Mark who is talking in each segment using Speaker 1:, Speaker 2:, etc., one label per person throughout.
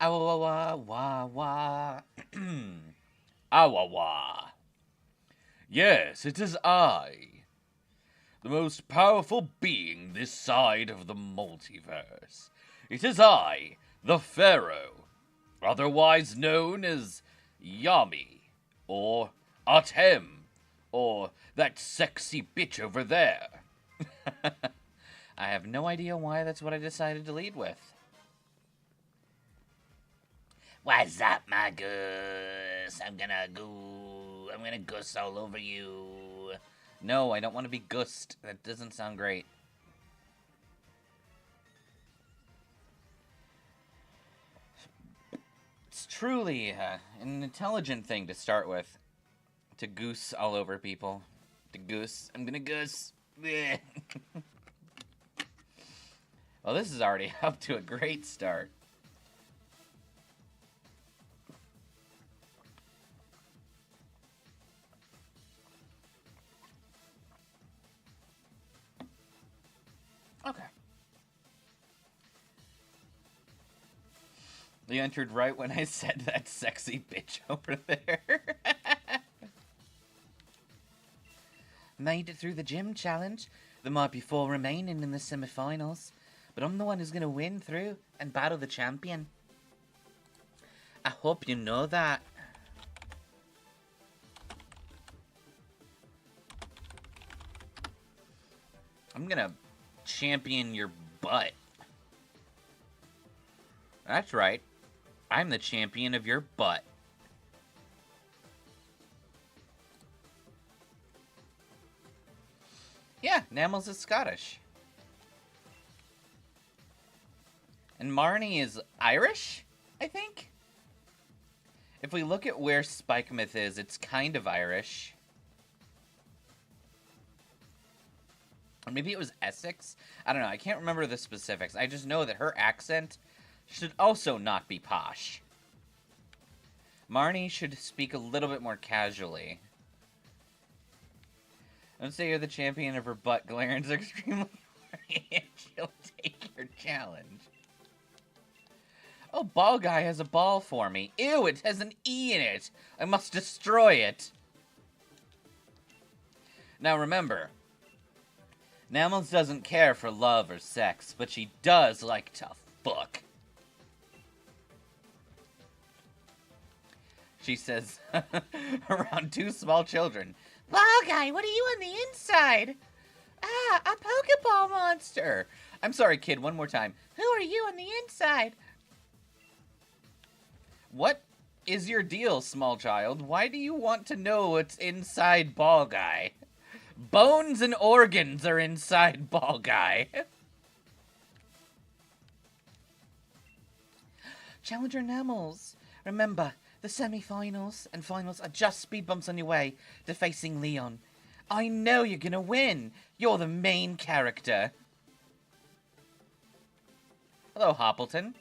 Speaker 1: Awawa wa wa. Awawa. Yes, it is I, the most powerful being this side of the multiverse. It is I, the Pharaoh, otherwise known as Yami, or Atem, or that sexy bitch over there. I have no idea why that's what I decided to lead with. What's up, Magus? I'm gonna goose all over you. No, I don't want to be goosed. That doesn't sound great. It's truly an intelligent thing to start with. To goose all over people. To goose. I'm gonna goose. Well, this is already up to a great start. Okay. You entered right when I said that sexy bitch over there. Made it through the gym challenge. There might be 4 remaining in the semi-finals, but I'm the one who's going to win through and battle the champion. I hope you know that. I'm going to champion your butt. That's right. I'm the champion of your butt. Yeah, Namels is Scottish. And Marnie is Irish, I think? If we look at where Spikemouth is, it's kind of Irish. Or maybe it was Essex? I don't know, I can't remember the specifics. I just know that her accent should also not be posh. Marnie should speak a little bit more casually. Don't say you're the champion of her butt. Glaren's extremely horny and she'll take your challenge. Oh, Ball Guy has a ball for me. Ew, it has an E in it. I must destroy it. Now remember, Namels doesn't care for love or sex, but she does like to fuck. She says, around 2 small children. Ball Guy, what are you on the inside? Ah, a Pokeball monster. I'm sorry, kid, one more time. Who are you on the inside? What is your deal, small child? Why do you want to know what's inside Ball Guy? Bones and organs are inside Ball Guy. Challenger Namels, remember, the semi-finals and finals are just speed bumps on your way to facing Leon. I know you're gonna win. You're the main character. Hello, Hoppleton.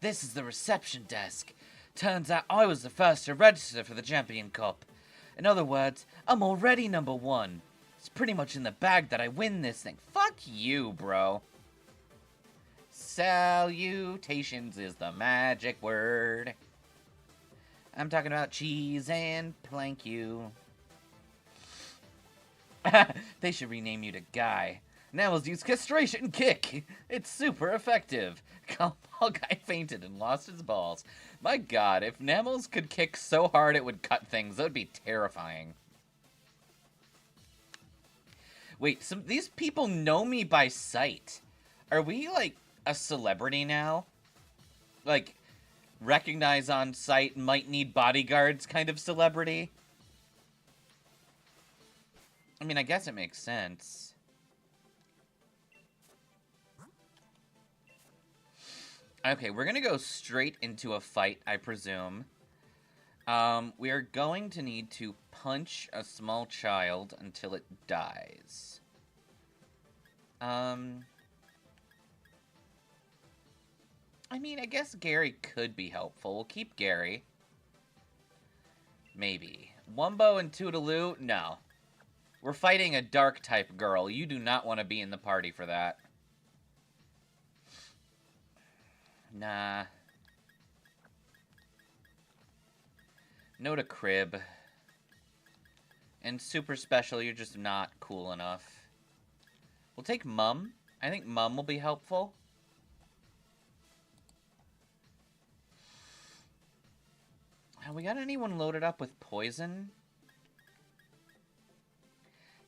Speaker 1: This is the reception desk. Turns out I was the first to register for the Champion Cup. In other words, I'm already number 1. It's pretty much in the bag that I win this thing. Fuck you, bro. Salutations is the magic word. I'm talking about cheese and plank you. They should rename you to Guy. Namels use castration kick. It's super effective. Ball Guy fainted and lost his balls. My god, if Namels could kick so hard it would cut things, that would be terrifying. Wait, these people know me by sight. Are we, like, a celebrity now? Like, recognize on sight, might need bodyguards kind of celebrity? I mean, I guess it makes sense. Okay, we're gonna go straight into a fight, I presume. We are going to need to punch a small child until it dies. I mean, I guess Gary could be helpful. We'll keep Gary. Maybe. Wumbo and Toodaloo? No. We're fighting a dark-type girl. You do not want to be in the party for that.
Speaker 2: Nah. No to crib. And super special, you're just not cool enough. We'll take Mum. I think Mum will be helpful. Have we got anyone loaded up with poison?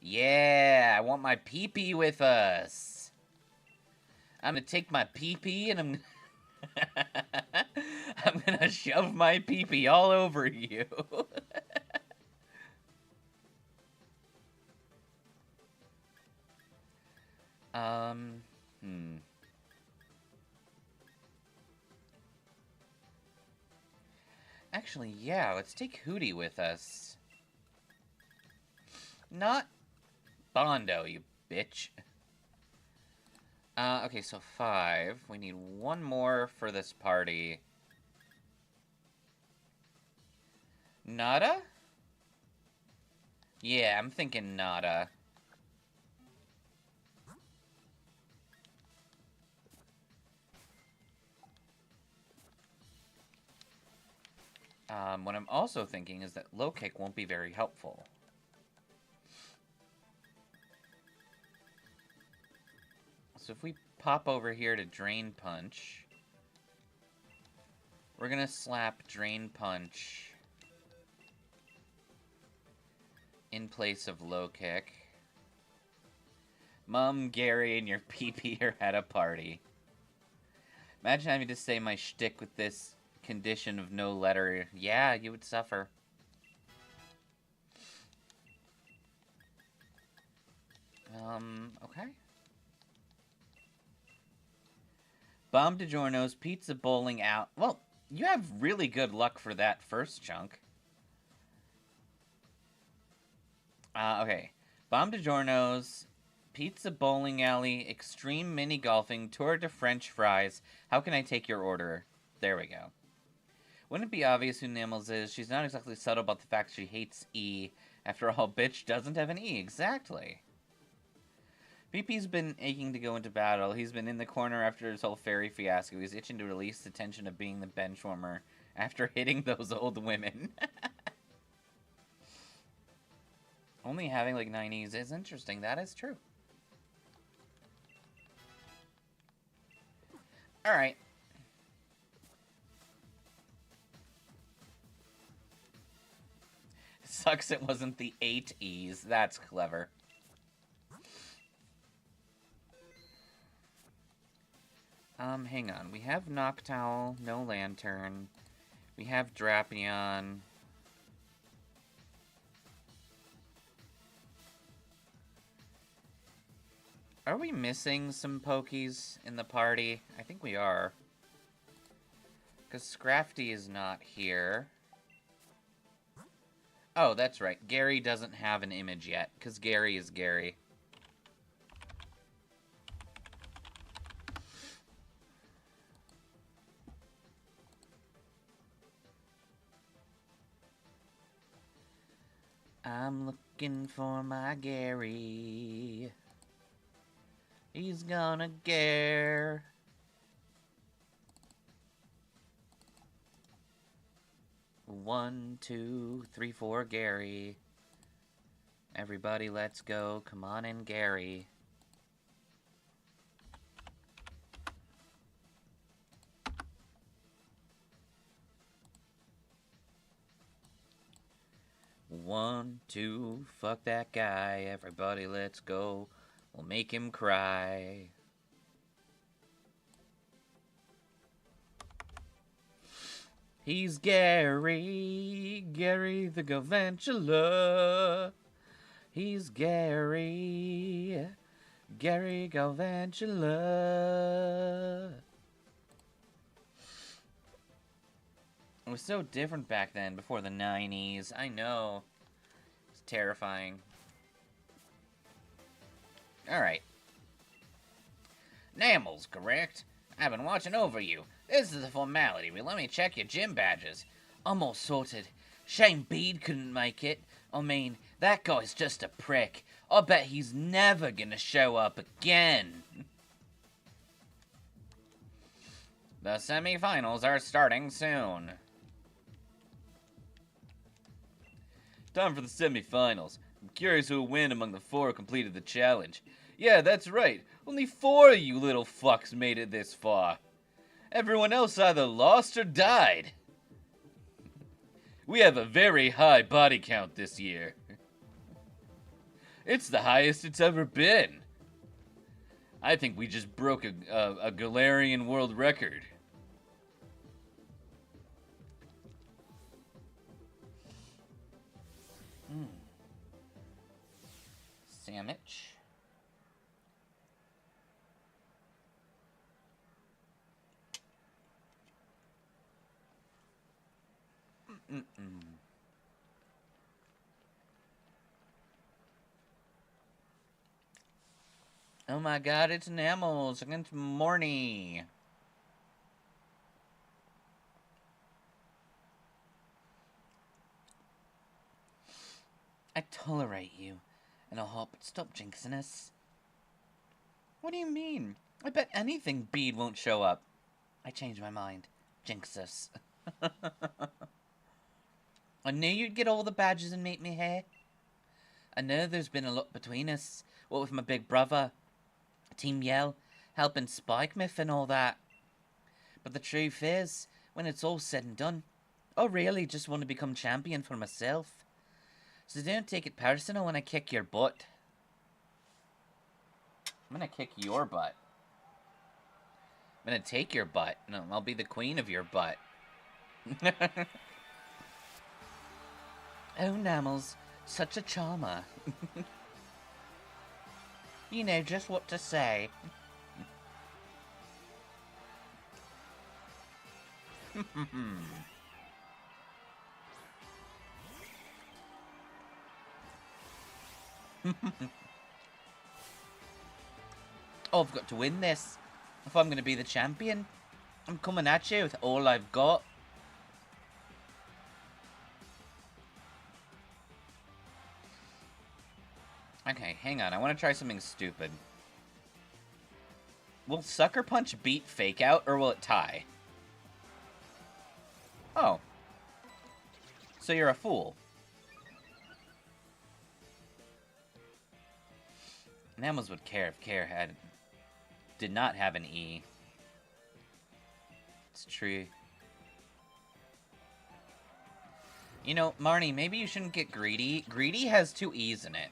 Speaker 2: Yeah, I want my pee-pee with us. I'm gonna take my pee-pee and I'm gonna shove my pee-pee all over you. Actually, yeah, let's take Hootie with us. Not Bondo, you bitch. Okay, so 5. We need 1 more for this party. Nada? Yeah, I'm thinking nada. What I'm also thinking is that low kick won't be very helpful. So if we pop over here to Drain Punch, we're gonna slap Drain Punch in place of low kick. Mom, Gary, and your pee-pee are at a party. Imagine having to say my shtick with this condition of no letter. Yeah, you would suffer. Okay. Bomb DiGiorno's Pizza Bowling out. Well, you have really good luck for that first chunk. Okay. Bomb DiGiorno's Pizza Bowling Alley, Extreme Mini Golfing, Tour de French Fries. How can I take your order? There we go. Wouldn't it be obvious who Nimbles is? She's not exactly subtle about the fact she hates E. After all, bitch doesn't have an E. Exactly. PP's been aching to go into battle. He's been in the corner after his whole fairy fiasco. He's itching to release the tension of being the bench warmer after hitting those old women. Only having like 90s is interesting. That is true. Alright. Sucks it wasn't the 8 E's. That's clever. Hang on. We have Noctowl, no Lantern. We have Drapion. Are we missing some Pokies in the party? I think we are. Because Scrafty is not here. Oh, that's right. Gary doesn't have an image yet, because Gary is Gary. I'm looking for my Gary. He's gonna care. One, 2, 3, 4, Gary. Everybody, let's go. Come on in, Gary. One, 2, fuck that guy. Everybody, let's go. We'll make him cry. He's Gary, Gary the Galvantula. He's Gary, Gary Galvantula. It was so different back then, before the 90s. I know. It's terrifying. Alright. Namels, correct? I've been watching over you. This is a formality, but let me check your gym badges. I'm all sorted. Shame Bede couldn't make it. I mean, that guy's just a prick. I bet he's never gonna show up again. The semi-finals are starting soon.
Speaker 1: Time for the semi-finals. I'm curious who will win among the 4 who completed the challenge. Yeah, that's right. Only 4 of you little fucks made it this far. Everyone else either lost or died. We have a very high body count this year. It's the highest it's ever been. I think we just broke a Galarian world record.
Speaker 2: Sandwich. Oh my god, it's Enamos against Morny. I tolerate you, and I'll hope it stop jinxing us. What do you mean? I bet anything Bede won't show up. I changed my mind. Jinx us. I knew you'd get all the badges and meet me here. I know there's been a lot between us. What with my big brother, Team Yell, helping Spike Myth and all that. But the truth is, when it's all said and done, I really just want to become champion for myself. So don't take it personal when I kick your butt. I'm gonna kick your butt. I'm gonna take your butt. No, I'll be the queen of your butt. Oh, Namels, such a charmer. You know just what to say. Oh, I've got to win this. If I'm going to be the champion, I'm coming at you with all I've got. Okay, hang on. I want to try something stupid. Will Sucker Punch beat Fake Out, or will it tie? Oh. So you're a fool. Namos would care if Care did not have an E. It's true. You know, Marnie, maybe you shouldn't get greedy. Greedy has 2 E's in it.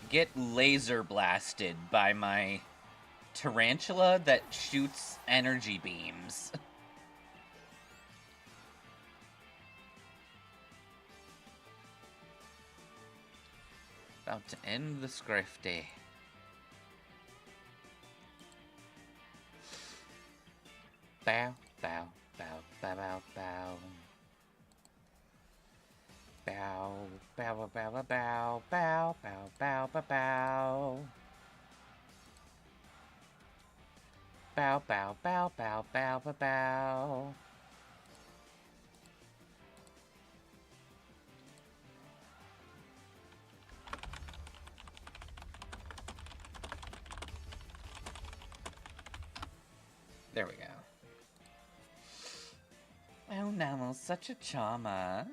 Speaker 2: Get laser blasted by my tarantula that shoots energy beams. About to end the scrifty. Bow, bow, bow, bow, bow, bow. Bow, bow, bow, bow, bow, bow, bow, bow, bow, bow. Bow, bow, bow, bow, bow, bow, bow. There we go. Oh, Namel's such a charmer.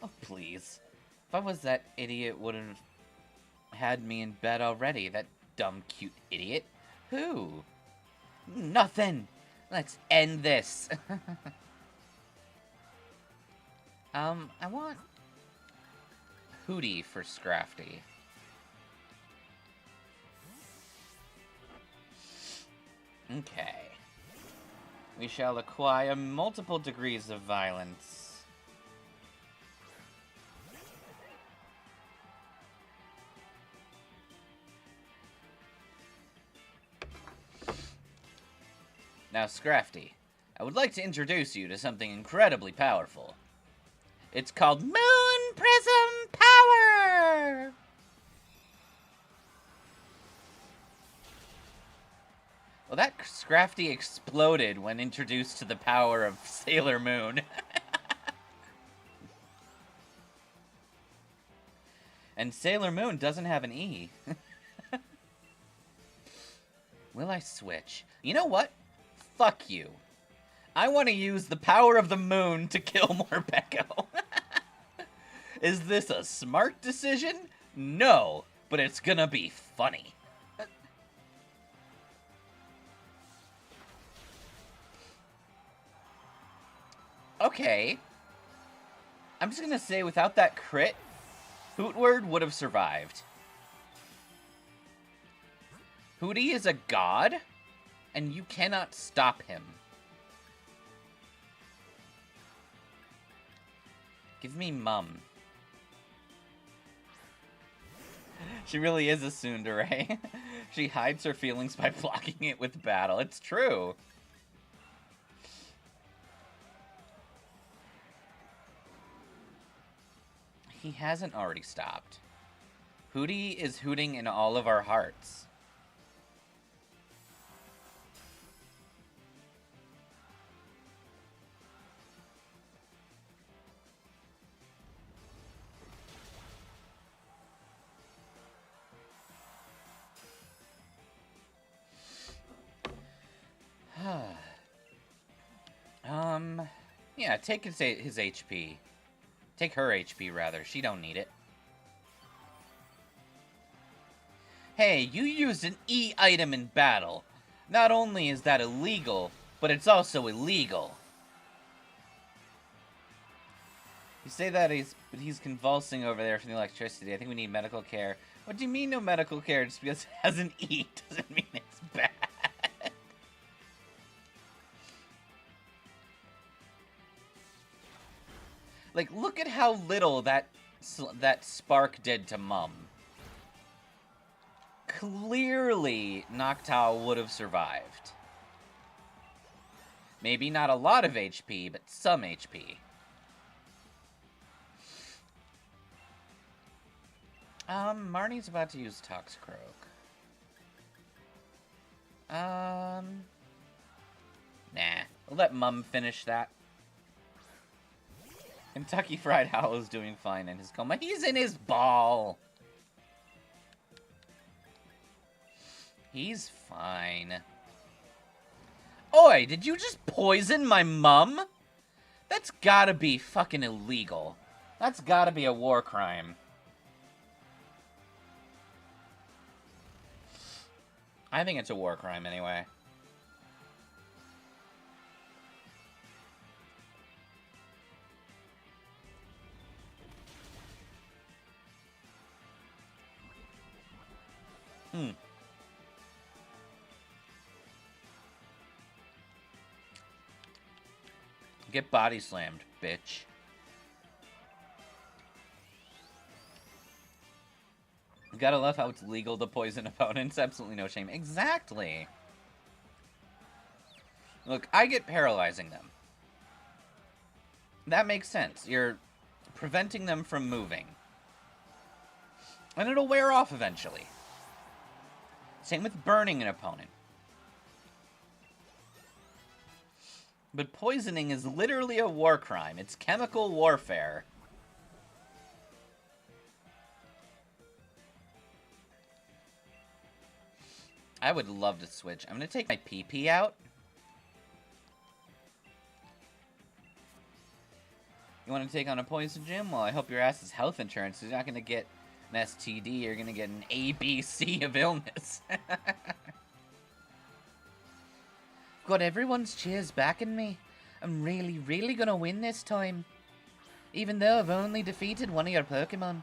Speaker 2: Oh, please. If I was that idiot, would have had me in bed already. That dumb, cute idiot. Who? Nothing. Let's end this. I want Hootie for Scrafty. Okay. We shall acquire multiple degrees of violence. Now, Scrafty, I would like to introduce you to something incredibly powerful. It's called Moon Prism Power! Well, that Scrafty exploded when introduced to the power of Sailor Moon. And Sailor Moon doesn't have an E. Will I switch? You know what? Fuck you. I want to use the power of the moon to kill more Peko. Is this a smart decision? No, but it's gonna be funny. Okay. I'm just gonna say, without that crit, Hootward would have survived. Hootie is a god, and you cannot stop him. Give me Mum. She really is a tsundere. She hides her feelings by blocking it with battle. It's true. He hasn't already stopped. Hootie is hooting in all of our hearts. Yeah, take his HP. Take her HP, rather. She don't need it. Hey, you used an E item in battle. Not only is that illegal, but it's also illegal. You say that he's convulsing over there from the electricity. I think we need medical care. What do you mean no medical care? Just because it has an E doesn't mean it's bad. Like, look at how little that spark did to Mum. Clearly, Noctowl would have survived. Maybe not a lot of HP, but some HP. Marnie's about to use Toxicroak. Nah. We'll let Mum finish that. Kentucky Fried Owl is doing fine in his coma. He's in his ball. He's fine. Oi, did you just poison my mum? That's gotta be fucking illegal. That's gotta be a war crime. I think it's a war crime anyway. Get body slammed, bitch. You gotta love how it's legal to poison opponents. Absolutely no shame. Exactly. Look, I get paralyzing them. That makes sense. You're preventing them from moving. And it'll wear off eventually. Same with burning an opponent. But poisoning is literally a war crime. It's chemical warfare. I would love to switch. I'm going to take my PP out. You want to take on a poison gym? Well, I hope your ass is health insurance. You're not going to get an STD. You're going to get an ABC of illness. Got everyone's cheers backing me. I'm really, really gonna win this time. Even though I've only defeated one of your Pokemon. I'm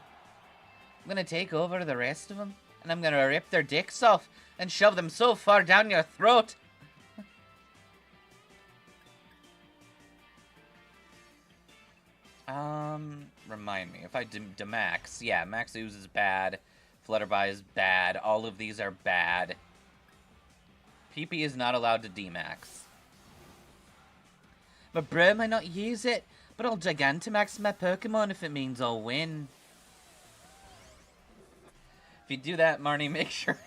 Speaker 2: gonna take over the rest of them. And I'm gonna rip their dicks off and shove them so far down your throat. Remind me. If I demax. Yeah, Max Ooze is bad. Flutterby is bad. All of these are bad. PP is not allowed to demax. But bro might not use it, but I'll Gigantamax my Pokemon if it means I'll win. If you do that, Marnie, make sure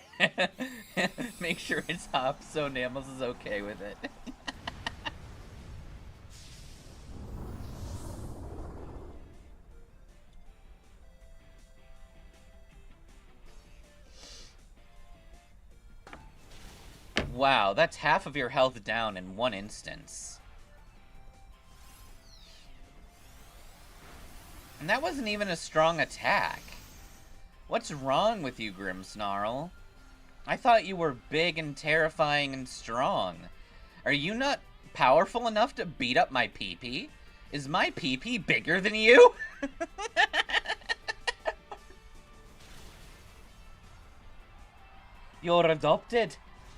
Speaker 2: make sure it's up so Nammals is okay with it. Wow, that's half of your health down in one instance. And that wasn't even a strong attack. What's wrong with you, Grimmsnarl? I thought you were big and terrifying and strong. Are you not powerful enough to beat up my PP? Is my PP bigger than you? You're adopted.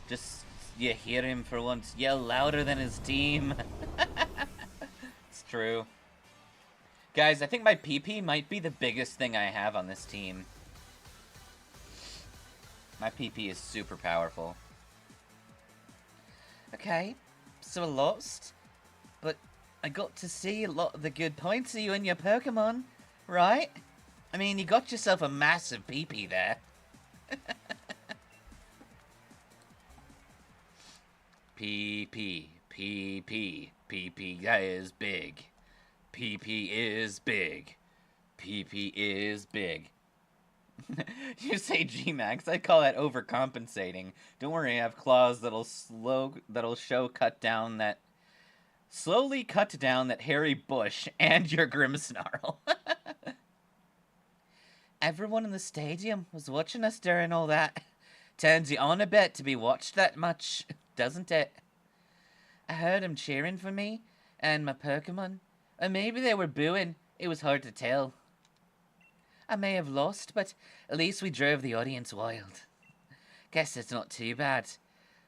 Speaker 2: Just, you hear him for once yell louder than his team. It's true. Guys, I think my PP might be the biggest thing I have on this team. My PP is super powerful. Okay, so I lost, but I got to see a lot of the good points of you and your Pokemon, right? I mean, you got yourself a massive PP there. PP, PP, PP is big. PP is big. PP is big. You say G-Max, I call that overcompensating. Don't worry, I have claws that'll slowly cut down that hairy bush and your Grimmsnarl. Everyone in the stadium was watching us during all that. Turns you on a bit to be watched that much, doesn't it? I heard them cheering for me and my Pokemon. Or maybe they were booing. It was hard to tell. I may have lost, but at least we drove the audience wild. Guess it's not too bad.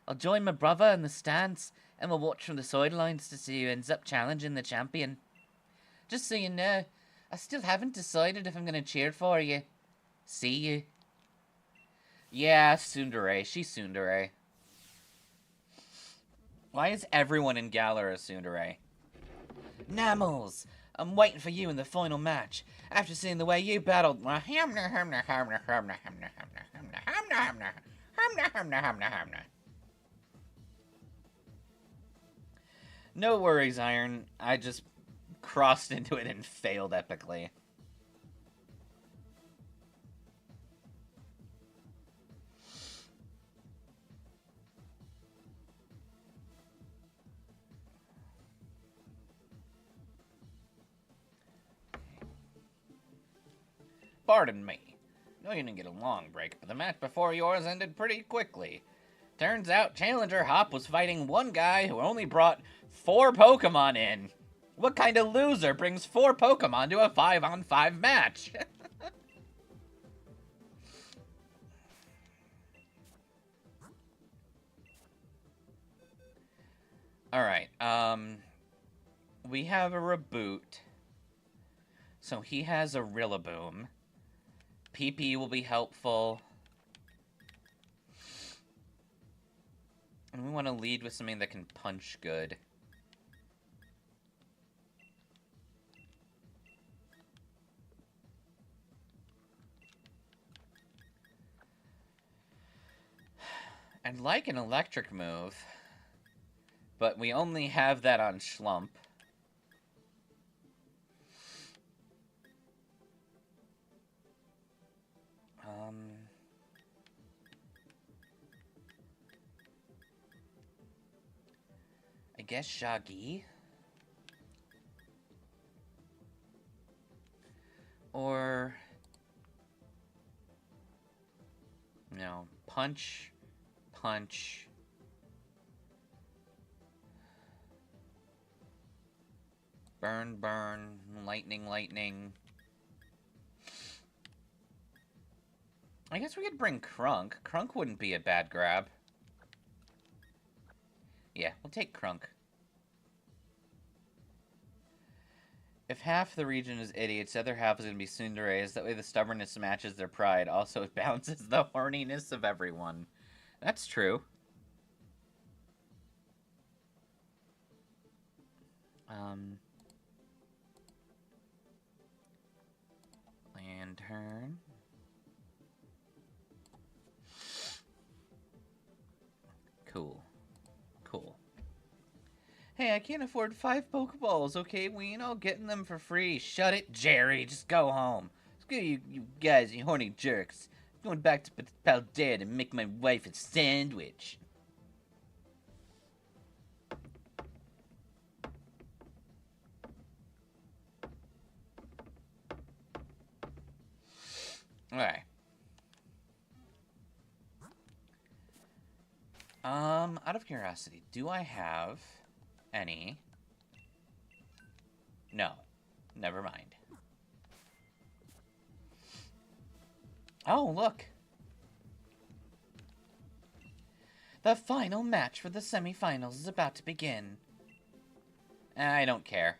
Speaker 2: I'll join my brother in the stands, and we'll watch from the sidelines to see who ends up challenging the champion. Just so you know, I still haven't decided if I'm going to cheer for you. See you. Yeah, Tsundere. She's Tsundere. Why is everyone in Galar a Tsundere? Namels! I'm waiting for you in the final match. After seeing the way you battled... No worries, Iron. I just crossed into it and failed epically. Pardon me. No, you didn't get a long break, but the match before yours ended pretty quickly. Turns out Challenger Hop was fighting one guy who only brought 4 Pokemon in. What kind of loser brings 4 Pokemon to a 5-on-5 match? Alright, we have a Reboot. So he has a Rillaboom. PP will be helpful. And we want to lead with something that can punch good. I'd like an electric move, but we only have that on Schlump. I guess Shaggy. Or... no, punch, punch. Burn, burn, lightning, lightning. I guess we could bring Crunk. Crunk wouldn't be a bad grab. Yeah, we'll take Crunk. If half the region is idiots, the other half is going to be Tsunderes. That way the stubbornness matches their pride. Also, it balances the horniness of everyone. That's true. Lantern. Cool. Cool. Hey, I can't afford 5 Pokeballs, okay, Ween? I'll get them for free. Shut it, Jerry. Just go home. Screw you guys, you horny jerks. I'm going back to Paldea to make my wife a sandwich. Okay. Out of curiosity, do I have any? No. Never mind. Oh, look. The final match for the semifinals is about to begin. I don't care.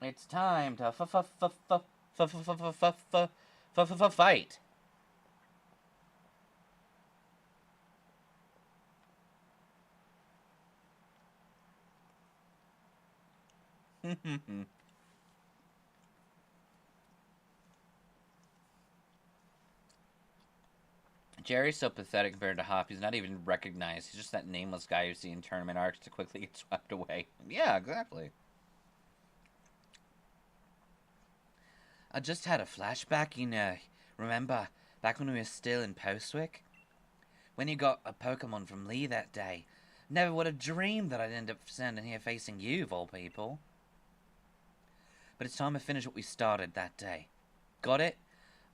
Speaker 2: It's time to fight. Jerry's so pathetic compared to Hop. He's not even recognized. He's just that nameless guy you see in tournament arcs to quickly get swept away. Yeah, exactly. I just had a flashback, you know. Remember, back when we were still in Postwick? When you got a Pokemon from Lee that day. Never would have dreamed that I'd end up standing here facing you, of all people. But it's time to finish what we started that day. Got it?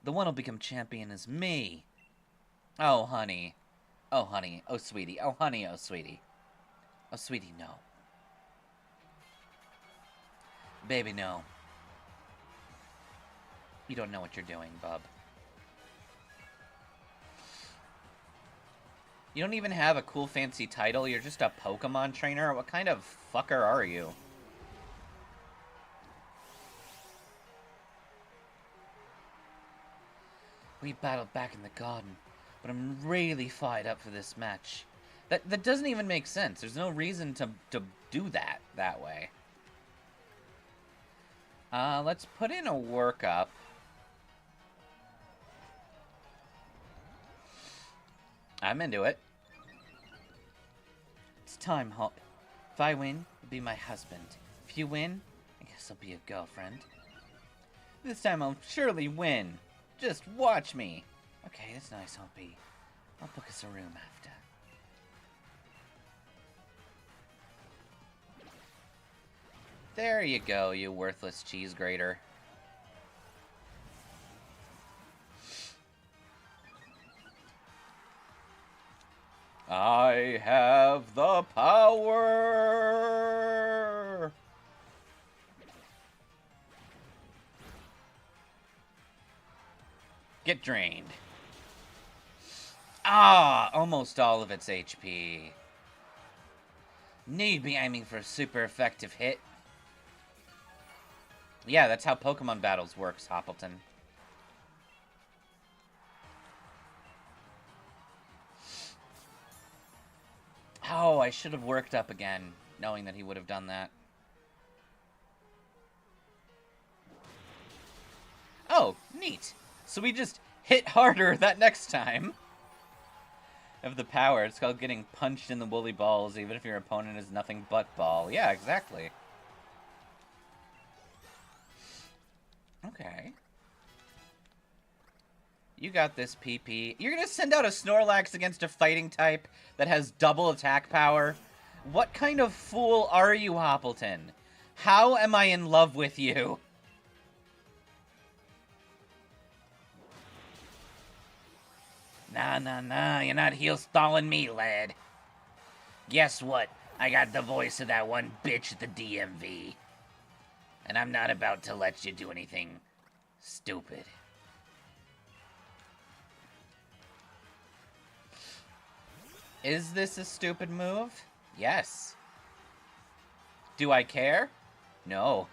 Speaker 2: The one who'll become champion is me. Oh, honey. Oh, honey. Oh, sweetie. Oh, honey. Oh, sweetie. Oh, sweetie, no. Baby, no. You don't know what you're doing, bub. You don't even have a cool fancy title. You're just a Pokemon trainer. What kind of fucker are you? We battled back in the garden, but I'm really fired up for this match. That doesn't even make sense. There's no reason to do that way. Let's put in a workup. I'm into it. It's time, Hop. If I win, you'll be my husband. If you win, I guess I'll be your girlfriend. This time I'll surely win. Just watch me. Okay, that's nice, Hoppy. I'll book us a room after. There you go, you worthless cheese grater. I have the power! Get drained. Ah, almost all of its HP. Need be aiming for a super effective hit. Yeah, that's how Pokemon battles works, Hoppleton. Oh, I should have worked up again, knowing that he would have done that. Oh, neat. So we just hit harder that next time. Of the power, it's called getting punched in the woolly balls, even if your opponent is nothing but ball. Yeah, exactly. Okay. You got this, PP. You're gonna send out a Snorlax against a fighting type that has double attack power? What kind of fool are you, Hoppleton? How am I in love with you? Nah, you're not heel-stalling me, lad. Guess what? I got the voice of that one bitch at the DMV. And I'm not about to let you do anything stupid. Is this a stupid move? Yes. Do I care? No.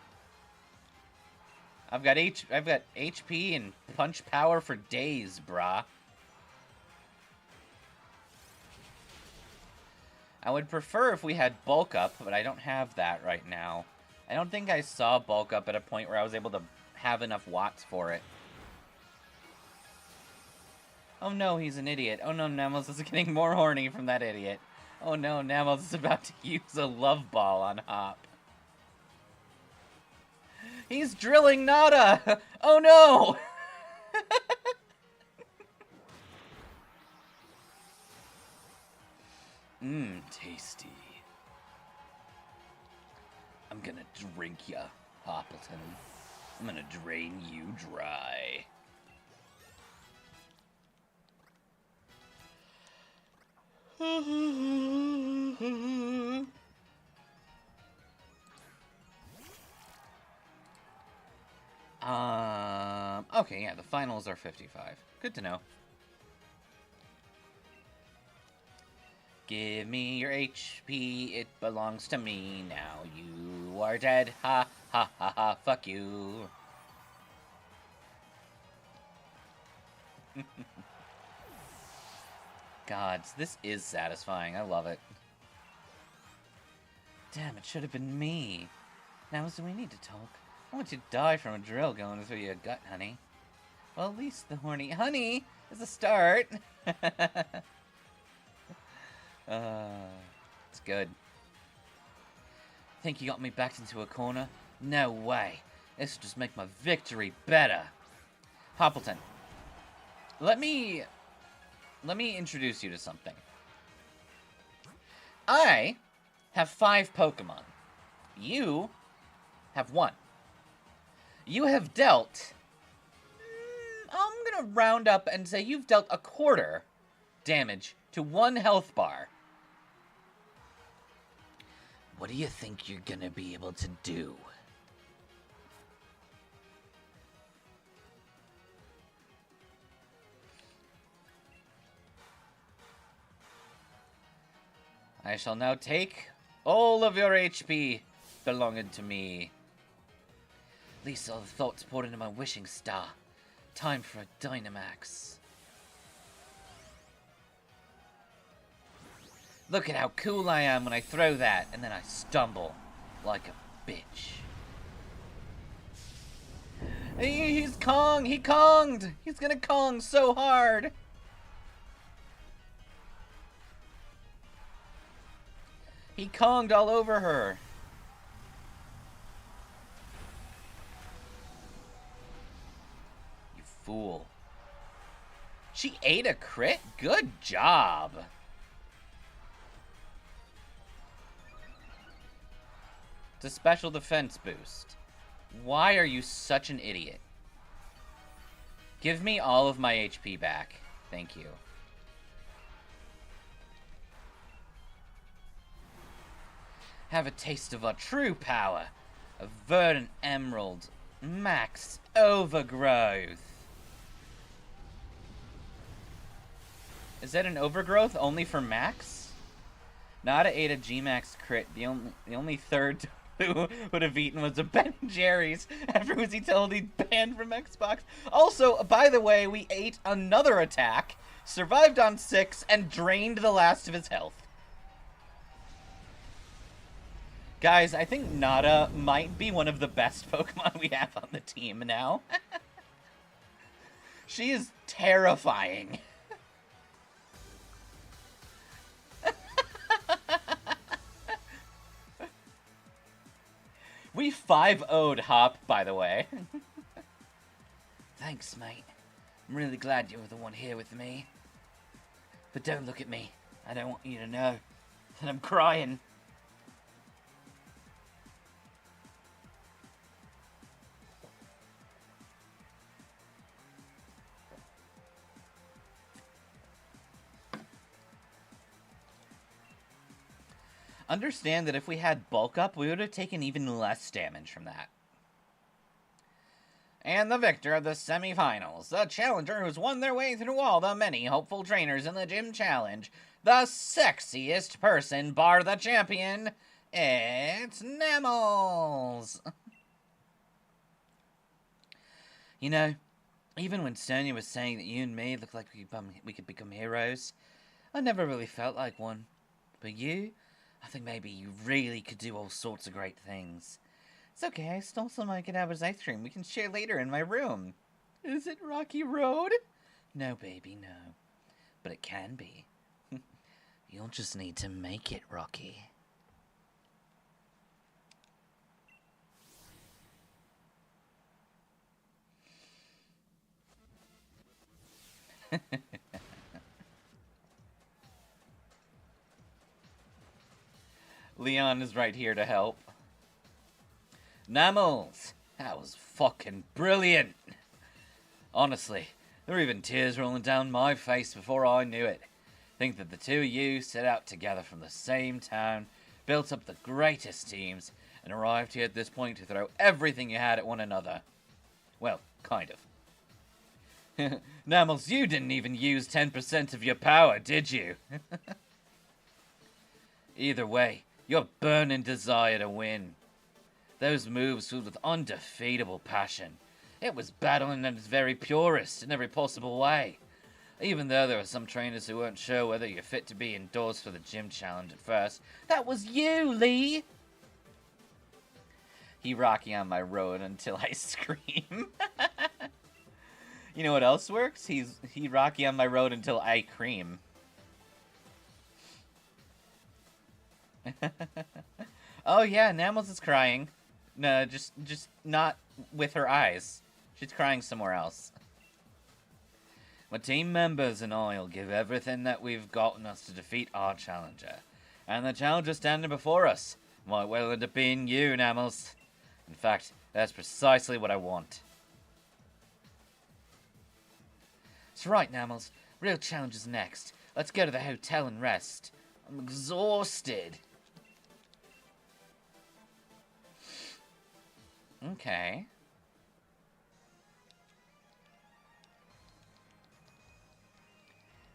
Speaker 2: I've got HP and punch power for days, brah. I would prefer if we had bulk up, but I don't have that right now. I don't think I saw bulk up at a point where I was able to have enough watts for it. Oh no, he's an idiot. Oh no, Namos is getting more horny from that idiot. Oh no, Namos is about to use a love ball on Hop. He's drilling Nada! Oh no! Mmm, tasty.
Speaker 1: I'm gonna drink ya, Hoppleton. I'm gonna drain you dry.
Speaker 2: Okay, yeah, the finals are 55. Good to know. Give me your HP, it belongs to me. Now you are dead. Ha, ha, ha, ha, fuck you. Gods, this is satisfying. I love it. Damn, it should have been me. Now, so we need to talk. I want you to die from a drill going through your gut, honey. Well, at least the horny honey is a start. It's good. Think you got me backed into a corner? No way. This will just make my victory better. Hoppleton, let me introduce you to something. I have 5 Pokemon. You have 1. You have dealt... I'm gonna round up and say you've dealt a quarter damage to 1 health bar. What do you think you're gonna be able to do? I shall now take all of your HP belonging to me. At least all the thoughts poured into my wishing star. Time for a Dynamax. Look at how cool I am when I throw that, and then I stumble like a bitch. He's Kong! He Konged! He's gonna Kong so hard! He Konged all over her. You fool. She ate a crit? Good job. It's a special defense boost. Why are you such an idiot? Give me all of my HP back. Thank you. Have a taste of our true power. A verdant emerald. Max overgrowth. Is that an overgrowth only for Max? Nada ate a G-Max crit. The only third who would have eaten was a Ben & Jerry's after was he told he'd banned from Xbox. Also, by the way, we ate another attack, survived on 6, and drained the last of his health. Guys, I think Nada might be one of the best Pokemon we have on the team now. She is terrifying. We 5-0'd Hop, by the way. Thanks, mate. I'm really glad you're the one here with me. But don't look at me. I don't want you to know that I'm crying. Understand that if we had bulk up, we would have taken even less damage from that. And the victor of the semifinals, the challenger who's won their way through all the many hopeful trainers in the gym challenge, the sexiest person bar the champion, it's Nammals! You know, even when Sonia was saying that you and me look like we could become heroes, I never really felt like one. But you, I think maybe you really could do all sorts of great things. It's okay, I stole some of Kadabra's ice cream. We can share later in my room. Is it Rocky Road? No, baby, no. But it can be. You'll just need to make it, Rocky. Leon is right here to help. Namels, that was fucking brilliant. Honestly, there were even tears rolling down my face before I knew it. Think that the two of you set out together from the same town, built up the greatest teams, and arrived here at this point to throw everything you had at one another. Well, kind of. Namels, you didn't even use 10% of your power, did you? Either way, your burning desire to win. Those moves filled with undefeatable passion. It was battling at its very purest in every possible way. Even though there were some trainers who weren't sure whether you're fit to be endorsed for the gym challenge at first. That was you, Lee! He Rocky on my road until I scream. You know what else works? He Rocky on my road until I cream. Oh yeah, Namels is crying. No, just not with her eyes. She's crying somewhere else. My team members and I will give everything that we've got in us to defeat our challenger. And the challenger standing before us might well end up being you, Namels. In fact, that's precisely what I want. That's right, Namels. Real challenge is next. Let's go to the hotel and rest. I'm exhausted. Okay.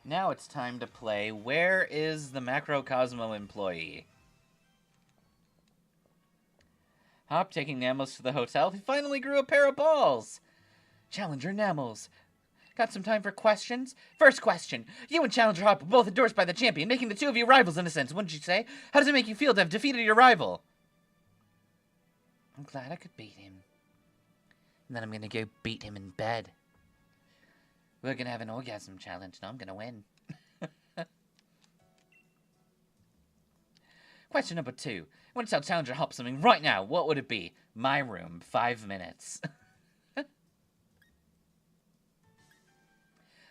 Speaker 2: Now it's time to play Where is the Macrocosmo Employee? Hop taking Namels to the hotel. He finally grew a pair of balls. Challenger Namels. Got some time for questions? First question. You and Challenger Hop were both endorsed by the champion, making the two of you rivals in a sense, wouldn't you say? How does it make you feel to have defeated your rival? I'm glad I could beat him. And then I'm gonna go beat him in bed. We're gonna have an orgasm challenge, and I'm gonna win. Question number 2. I want to tell Challenger Hop something right now. What would it be? My room, 5 minutes.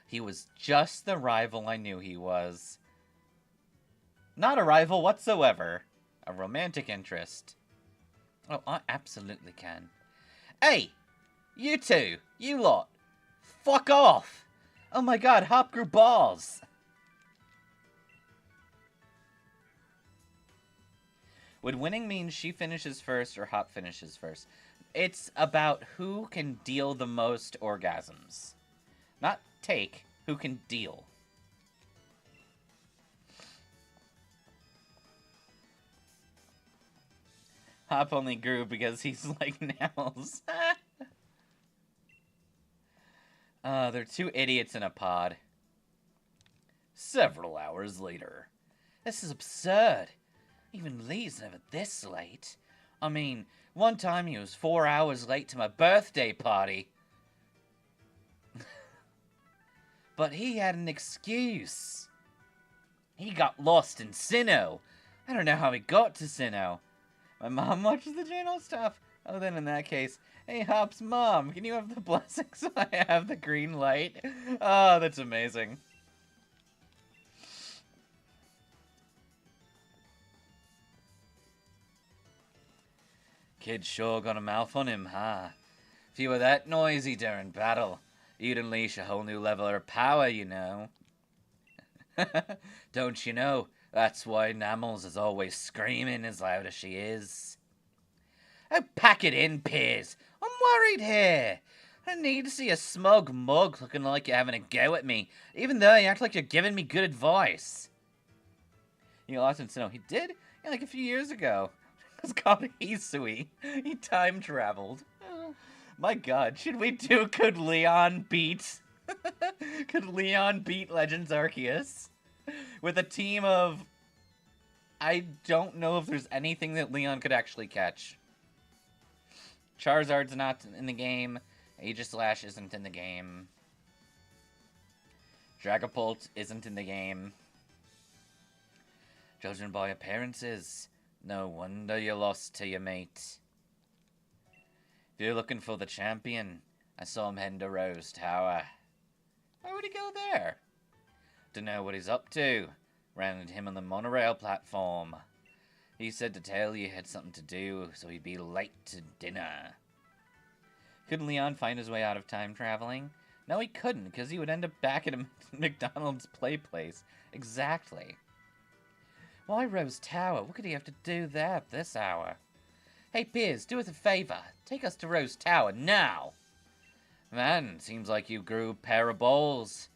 Speaker 2: He was just the rival I knew he was. Not a rival whatsoever. A romantic interest. Oh, I absolutely can. Hey! You two! You lot! Fuck off! Oh my god, Hop grew balls! Would winning mean she finishes first or Hop finishes first? It's about who can deal the most orgasms. Not take, who can deal. Hop only grew because he's like Namels. They're two idiots in a pod. Several hours later. This is absurd. Even Lee's never this late. I mean, one time he was 4 hours late to my birthday party. But he had an excuse. He got lost in Sinnoh. I don't know how he got to Sinnoh. My mom watches the channel stuff. Oh, then in that case, hey, Hop's mom, can you have the blessing so I have the green light? Oh, that's amazing. Kid sure got a mouth on him, huh? If you were that noisy during battle, you'd unleash a whole new level of power, you know. Don't you know? That's why Namels is always screaming as loud as she is. Oh, pack it in, Piers. I'm worried here. I need to see a smug mug looking like you're having a go at me, even though you act like you're giving me good advice. You lost in Sinnoh. He did? Yeah, like a few years ago. It's called Hisui. He time traveled. My god, should we do Could Leon beat Legends Arceus? With a team of... I don't know if there's anything that Leon could actually catch. Charizard's not in the game. Aegislash isn't in the game. Dragapult isn't in the game. Judging by appearances, no wonder you lost to your mate. If you're looking for the champion, I saw him heading to Rose Tower. Why would he go there? To know what he's up to. Ran into him on the monorail platform. He said to tell you he had something to do, so he'd be late to dinner. Couldn't Leon find his way out of time traveling? No, he couldn't, because he would end up back at a McDonald's play place. Exactly. Why Rose Tower? What could he have to do there at this hour? Hey, Piers, do us a favor. Take us to Rose Tower, now! Man, seems like you grew a pair of balls.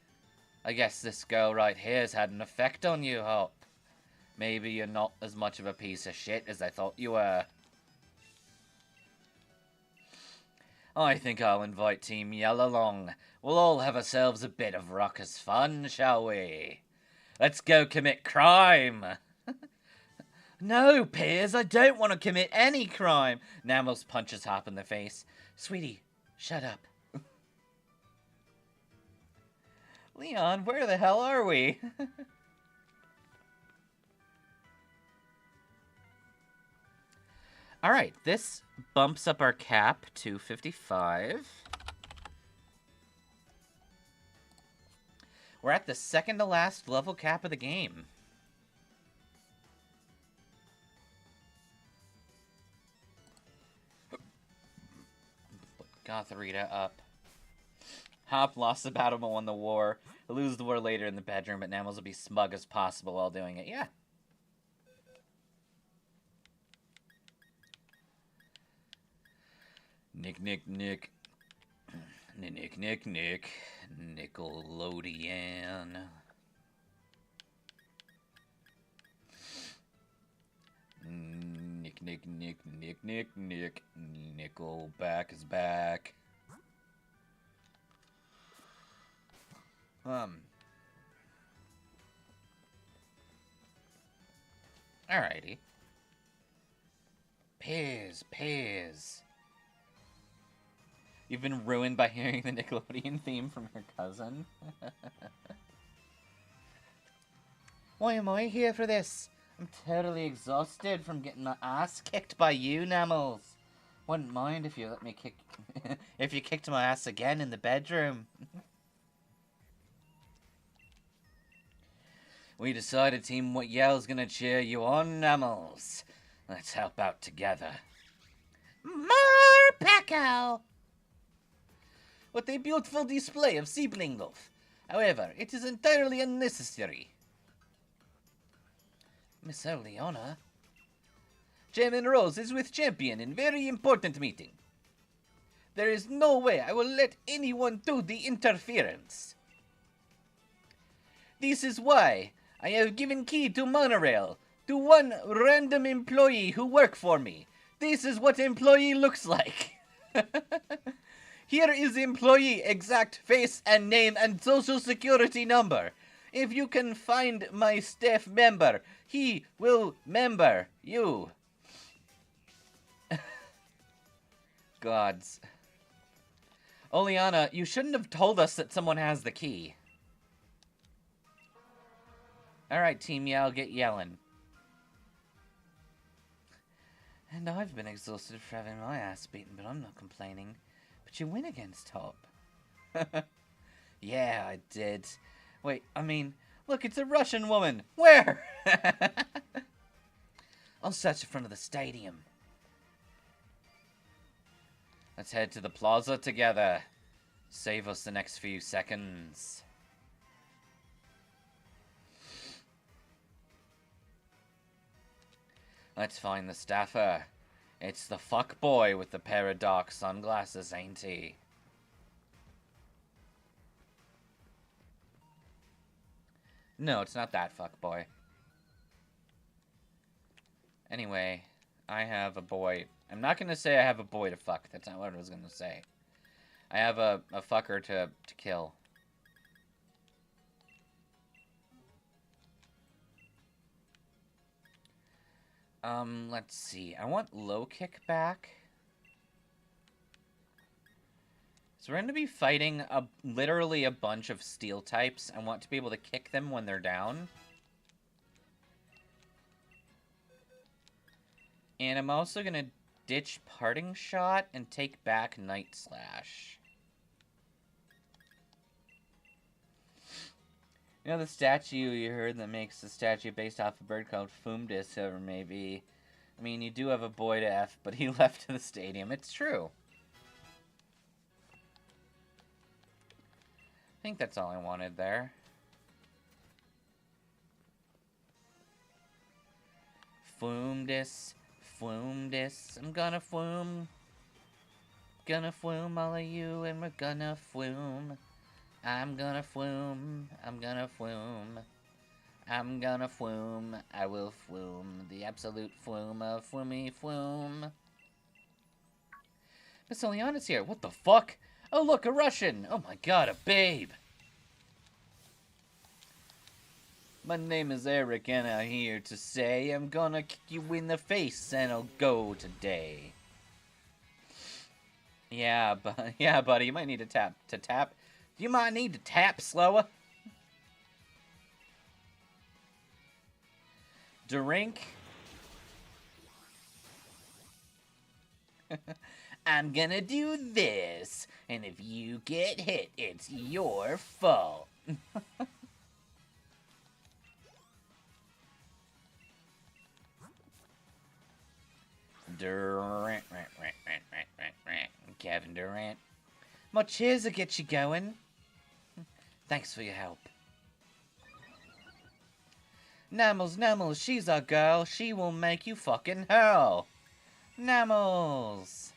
Speaker 2: I guess this girl right here's had an effect on you, Hop. Maybe you're not as much of a piece of shit as I thought you were. I think I'll invite Team Yell along. We'll all have ourselves a bit of raucous fun, shall we? Let's go commit crime! No, Piers, I don't want to commit any crime! Nammals punches Hop in the face. Sweetie, shut up. Leon, where the hell are we? Alright, this bumps up our cap to 55. We're at the second to last level cap of the game. Gotharita up. Hop lost the battle but won the war. He'll lose the war later in the bedroom, but Nammals will be smug as possible while doing it. Yeah. Nick. Nickelodeon. Nick. Nickelback is back. Alrighty. Piz. You've been ruined by hearing the Nickelodeon theme from your cousin. Why am I here for this? I'm totally exhausted from getting my ass kicked by you, Nammals. Wouldn't mind if you let me kick... if you kicked my ass again in the bedroom. We decided Team What Yell's gonna cheer you on, Nammals. Let's help out together. More Paco! What a beautiful display of sibling love. However, it is entirely unnecessary. Miss Oleana. Chairman Rose is with Champion in very important meeting. There is no way I will let anyone do the interference. This is why I have given key to monorail to one random employee who work for me. This is what employee looks like. Here is employee exact face and name and social security number. If you can find my staff member, he will member you. Gods. Oleana, you shouldn't have told us that someone has the key. Alright, Team Yell, get yelling. And I've been exhausted for having my ass beaten, but I'm not complaining. But you win against Top. Yeah, I did. Wait, I mean, look, it's a Russian woman. Where? I'll search in front of the stadium. Let's head to the plaza together. Save us the next few seconds. Let's find the staffer. It's the fuckboy with the pair of dark sunglasses, ain't he? No, it's not that fuckboy. Anyway, I have a boy. I'm not gonna say I have a boy to fuck. That's not what I was gonna say. I have a fucker to kill. Let's see. I want low kick back. So we're going to be fighting literally a bunch of steel types. I want to be able to kick them when they're down. And I'm also going to ditch Parting Shot and take back Night Slash. You know the statue you heard that makes a statue based off a bird called Fumdis, whoever it may be. I mean, you do have a boy to F, but he left the stadium. It's true. I think that's all I wanted there. Fumdis, Fumdis, I'm gonna flume. Gonna flume all of you, and we're gonna flume. I'm gonna flume, I'm gonna flume. I'm gonna flume, I will flume. The absolute flume of flumey flume. Miss Oleana's here, what the fuck? Oh look, a Russian! Oh my god, a babe! My name is Eric, and I'm here to say I'm gonna kick you in the face, and I'll go today. Yeah, buddy, you might need to tap. You might need to tap slower. Drink. I'm gonna do this, and if you get hit, it's your fault. Durant, Kevin Durant. More cheers will get you going. Thanks for your help. Namels, she's our girl. She will make you fucking hell. Namels.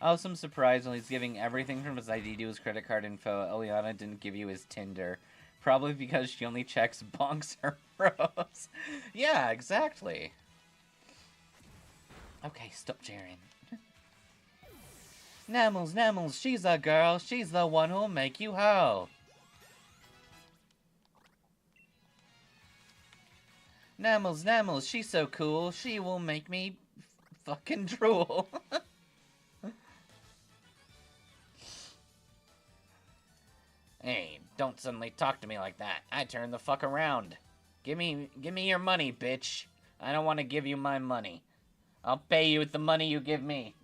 Speaker 2: Also, I'm surprised when he's giving everything from his ID to his credit card info. Oleana didn't give you his Tinder. Probably because she only checks bonks or bros. Yeah, exactly. Okay, stop cheering. Namels, she's our girl. She's the one who'll make you hoe. Namels, she's so cool. She will make me fucking drool. Hey, don't suddenly talk to me like that. I turn the fuck around. Give me your money, bitch. I don't want to give you my money. I'll pay you with the money you give me.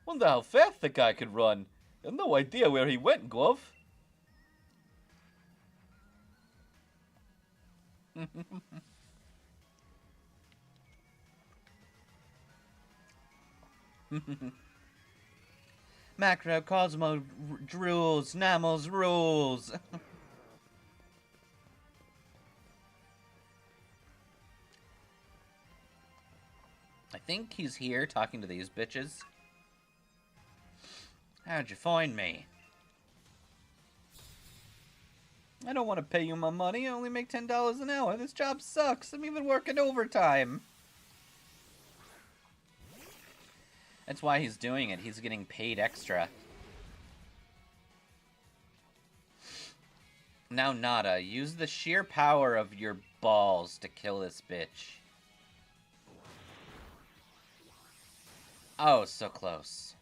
Speaker 2: Wonder how fast the guy could run. I have no idea where he went, Glove. Macro Cosmo drools, Namels rules. I think he's here talking to these bitches. How'd you find me? I don't want to pay you my money. I only make $10 an hour. This job sucks. I'm even working overtime. That's why he's doing it. He's getting paid extra. Now, Nada, use the sheer power of your balls to kill this bitch. Oh, so close.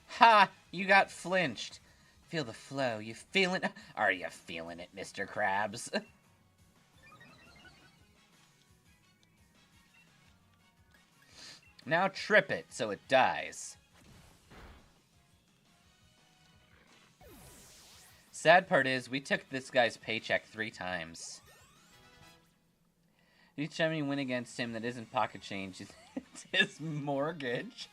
Speaker 2: Ha! You got flinched. Feel the flow. You feeling? Are you feeling it, Mr. Krabs? Now trip it so it dies. Sad part is, we took this guy's paycheck 3 times. Each time you win against him that isn't pocket change, it's his mortgage.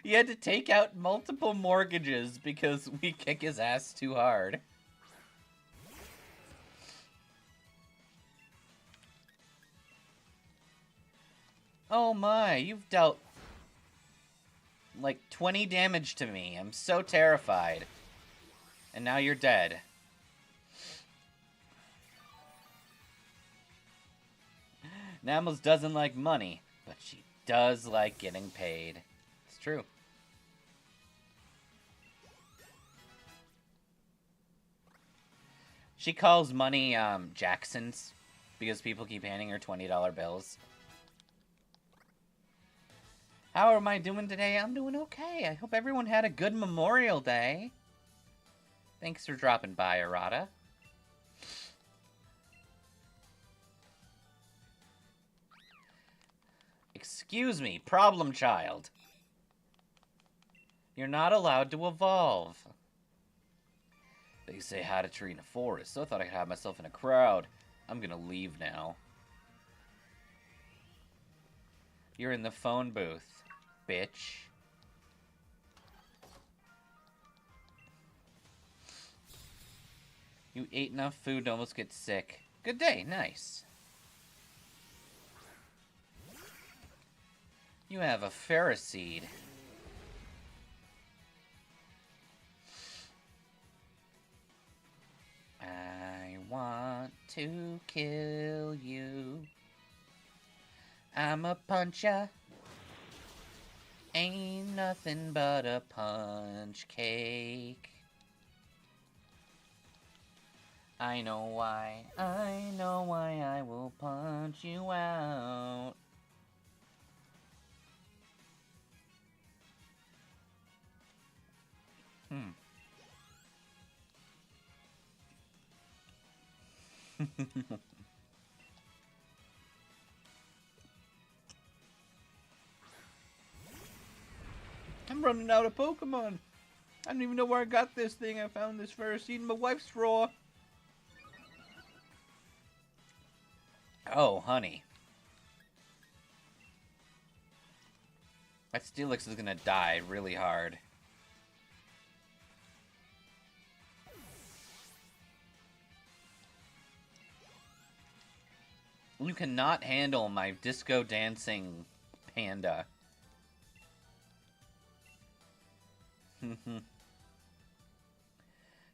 Speaker 2: He had to take out multiple mortgages because we kick his ass too hard. Oh my, you've dealt like 20 damage to me. I'm so terrified. And now you're dead. Namels doesn't like money, but she does like getting paid. It's true. She calls money Jackson's because people keep handing her $20 bills. How am I doing today? I'm doing okay. I hope everyone had a good Memorial Day. Thanks for dropping by, Arata. Excuse me, problem child. You're not allowed to evolve. They say how to tree in a forest, so I thought I could have myself in a crowd. I'm gonna leave now. You're in the phone booth, bitch. You ate enough food to almost get sick. Good day, nice. You have a ferris seed. I want to kill you. I'm a puncher. Ain't nothing but a punch cake. I know why I will punch you out. I'm running out of Pokemon. I don't even know where I got this thing. I found this ferris seed in my wife's drawer. Oh, honey. That Steelix is gonna die really hard. You cannot handle my disco dancing panda.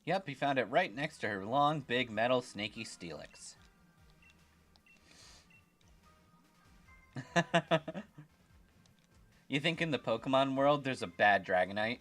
Speaker 2: Yep, he found it right next to her long, big, metal, snaky Steelix. You think in the Pokemon world there's a bad Dragonite?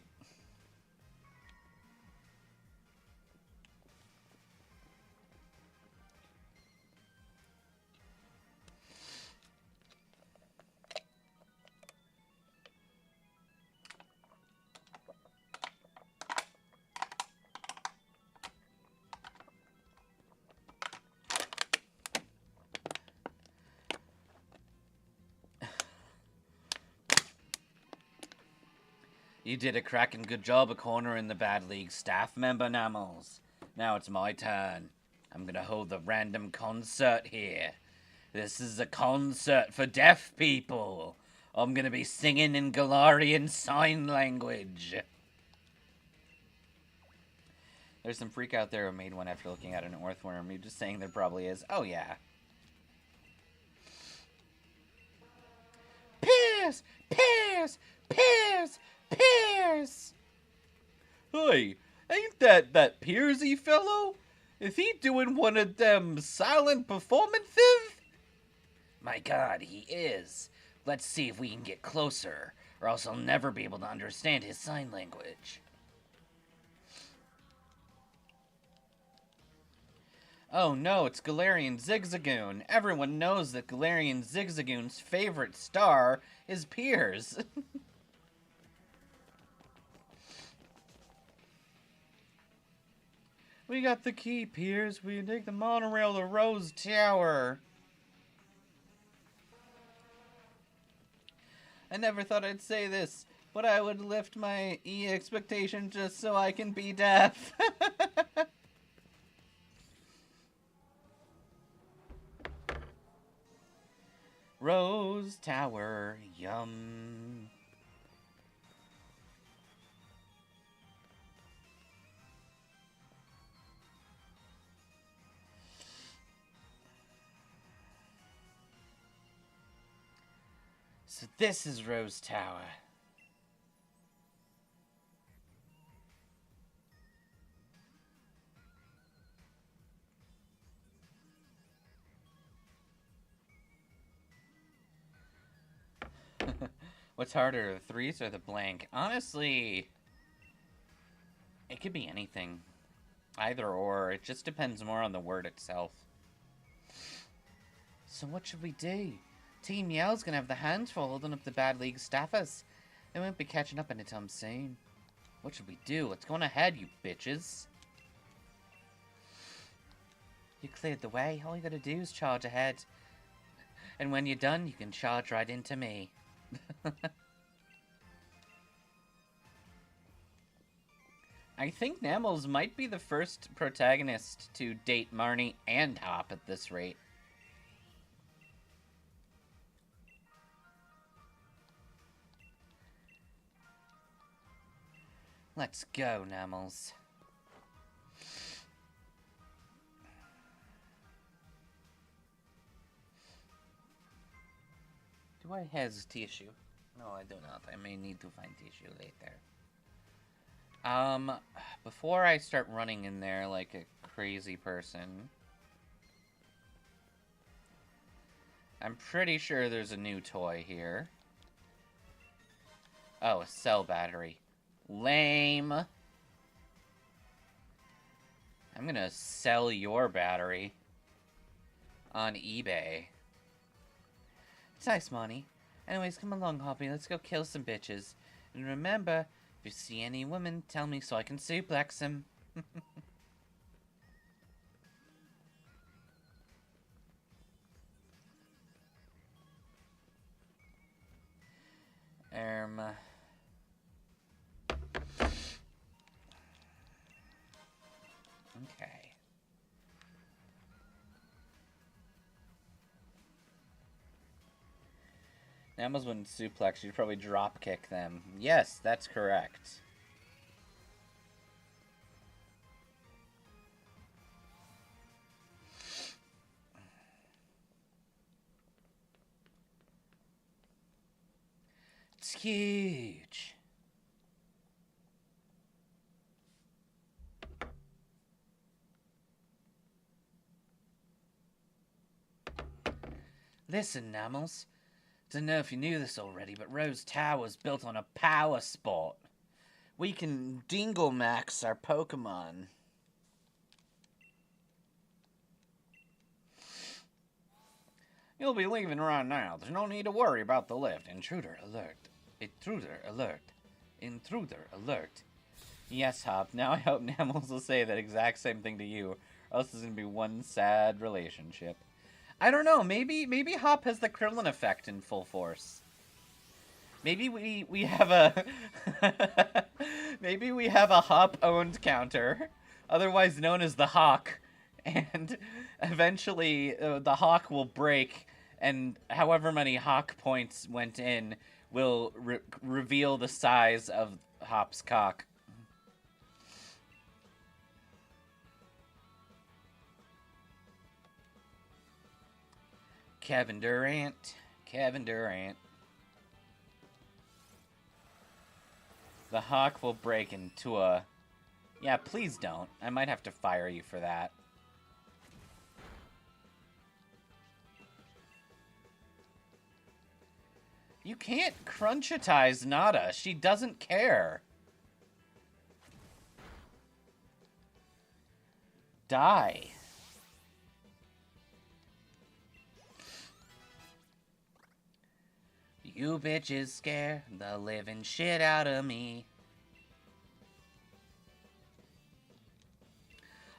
Speaker 2: You did a cracking good job of cornering the Bad League staff member, Namels. Now it's my turn. I'm gonna hold the random concert here. This is a concert for deaf people. I'm gonna be singing in Galarian Sign Language. There's some freak out there who made one after looking at an earthworm. You're just saying there probably is. Oh, yeah. Pierce! Pierce! Pierce! Pierce! Hey, ain't that Piersy fellow? Is he doing one of them silent performances? My God, he is. Let's see if we can get closer, or else I'll never be able to understand his sign language. Oh no, it's Galarian Zigzagoon. Everyone knows that Galarian Zigzagoon's favorite star is Piers. We got the key, Piers. We can take the monorail to Rose Tower. I never thought I'd say this, but I would lift my E expectation just so I can be deaf. Rose Tower, yum. So this is Rose Tower. What's harder, the threes or the blank? Honestly, it could be anything. Either or. It just depends more on the word itself. So what should we do? Team Yell's gonna have the hands full holding up the Bad League staffers. They won't be catching up anytime soon. What should we do? Let's go on ahead, you bitches. You cleared the way. All you gotta do is charge ahead. And when you're done, you can charge right into me. I think Nammals might be the first protagonist to date Marnie and Hop at this rate. Let's go, Nammals. Do I have tissue? No, I do not. I may need to find tissue later. Before I start running in there like a crazy person, I'm pretty sure there's a new toy here. Oh, a cell battery. Lame. I'm gonna sell your battery on eBay. It's nice money. Anyways, come along, Hoppy. Let's go kill some bitches. And remember, if you see any women, tell me so I can suplex them. Okay. Nammals wouldn't suplex, you'd probably drop kick them. Yes, that's correct. It's huge. Listen, Nammals. Don't know if you knew this already, but Rose Tower's built on a power spot. We can dingle max our Pokemon. You'll be leaving right now. There's no need to worry about the lift. Intruder alert. Intruder alert. Intruder alert. Yes, Hop. Now I hope Nammals will say that exact same thing to you, or else it's gonna be one sad relationship. I don't know. Maybe Hop has the Krillin effect in full force. Maybe we have a maybe we have a Hop-owned counter, otherwise known as the Hawk, and eventually the Hawk will break, and however many Hawk points went in will reveal the size of Hop's cock. Kevin Durant. Kevin Durant. The Hawk will break into a... Yeah, please don't. I might have to fire you for that. You can't crunchitize Nada. She doesn't care. Die. You bitches scare the living shit out of me.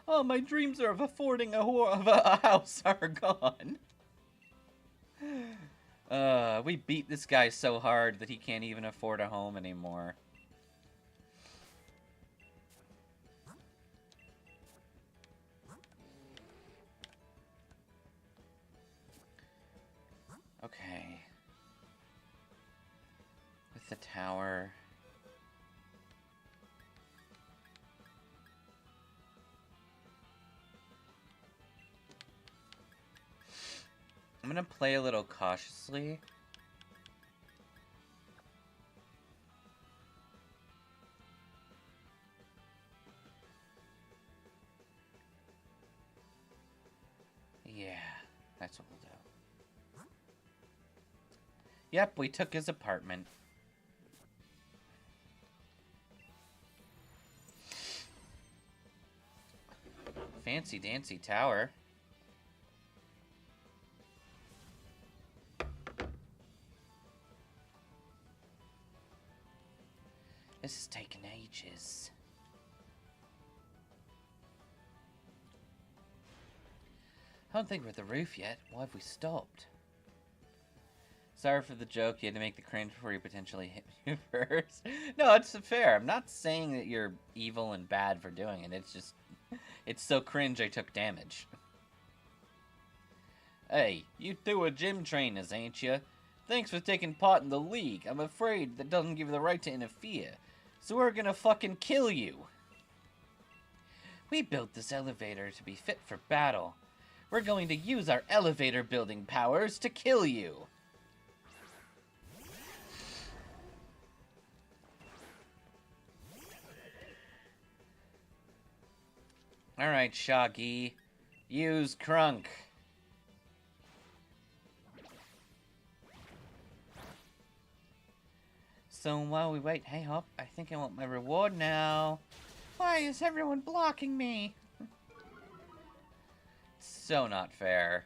Speaker 2: Oh, my dreams of affording a house are gone. We beat this guy so hard that he can't even afford a home anymore. Okay. With the tower. I'm gonna play a little cautiously. Yeah, that's what we'll do. Yep, we took his apartment. Fancy dancy tower. This is taking ages. I don't think we're at the roof yet. Why have we stopped? Sorry for the joke. You had to make the cringe before you potentially hit me first. No, it's fair. I'm not saying that you're evil and bad for doing it. It's just, it's so cringe I took damage. Hey, you two are gym trainers, ain't you? Thanks for taking part in the league. I'm afraid that doesn't give you the right to interfere. So we're gonna fucking kill you. We built this elevator to be fit for battle. We're going to use our elevator building powers to kill you. Alright, Shaggy. Use Crunk. So while we wait, hey Hop, I think I want my reward now. Why is everyone blocking me? So not fair.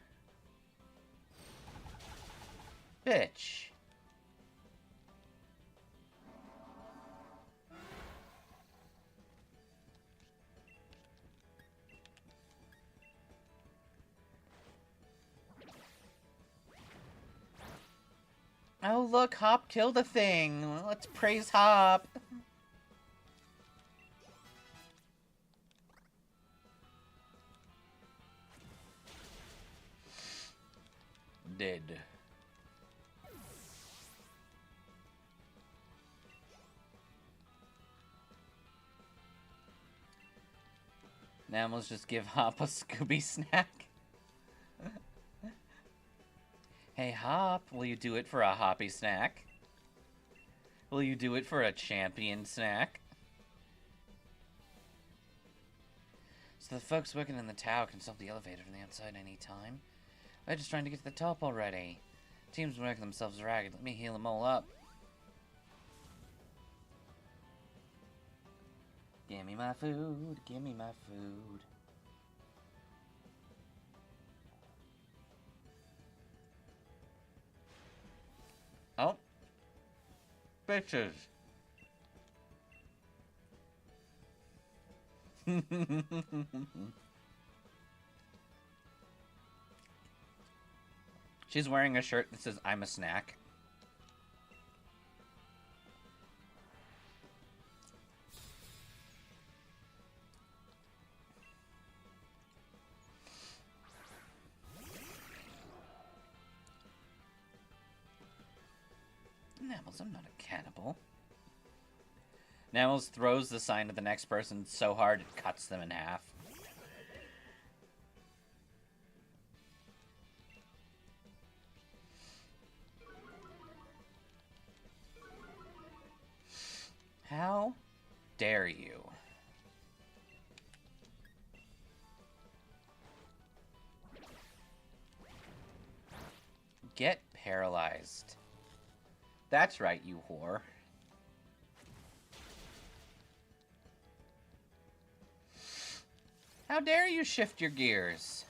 Speaker 2: Bitch. Oh look, Hop killed a thing. Let's praise Hop. Dead. Now let's just give Hop a Scooby snack. Hey Hop, will you do it for a Hoppy snack? Will you do it for a champion snack? So the folks working in the tower can stop the elevator from the outside any time. They're just trying to get to the top already. Teams working themselves ragged. Let me heal them all up. Give me my food. Give me my food. Oh. Bitches. She's wearing a shirt that says, I'm a snack. Nabbles, I'm not a cannibal. Nabbles throws the sign at the next person so hard it cuts them in half. How dare you? Get paralyzed. That's right, you whore. How dare you shift your gears?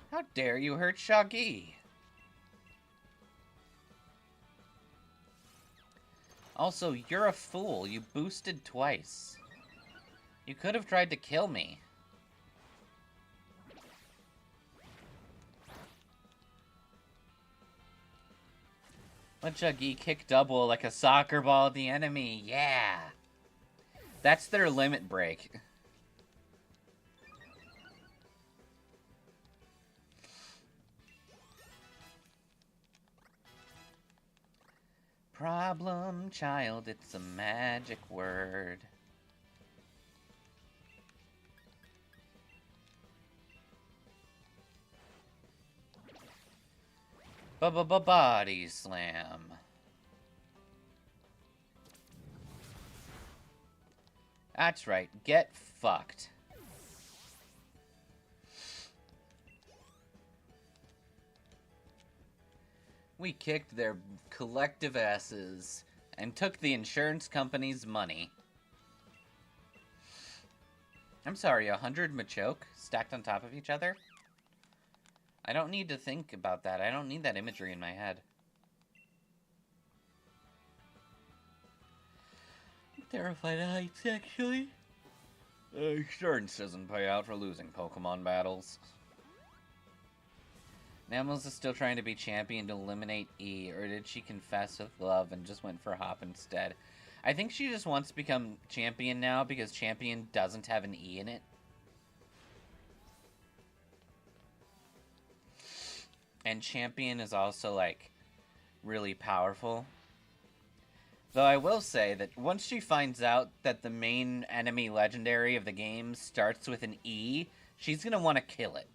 Speaker 2: How dare you hurt Shaggy? Also, you're a fool. You boosted twice. You could have tried to kill me. Let Shaggy kick double like a soccer ball at the enemy. Yeah. That's their limit break. Problem child, it's a magic word. Body slam. That's right, get fucked. We kicked their collective asses and took the insurance company's money. I'm sorry, 100 Machoke stacked on top of each other? I don't need to think about that. I don't need that imagery in my head. I'm terrified of heights, actually. Insurance doesn't pay out for losing Pokemon battles. Nammals is still trying to be champion to eliminate E, or did she confess with love and just went for Hop instead? I think she just wants to become champion now because champion doesn't have an E in it. And champion is also, like, really powerful. Though I will say that once she finds out that the main enemy legendary of the game starts with an E, she's gonna want to kill it.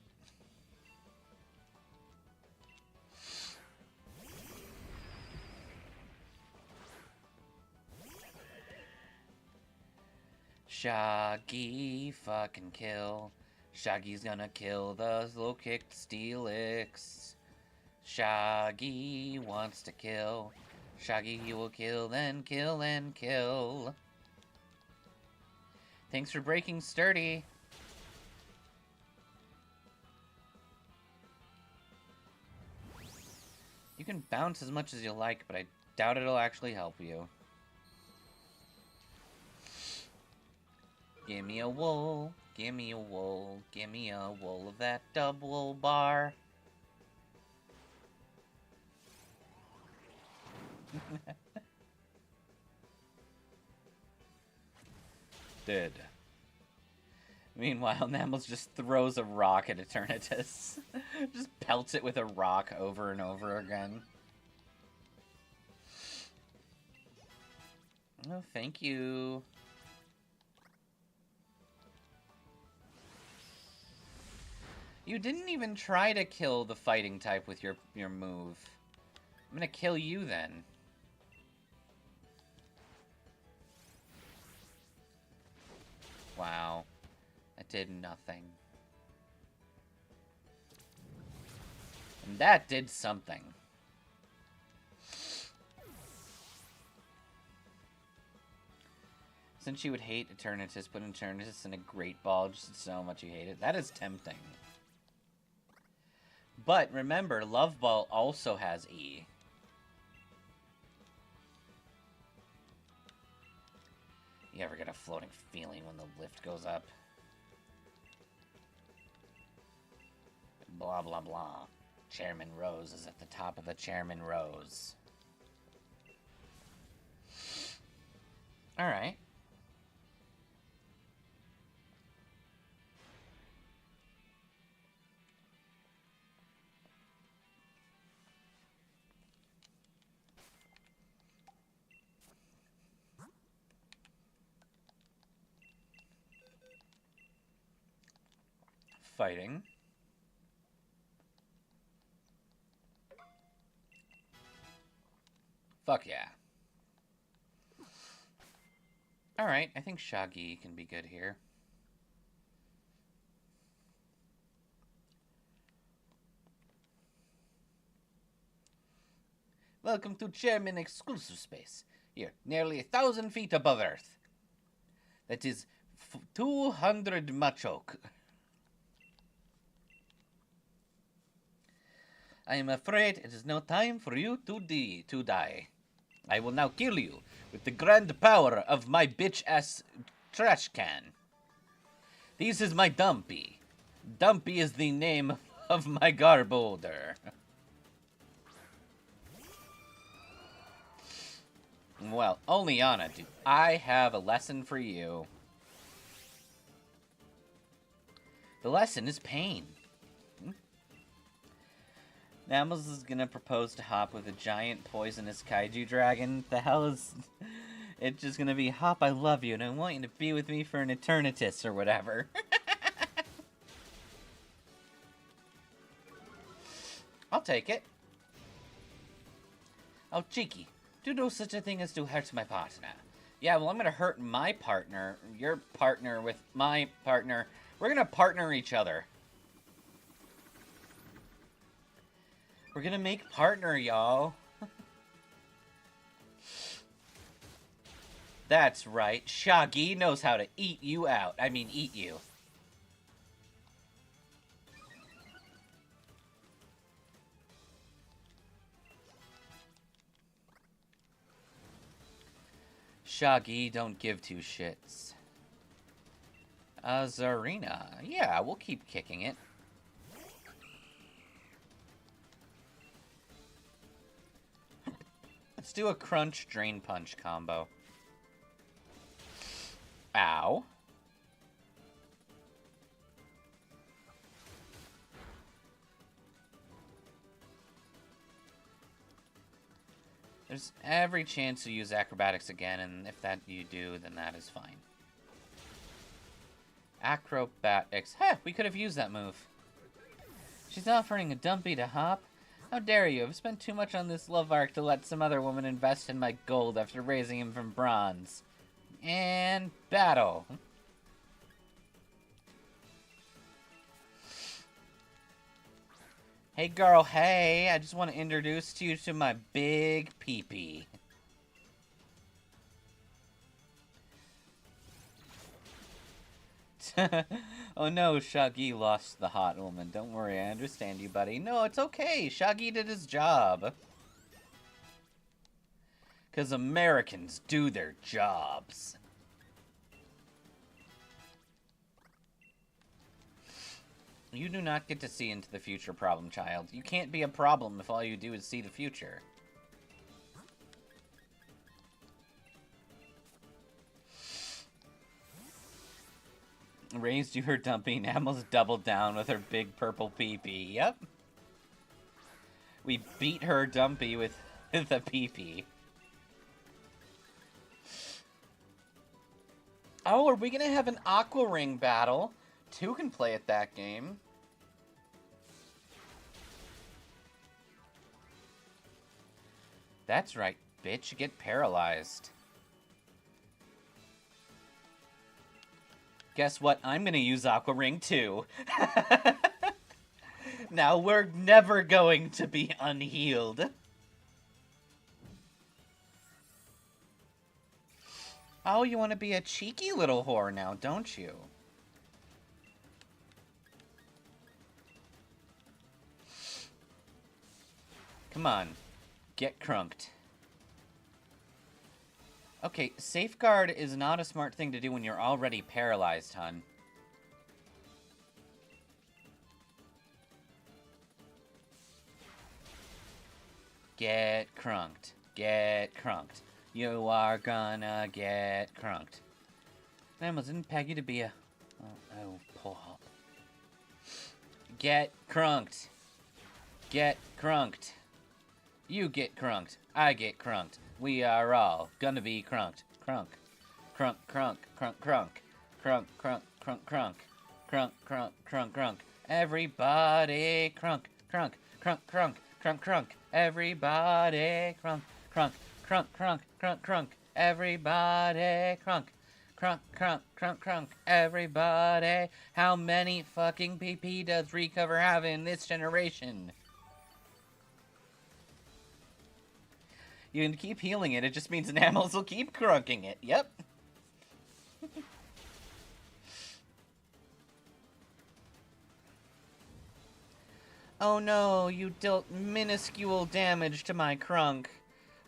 Speaker 2: Shaggy fucking kill. Shaggy's gonna kill the low-kicked Steelix. Shaggy wants to kill. Shaggy will kill, then kill, and kill. Thanks for breaking Sturdy. You can bounce as much as you like, but I doubt it'll actually help you. Give me a wool, give me a wool, give me a wool of that double bar. Dead. Meanwhile, Nammals just throws a rock at Eternatus. Just pelts it with a rock over and over again. Oh, thank you. You didn't even try to kill the fighting type with your move. I'm gonna kill you then. Wow. That did nothing. And that did something. Since you would hate Eternatus, put Eternatus in a Great Ball just so much you hate it. That is tempting. But remember, Love Ball also has E. You ever get a floating feeling when the lift goes up? Blah, blah, blah. Chairman Rose is at the top of the Chairman Rose. Alright. Fighting. Fuck yeah. Alright, I think Shaggy can be good here. Welcome to Chairman Exclusive Space. Here, nearly 1,000 feet above Earth. That is 200 Machoke. I am afraid it is no time for you to die. I will now kill you with the grand power of my bitch-ass trash can. This is my Dumpy. Dumpy is the name of my Garbodor. Well, Oleana, dude, I have a lesson for you. The lesson is pain. Nammals is gonna propose to Hop with a giant poisonous kaiju dragon. The hell is... It's just gonna be, Hop, I love you, and I want you to be with me for an Eternatus or whatever. I'll take it. Oh, cheeky. Do no such a thing as to hurt my partner. Yeah, well, I'm gonna hurt my partner, your partner with my partner. We're gonna partner each other. We're gonna make partner, y'all. That's right. Shaggy knows how to eat you out. I mean, eat you. Shaggy don't give two shits. Zarina. Yeah, we'll keep kicking it. Let's do a crunch drain punch combo. Ow. There's every chance to use acrobatics again, and if that you do, then that is fine. Acrobatics. Heh, we could have used that move. She's offering a dumpy to hop? How dare you? I've spent too much on this love arc to let some other woman invest in my gold after raising him from bronze. And battle. Hey girl, hey, I just want to introduce you to my big peepee. Oh no, Shaggy lost the hot woman. Don't worry, I understand you, buddy. No, it's okay. Shaggy did his job. 'Cause Americans do their jobs. You do not get to see into the future, problem child. You can't be a problem if all you do is see the future. Raised you her dumpy, Namel's doubled down with her big purple peepee. Yep. We beat her dumpy with a peepee. Oh, are we gonna have an Aqua Ring battle? Two can play at that game. That's right, bitch. Get paralyzed. Guess what? I'm gonna use Aqua Ring too. Now we're never going to be unhealed. Oh, you want to be a cheeky little whore now, don't you? Come on. Get crunked. Okay, safeguard is not a smart thing to do when you're already paralyzed, hun. Get crunked. Get crunked. You are gonna get crunked. Man, wasn't Peggy to be a... Oh, poor hop. Get crunked. Get crunked. You get crunked. I get crunked. We are all gonna be crunked. Crunk. Crunk, crunk, crunk, crunk. Crunk, crunk, crunk, crunk. Crunk, crunk, crunk, crunk. Everybody crunk, crunk, crunk, crunk, crunk, crunk. Everybody crunk, crunk, crunk, crunk, crunk, crunk. Everybody crunk. Crunk, crunk, crunk, crunk. Everybody. How many fucking PP does Recover have in this generation? You can keep healing it, it just means animals will keep crunking it. Yep. Oh no, you dealt minuscule damage to my crunk.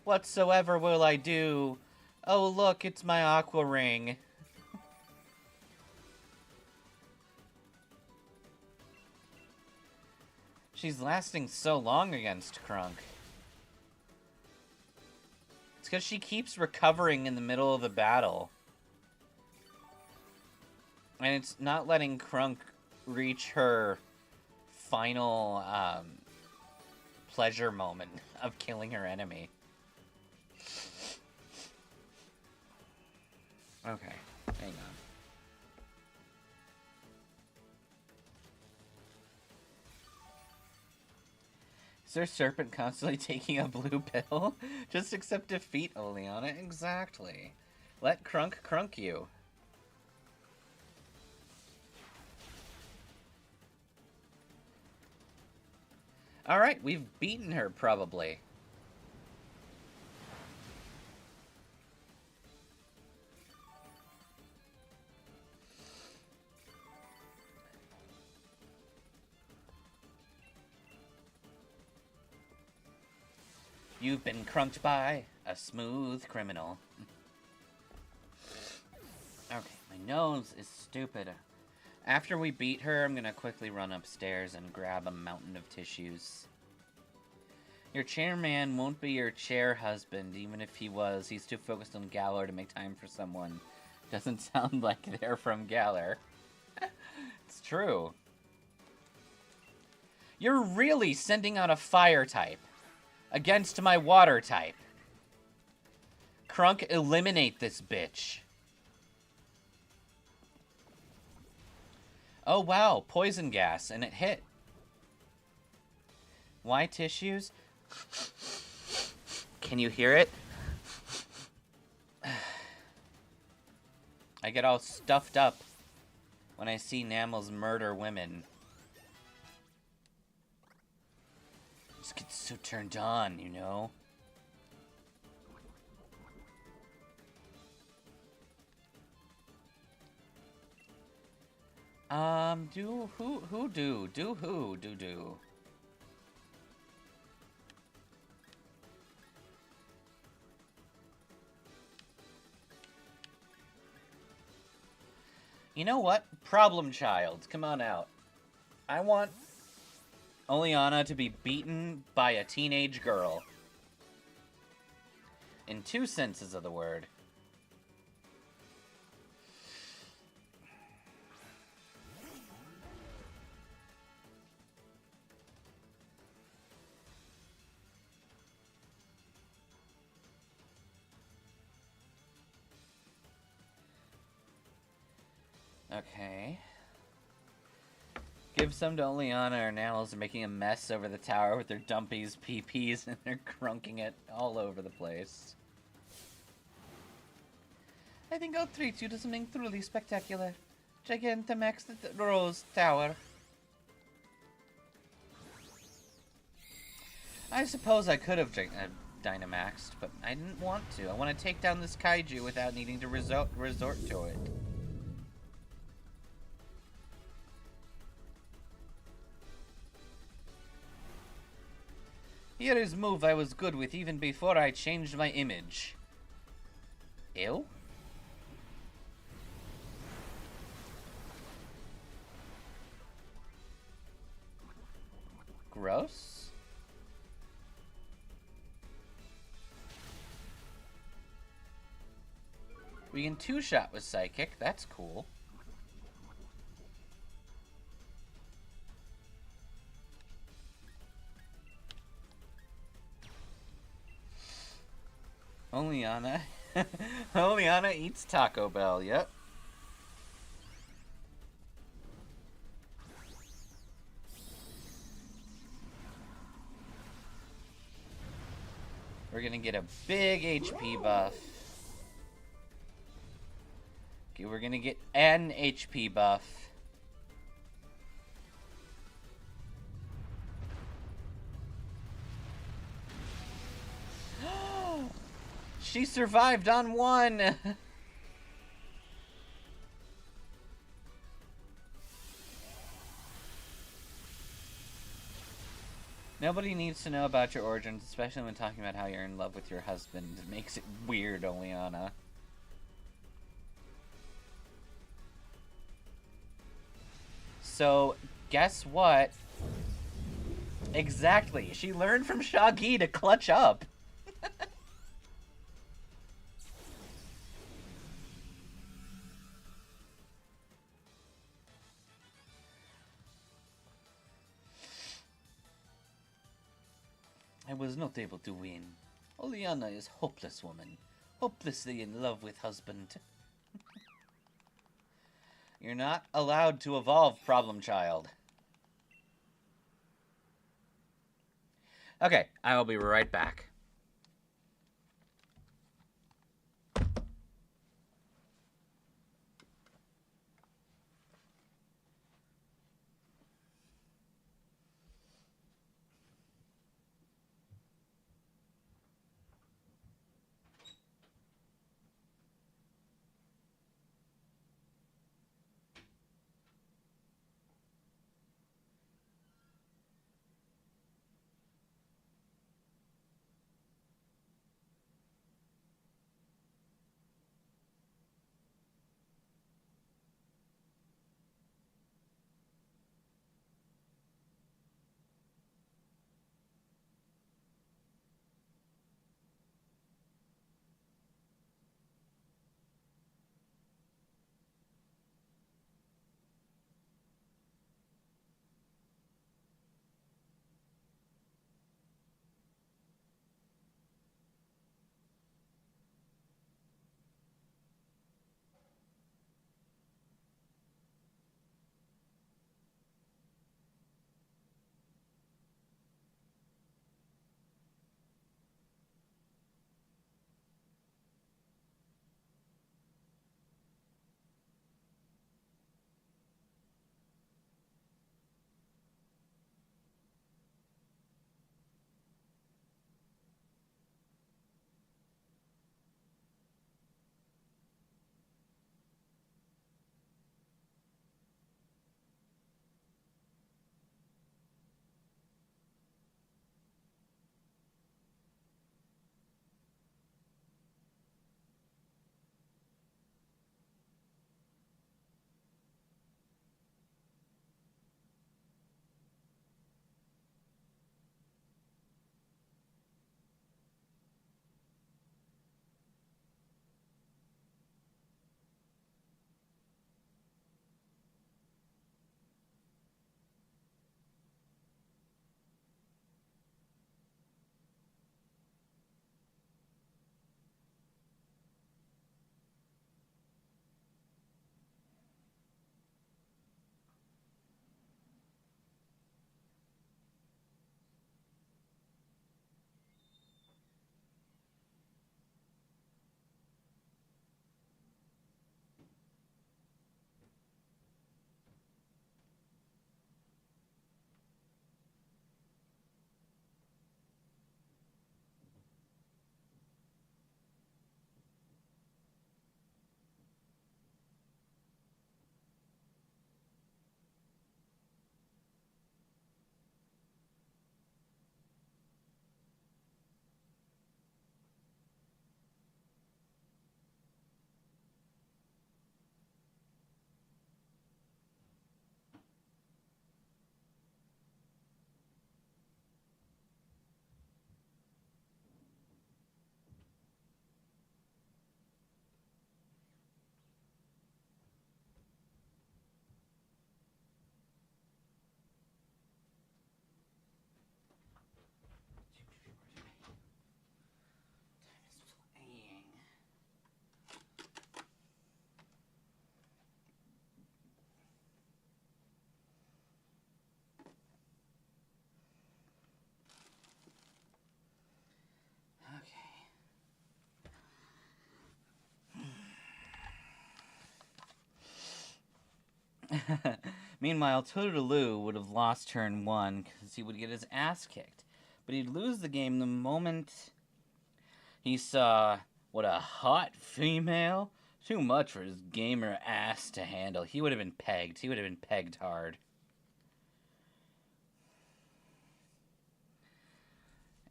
Speaker 2: Whatsoever will I do? Oh look, it's my Aqua Ring. She's lasting so long against Crunk. It's because she keeps recovering in the middle of the battle. And it's not letting Crunk reach her final pleasure moment of killing her enemy. Okay, hang on. Is there a serpent constantly taking a blue pill? Just accept defeat, Oleana. Exactly. Let Crunk crunk you. Alright, we've beaten her, probably. You've been crunked by a smooth criminal. Okay, my nose is stupid. After we beat her, I'm gonna quickly run upstairs and grab a mountain of tissues. Your chairman won't be your chair husband, even if he was. He's too focused on Galar to make time for someone. Doesn't sound like they're from Galar. It's true. You're really sending out a fire type against my water type. Crunk, eliminate this bitch. Oh wow, poison gas, and it hit. Why tissues? Can you hear it? I get all stuffed up when I see Namels murder women. Just get so turned on, you know? Do. You know what? Problem child, come on out. I want Oleana to be beaten by a teenage girl. In two senses of the word. Okay. Give some to Oleana. Our Nannels are making a mess over the tower with their dumpies, PPs, and they're crunking it all over the place. I think I'll treat you to something truly spectacular. Gigantamax the Rose Tower. I suppose I could have Dynamaxed, but I didn't want to. I want to take down this kaiju without needing to resort to it. Here is move I was good with even before I changed my image. Ew? Gross? We can two-shot with Psychic, that's cool. Oleana. Oleana eats Taco Bell, yep. We're gonna get a big HP buff. Okay, we're gonna get an HP buff. She survived on one! Nobody needs to know about your origins, especially when talking about how you're in love with your husband. It makes it weird, Oleana. So, guess what? Exactly. She learned from Shaggy to clutch up. I was not able to win. Oleana is hopeless woman. Hopelessly in love with husband. You're not allowed to evolve, problem child. Okay, I will be right back. Meanwhile, Toodaloo would have lost turn 1 because he would get his ass kicked. But he'd lose the game the moment he saw what a hot female. Too much for his gamer ass to handle. He would have been pegged. He would have been pegged hard.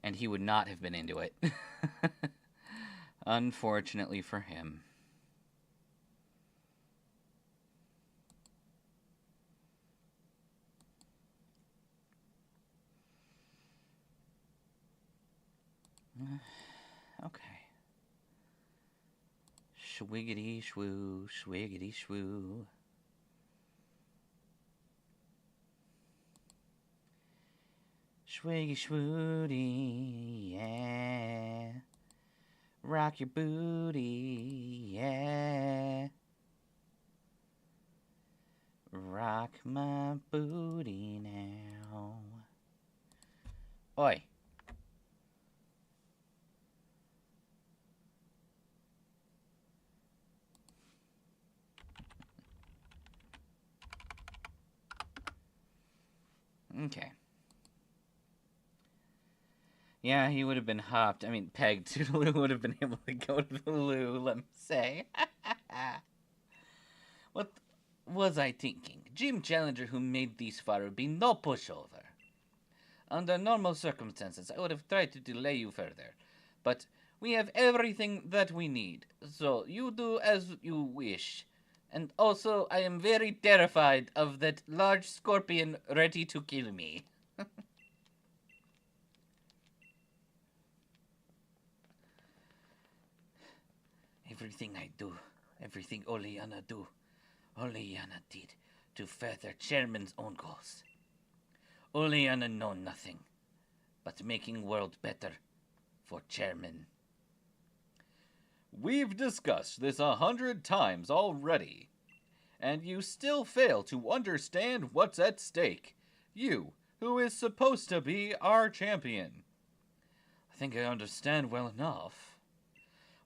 Speaker 2: And he would not have been into it. Unfortunately for him. Okay. Schwiggity shwoo, schwiggity shwoo. Schwiggy schwoody, yeah. Rock your booty, yeah. Rock my booty now. Oi. Okay. Yeah, he would have been hopped. I mean, pegged. Toodaloo would have been able to go to the loo, let me say. What was I thinking? Jim Challenger, who made these far, would be no pushover. Under normal circumstances, I would have tried to delay you further. But we have everything that we need. So you do as you wish. And also, I am very terrified of that large scorpion ready to kill me. Everything I do, everything Oleana do, Oleana did to further Chairman's own goals. Oleana know nothing but making world better for Chairman.
Speaker 1: We've discussed this 100 times already, and you still fail to understand what's at stake. You, who is supposed to be our champion.
Speaker 2: I think I understand well enough.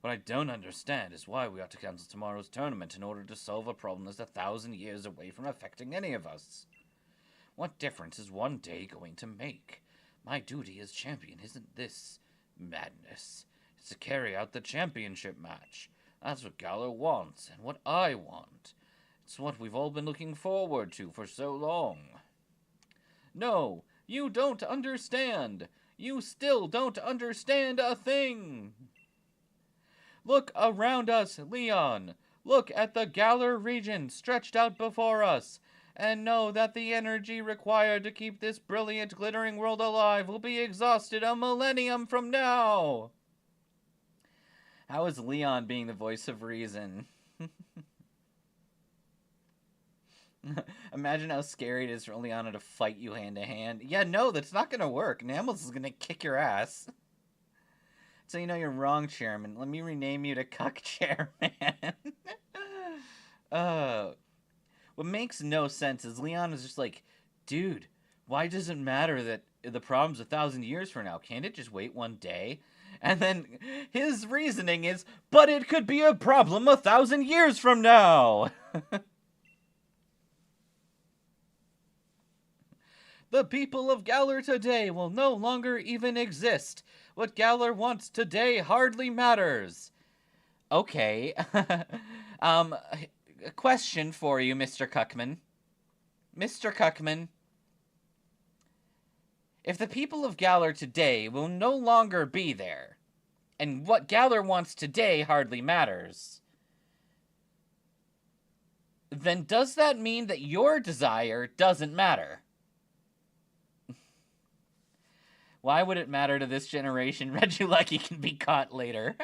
Speaker 2: What I don't understand is why we ought to cancel tomorrow's tournament in order to solve a problem that's 1,000 years away from affecting any of us. What difference is one day going to make? My duty as champion isn't this madness. It's to carry out the championship match. That's what Galar wants, and what I want. It's what we've all been looking forward to for so long.
Speaker 1: No, you don't understand. You still don't understand a thing. Look around us, Leon. Look at the Galar region stretched out before us, and know that the energy required to keep this brilliant, glittering world alive will be exhausted a millennium from now.
Speaker 2: How is Leon being the voice of reason? Imagine how scary it is for Leona to fight you hand to hand. Yeah, no, that's not gonna work. Nammals is gonna kick your ass. So you know you're wrong, Chairman. Let me rename you to Cuck Chairman. What makes no sense is Leon is just like, dude, why does it matter that the problem's 1,000 years from now? Can't it just wait one day? And then his reasoning is, but it could be a problem 1,000 years from now.
Speaker 1: The people of Galar today will no longer even exist. What Galar wants today hardly matters.
Speaker 2: Okay. A question for you, Mr. Cuckman. Mr. Cuckman. If the people of Galar today will no longer be there, and what Galar wants today hardly matters, then does that mean that your desire doesn't matter? Why would it matter to this generation? Regieleki can be caught later.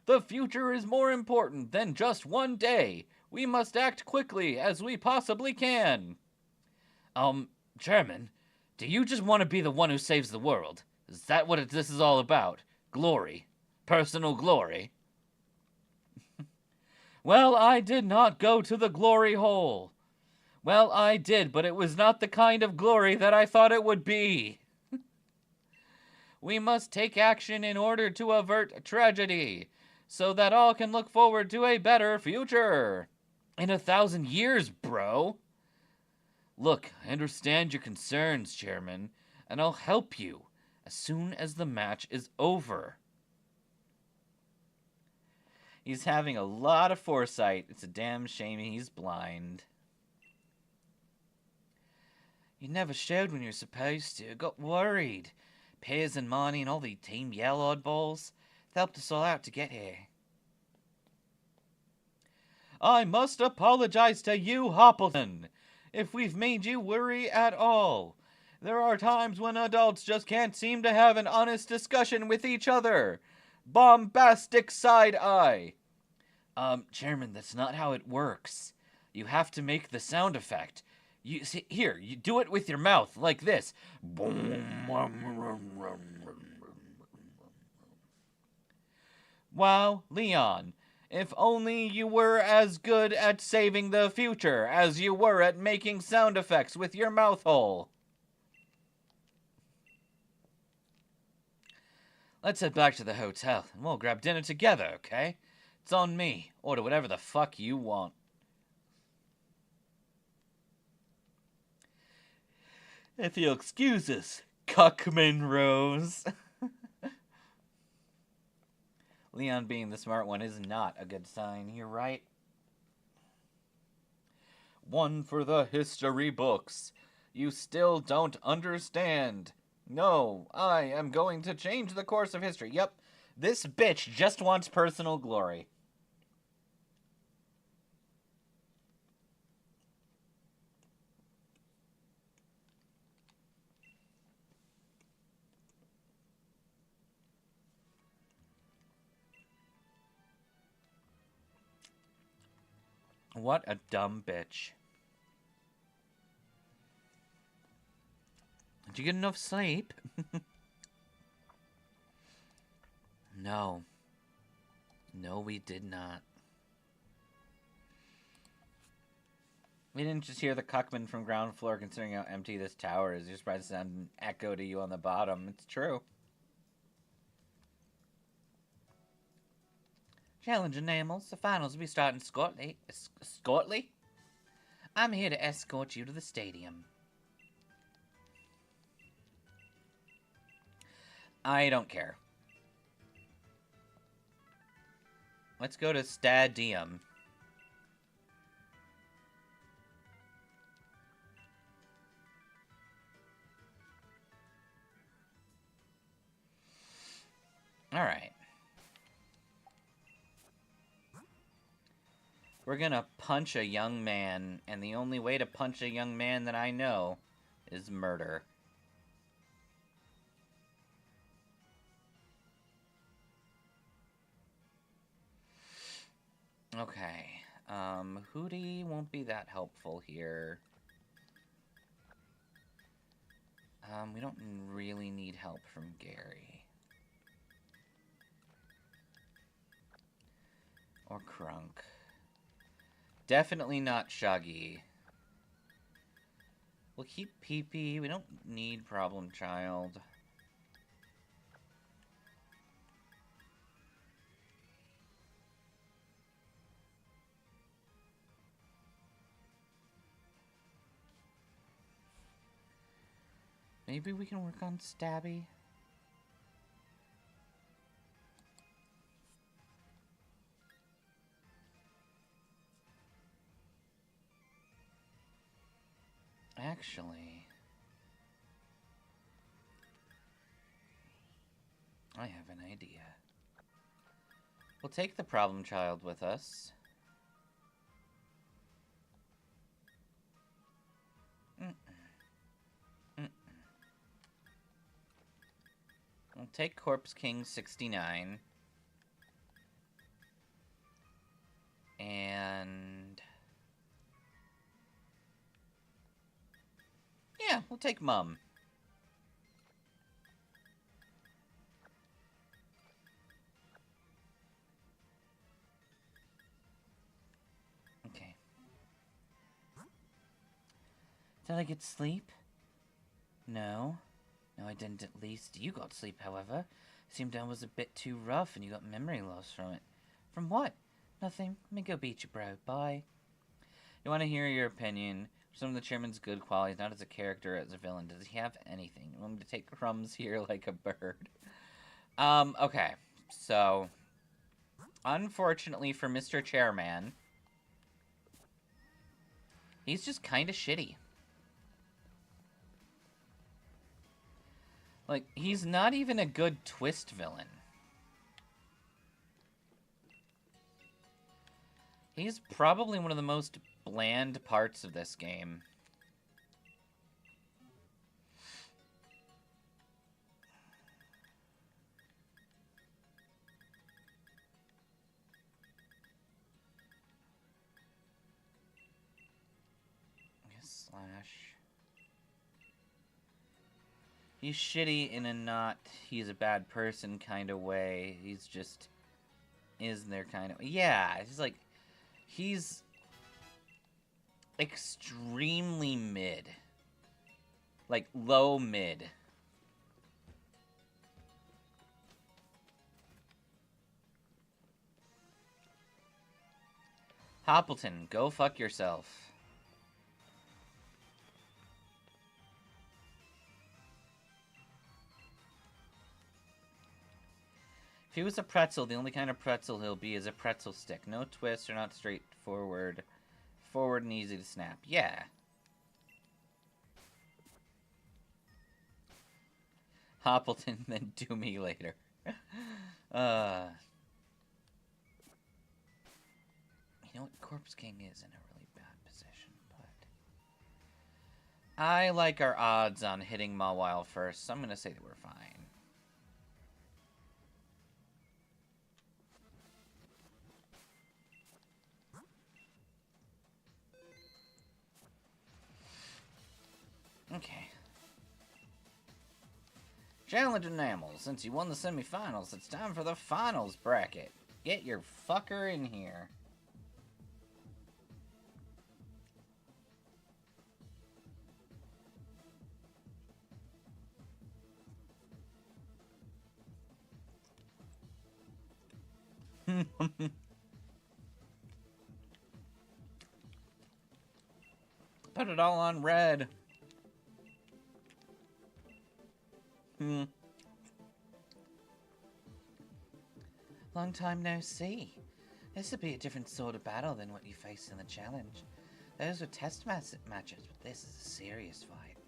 Speaker 1: The future is more important than just one day. We must act quickly as we possibly can.
Speaker 2: Chairman, do you just want to be the one who saves the world? Is that what this is all about? Glory. Personal glory.
Speaker 1: Well, I did not go to the glory hole. Well, I did, but it was not the kind of glory that I thought it would be. We must take action in order to avert tragedy, so that all can look forward to a better future. In 1,000 years, bro! Look, I understand your concerns, Chairman, and I'll help you as soon as the match is over.
Speaker 2: He's having a lot of foresight. It's a damn shame he's blind.
Speaker 1: You never showed when you were supposed to. Got worried. Piers and Marnie and all the Team Yell oddballs. They helped us all out to get here. I must apologize to you, Hoppleton, if we've made you worry at all. There are times when adults just can't seem to have an honest discussion with each other. Bombastic side-eye. Chairman, that's not how it works. You have to make the sound effect. You see, here, you do it with your mouth, like this. Wow, Leon, if only you were as good at saving the future as you were at making sound effects with your mouth hole. Let's head back to the hotel, and we'll grab dinner together, okay? It's on me. Order whatever the fuck you want. If you'll excuse us, Cuckman Rose. Leon being the smart one is not a good sign. You're right. One for the history books. You still don't understand. No, I am going to change the course of history. Yep, this bitch just wants personal glory. What a dumb bitch. Did you get enough sleep? No. No, we did not. We didn't just hear the Cuckman from ground floor considering how empty this tower is. You just probably sound an echo to you on the bottom. It's true. Challenge enamels. The finals will be starting shortly. Shortly? I'm here to escort you to the stadium. I don't care. Let's go to Stadium. Alright. We're gonna punch a young man, and the only way to punch a young man that I know is murder. Okay. Hootie won't be that helpful here. We don't really need help from Gary. Or Crunk. Definitely not Shuggy. We'll keep Pee-Pee. We don't need Problem Child. Maybe we can work on Stabby. Actually, I have an idea. We'll take the problem child with us. We'll take Corpse King 69. And yeah, we'll take Mum. Okay. Did I get sleep? No. No, I didn't at least. You got sleep, however. Seemed that was a bit too rough and you got memory loss from it. From what? Nothing. Let me go beat you, bro. Bye.
Speaker 2: You want to hear your opinion. Some of the chairman's good qualities, not as a character, as a villain. Does he have anything? You want me to take crumbs here like a bird? Okay. So, unfortunately for Mr. Chairman, he's just kind of shitty. Like, he's not even a good twist villain. He's probably one of the most bland parts of this game. He's shitty in a not he's a bad person kind of way. He's just is there kind of... Yeah, it's like he's extremely mid. Like low mid. Hoppleton, go fuck yourself. If he was a pretzel, the only kind of pretzel he'll be is a pretzel stick. No twists or not straightforward. Forward and easy to snap. Yeah. Hoppleton, then do me later. You know what? Corpse King is in a really bad position, but... I like our odds on hitting Mawile first, so I'm going to say that we're fine. Okay. Challenge Enamel. Since you won the semifinals, it's time for the finals bracket. Get your fucker in here. Put it all on red. Long time no see. This would be a different sort of battle than what you faced in the challenge. Those were test matches, but this is a serious fight.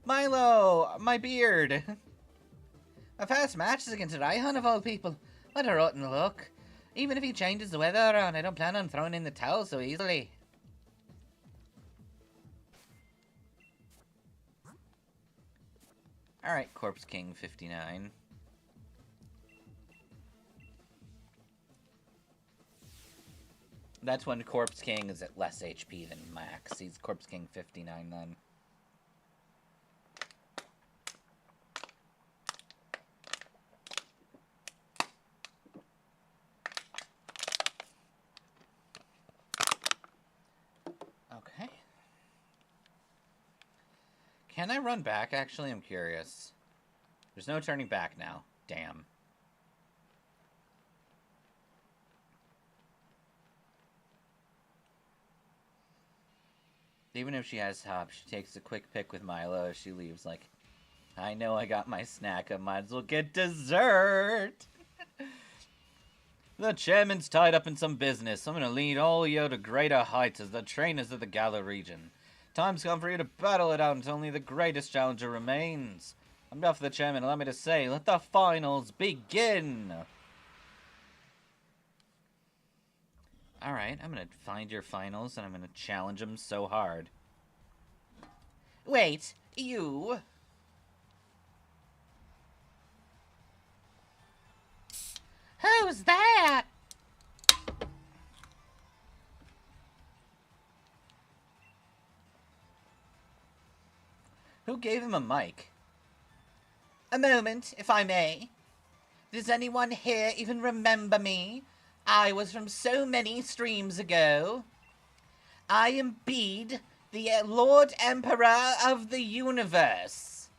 Speaker 2: Milo! My beard! My first match is against Raihan of all people. What a rotten look. Even if he changes the weather around, I don't plan on throwing in the towel so easily. Alright, Corpse King 59. That's when Corpse King is at less HP than max. He's Corpse King 59 then. Okay. Can I run back, actually? I'm curious. There's no turning back now. Damn. Even if she has hop, she takes a quick pick with Milo as she leaves, like, I know I got my snack, I might as well get dessert! The chairman's tied up in some business. I'm gonna lead all you to greater heights as the trainers of the Gala region. Time's come for you to battle it out until only the greatest challenger remains. On behalf of the chairman, allow me to say, let the finals begin! Alright, I'm gonna find your finals and I'm gonna challenge them so hard. Wait, you... Who's that? Who gave him a mic? A moment, if I may. Does anyone here even remember me? I was from so many streams ago. I am Bede, the Lord Emperor of the Universe.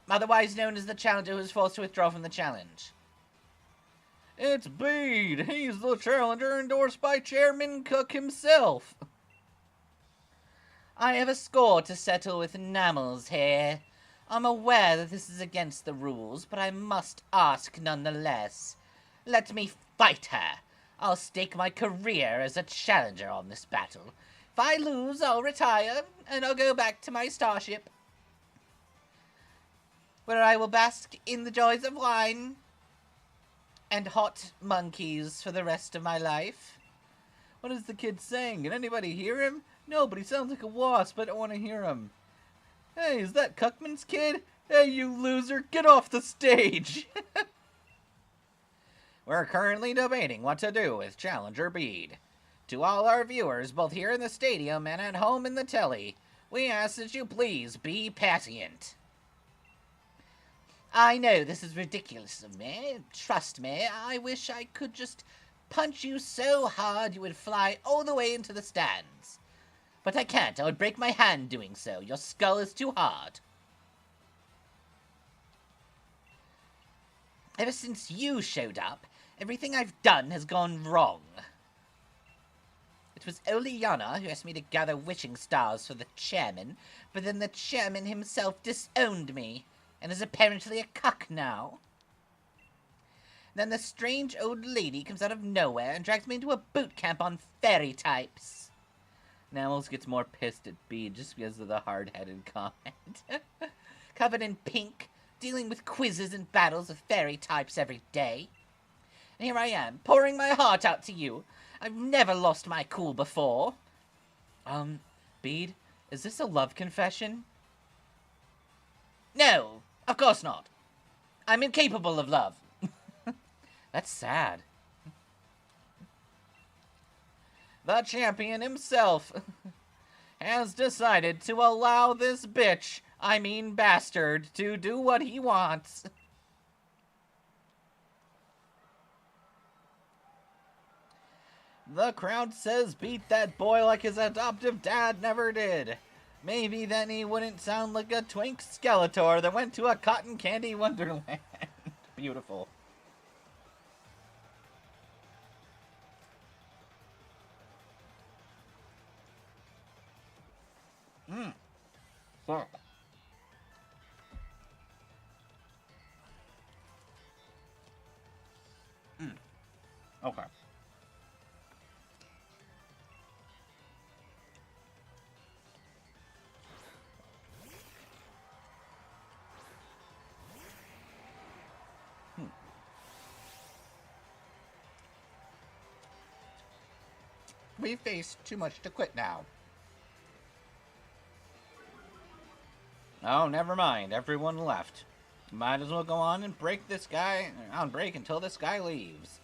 Speaker 2: Otherwise known as the challenger who was forced to withdraw from the challenge.
Speaker 1: It's Bede! He's the challenger endorsed by Chairman Cook himself!
Speaker 2: I have a score to settle with Enamels here. I'm aware that this is against the rules, but I must ask nonetheless. Let me fight her. I'll stake my career as a challenger on this battle. If I lose, I'll retire, and I'll go back to my starship, where I will bask in the joys of wine and hot monkeys for the rest of my life.
Speaker 1: What is the kid saying? Can anybody hear him? No, but he sounds like a wasp. I don't want to hear him. Hey, is that Cuckman's kid? Hey, you loser, get off the stage!
Speaker 2: We're currently debating what to do with Challenger Bede. To all our viewers, both here in the stadium and at home in the telly, we ask that you please be patient. I know this is ridiculous of me. Trust me, I wish I could just punch you so hard you would fly all the way into the stands. But I can't. I would break my hand doing so. Your skull is too hard. Ever since you showed up, everything I've done has gone wrong. It was Oleana who asked me to gather wishing stars for the chairman, but then the chairman himself disowned me, and is apparently a cuck now. Then the strange old lady comes out of nowhere and drags me into a boot camp on fairy types.
Speaker 1: Namos gets more pissed at Bede just because of the hard-headed comment.
Speaker 2: Covered in pink, dealing with quizzes and battles of fairy types every day. And here I am, pouring my heart out to you. I've never lost my cool before.
Speaker 1: Bede, is this a love confession?
Speaker 2: No, of course not. I'm incapable of love.
Speaker 1: That's sad. The champion himself has decided to allow this bitch, I mean bastard, to do what he wants. The crowd says beat that boy like his adoptive dad never did. Maybe then he wouldn't sound like a twink Skeletor that went to a cotton candy wonderland. Beautiful. Fuck. Okay.
Speaker 2: We face too much to quit now.
Speaker 1: Oh, never mind. Everyone left. Might as well go on and break this guy on break until this guy leaves.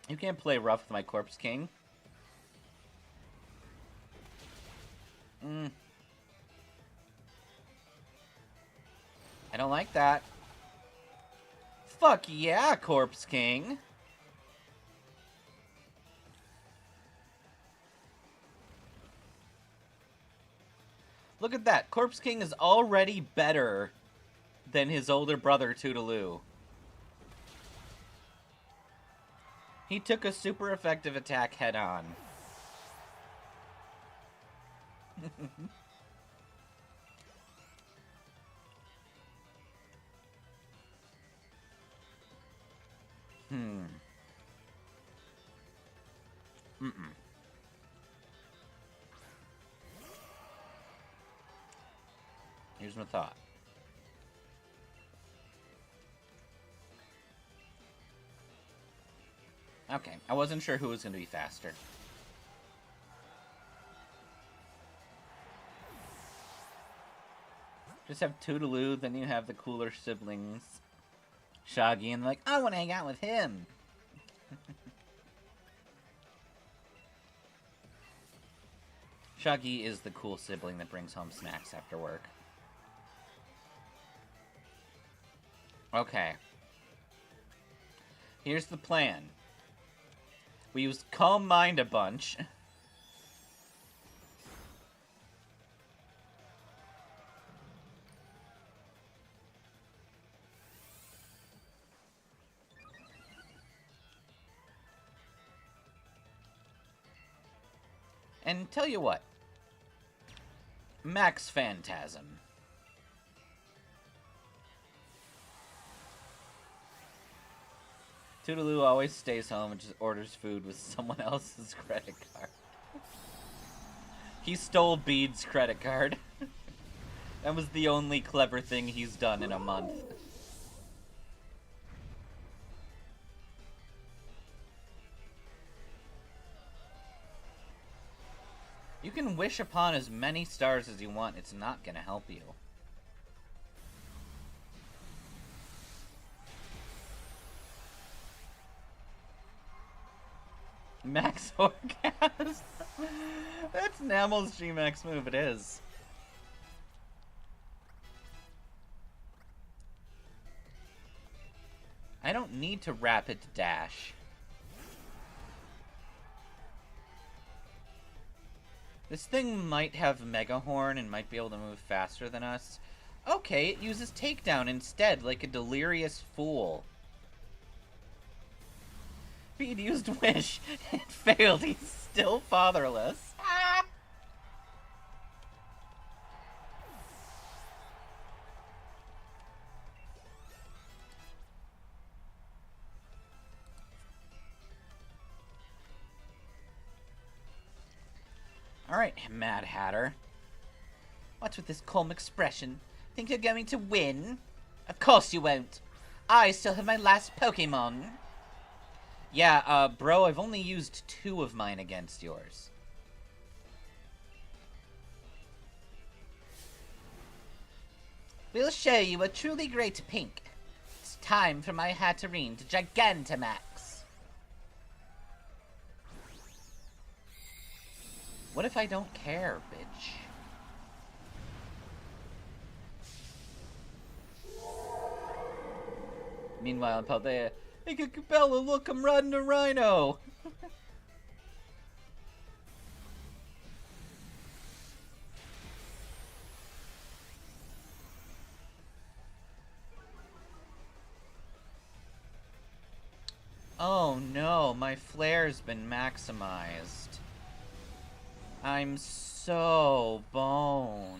Speaker 1: You can't play rough with my Corpse King. I don't like that. Fuck yeah, Corpse King. Look at that. Corpse King is already better than his older brother, Toodaloo. He took a super effective attack head on. Here's my thought. Okay, I wasn't sure who was going to be faster. Just have Toodaloo, then you have the cooler siblings. Shaggy, and like, I want to hang out with him. Shaggy is the cool sibling that brings home snacks after work. Okay. Here's the plan. We use Calm Mind a bunch.
Speaker 2: And tell you what, Max Phantasm. Toodaloo always stays home and just orders food with someone else's credit card. He stole Bede's credit card. That was the only clever thing he's done in a month. You can wish upon as many stars as you want, it's not gonna help you. Max Orgasm. That's Namel's G-Max move, it is. I don't need to rapid dash. This thing might have Mega Horn and might be able to move faster than us. Okay, it uses Takedown instead, like a delirious fool. Bede used Wish. It failed. He's still fatherless. Ah! Alright, Mad Hatter. What's with this calm expression? Think you're going to win? Of course you won't. I still have my last Pokémon. Yeah, bro, I've only used 2 of mine against yours. We'll show you a truly great pink. It's time for my Hatterene to Gigantamax. What if I don't care, bitch? Meanwhile, in Paldea, hey, Capella, look, I'm riding a rhino! Oh no, my flare's been maximized. I'm so boned.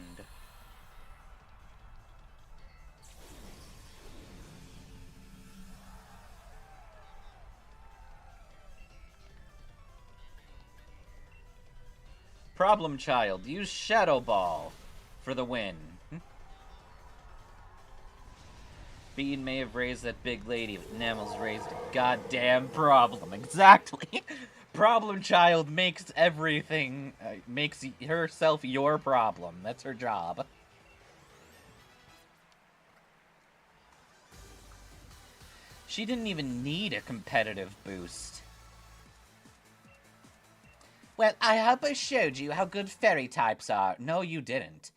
Speaker 2: Problem Child, use Shadow Ball for the win. Bean may have raised that big lady, but Namel's raised a goddamn problem. Exactly. Problem Child makes everything, makes herself your problem. That's her job. She didn't even need a competitive boost. Well, I hope I showed you how good fairy types are. No, you didn't.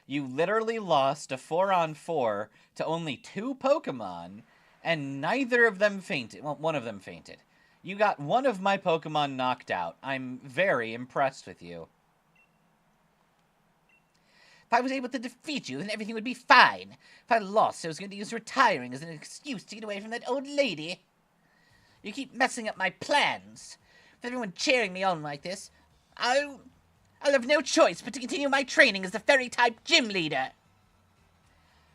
Speaker 2: You literally lost a 4-on-4 to only 2 Pokemon, and neither of them fainted. Well, one of them fainted. You got one of my Pokemon knocked out. I'm very impressed with you. If I was able to defeat you, then everything would be fine. If I lost, I was going to use retiring as an excuse to get away from that old lady. You keep messing up my plans. With everyone cheering me on like this, I'll have no choice but to continue my training as the fairy-type gym leader.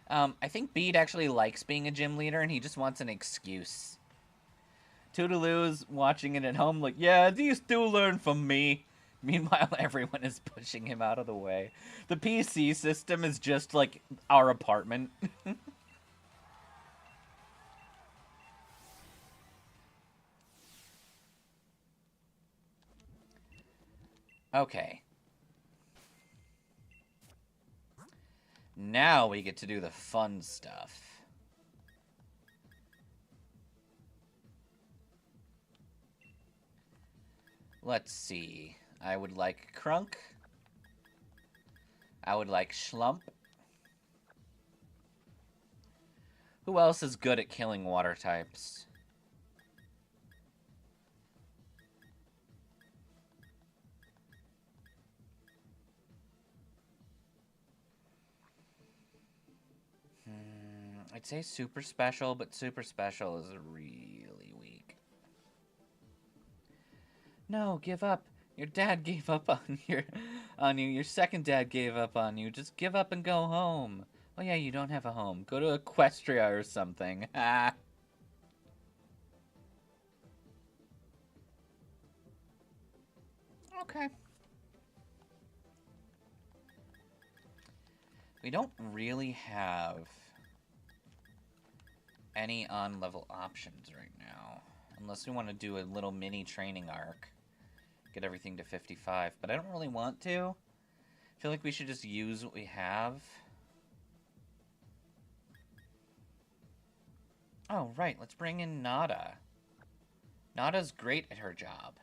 Speaker 2: I think Bede actually likes being a gym leader, and he just wants an excuse. Toodaloo's watching it at home like, yeah, these do learn from me. Meanwhile, everyone is pushing him out of the way. The PC system is just like our apartment. Okay. Now we get to do the fun stuff. Let's see. I would like Crunk. I would like Schlump. Who else is good at killing water types? I'd say Super Special, but Super Special is really weak. No, give up. Your dad gave up on you. Your second dad gave up on you. Just give up and go home. Oh yeah, you don't have a home. Go to Equestria or something. Ah. Okay. We don't really have any on-level options right now. Unless we want to do a little mini training arc. Get everything to 55. But I don't really want to. I feel like we should just use what we have. Oh, right. Let's bring in Nada. Nada's great at her job.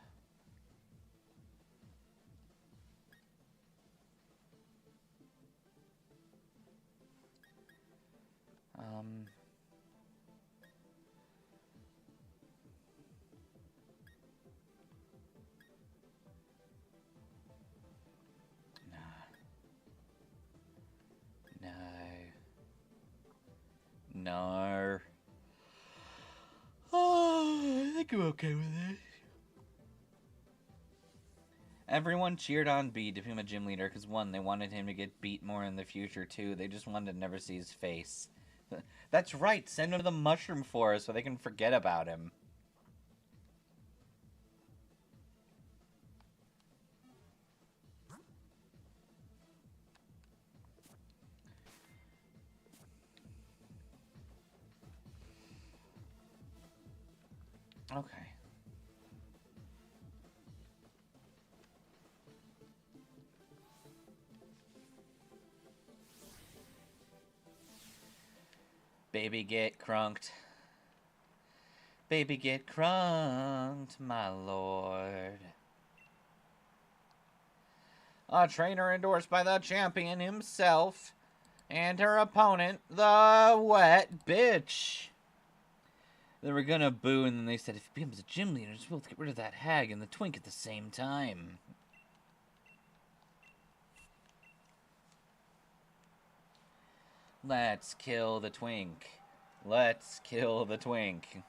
Speaker 2: No. Oh, I think I'm okay with it. Everyone cheered on B to become a gym leader because, one, they wanted him to get beat more in the future, two, they just wanted to never see his face. That's right, send him to the mushroom forest so they can forget about him. Okay. Baby, get crunked. Baby, get crunked, my lord. A trainer endorsed by the champion himself and her opponent, the wet bitch. They were gonna boo, and then they said, if he becomes a gym leader, just we'll get rid of that hag and the twink at the same time. Let's kill the twink. Let's kill the twink.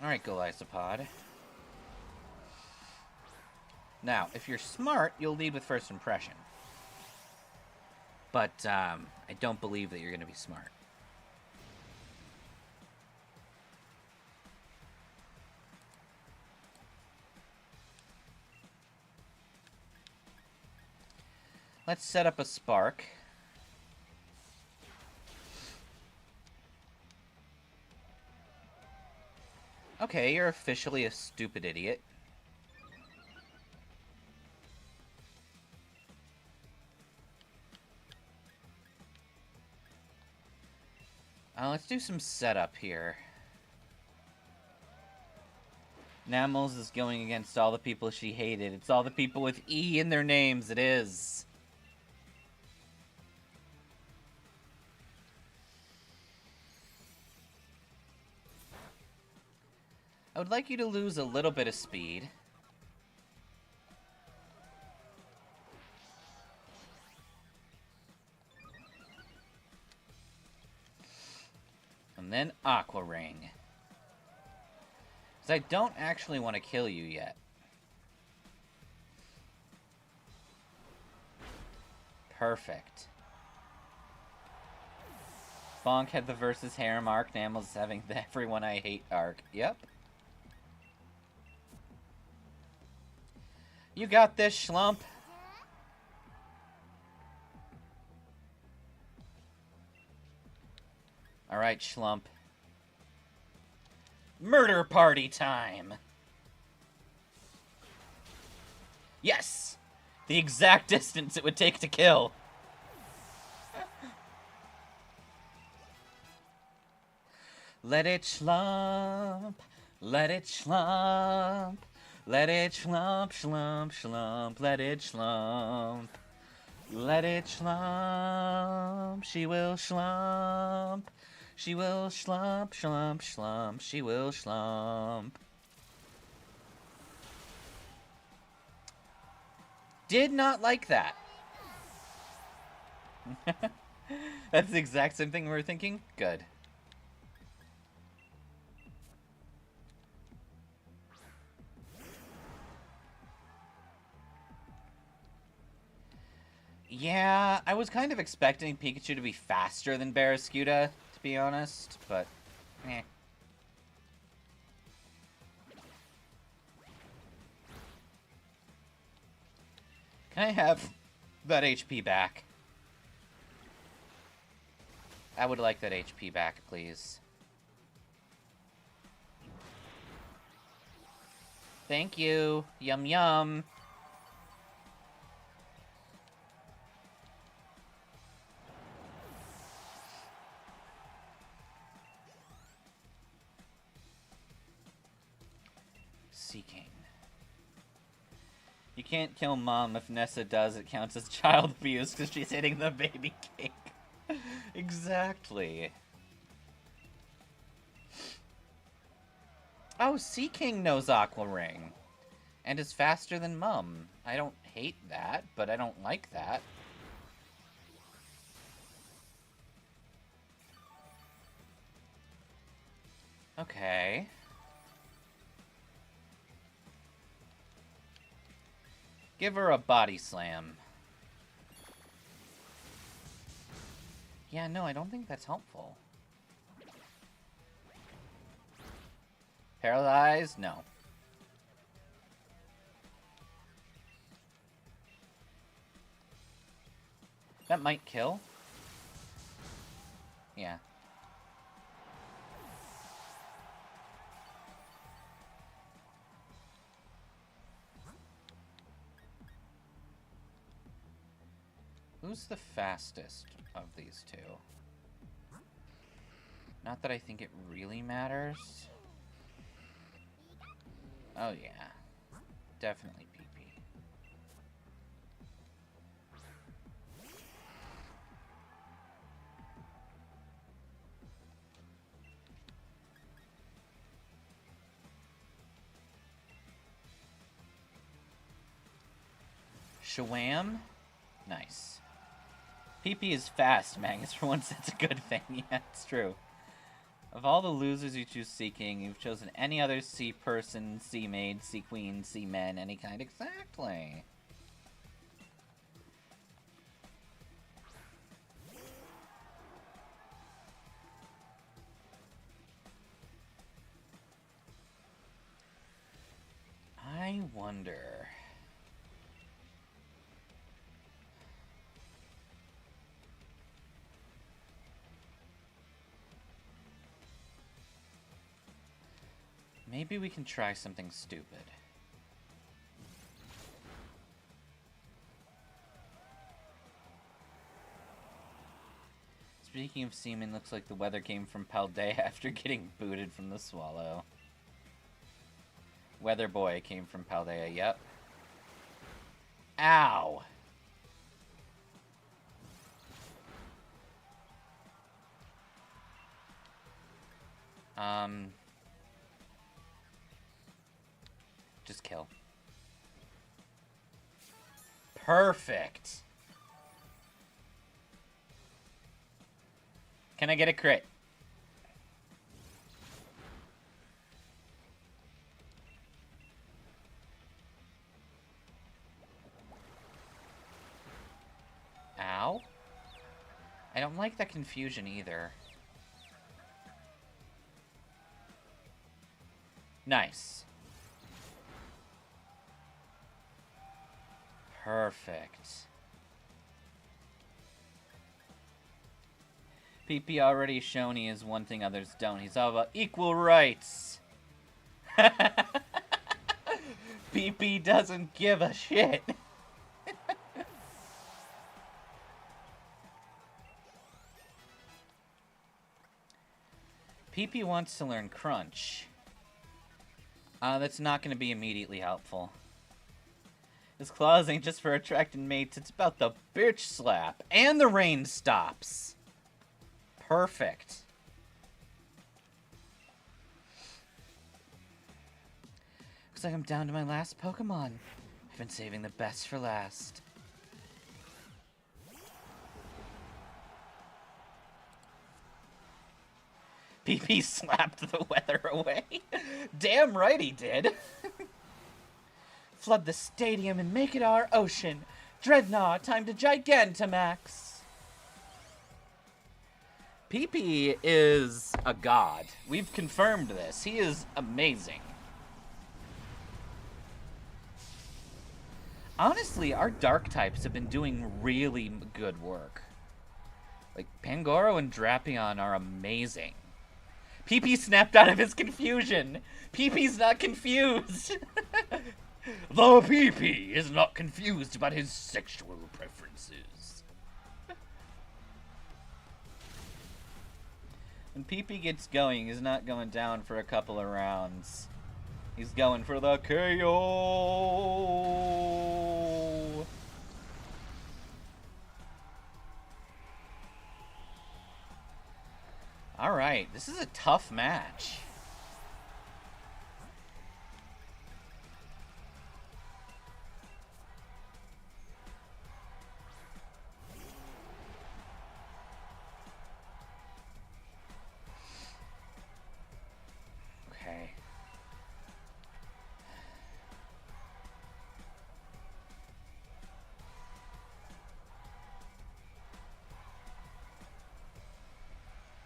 Speaker 2: Alright, Golisopod. Now, if you're smart, you'll lead with first impression. But, I don't believe that you're going to be smart. Let's set up a spark. Okay, you're officially a stupid idiot. Let's do some setup here. Namels is going against all the people she hated. It's all the people with E in their names, it is. I would like you to lose a little bit of speed. And then Aqua Ring. Because I don't actually want to kill you yet. Perfect. Bonk had the versus harem arc. Namel's having the everyone I hate arc. Yep. You got this, Schlump. Alright, Schlump. Murder party time! Yes! The exact distance it would take to kill. Let it slump. Let it slump. Let it slump, slump, slump. Let it slump. Let it slump. She will slump. She will slump, slump, slump. She will slump. Did not like that. That's the exact same thing we were thinking? Good. Yeah, I was kind of expecting Pikachu to be faster than Barraskewda, to be honest, but eh. Can I have that HP back? I would like that HP back, please. Thank you. Yum yum. Seeking. You can't kill Mom. If Nessa does, it counts as child abuse because she's hitting the baby cake. Exactly. Oh, Seeking knows Aqua Ring. And is faster than Mum. I don't hate that, but I don't like that. Okay. Give her a body slam. Yeah, no, I don't think that's helpful. Paralyzed? No. That might kill. Yeah. Who's the fastest of these two? Not that I think it really matters. Oh yeah. Definitely PP. Shawam? Nice. PP is fast, Magus. For once, that's a good thing. Yeah, it's true. Of all the losers you choose Seeking, you've chosen any other sea person, sea maid, sea queen, sea men, any kind. Exactly. I wonder... Maybe we can try something stupid. Speaking of semen, looks like the weather came from Paldea after getting booted from the Swallow. Weather Boy came from Paldea, yep. Ow! Just kill. Perfect! Can I get a crit? Ow. I don't like that confusion either. Nice. Perfect. PP already shown he is one thing others don't. He's all about equal rights. PP doesn't give a shit. PP wants to learn Crunch. That's not going to be immediately helpful. This clause ain't just for attracting mates, it's about the bitch slap. And the rain stops. Perfect. Looks like I'm down to my last Pokemon. I've been saving the best for last. PP slapped the weather away. Damn right he did. Flood the stadium and make it our ocean. Dreadnought, time to Gigantamax. PP is a god. We've confirmed this. He is amazing. Honestly, our dark types have been doing really good work. Like, Pangoro and Drapion are amazing. PP snapped out of his confusion. PP's not confused.
Speaker 1: The PP is not confused about his sexual preferences.
Speaker 2: When PP gets going, he's not going down for a couple of rounds. He's going for the KO. All right, this is a tough match. Okay.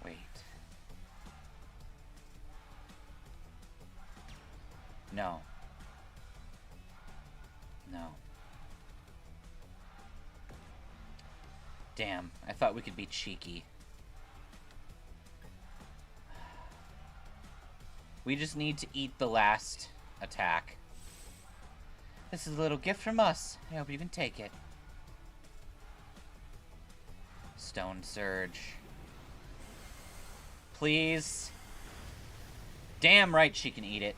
Speaker 2: Wait. No. No. Damn, I thought we could be cheeky. We just need to eat the last attack. This is a little gift from us. I hope you can take it. Stone Surge. Please. Damn right she can eat it.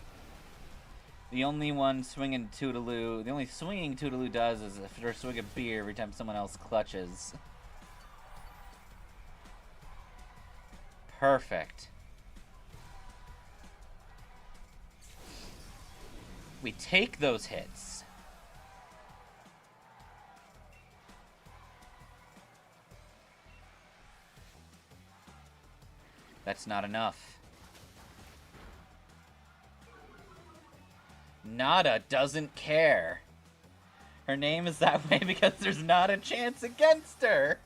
Speaker 2: The only one swinging Toodaloo, the only swinging Toodaloo does is if her swig of beer every time someone else clutches. Perfect. We take those hits. That's not enough. Nada doesn't care. Her name is that way because there's not a chance against her.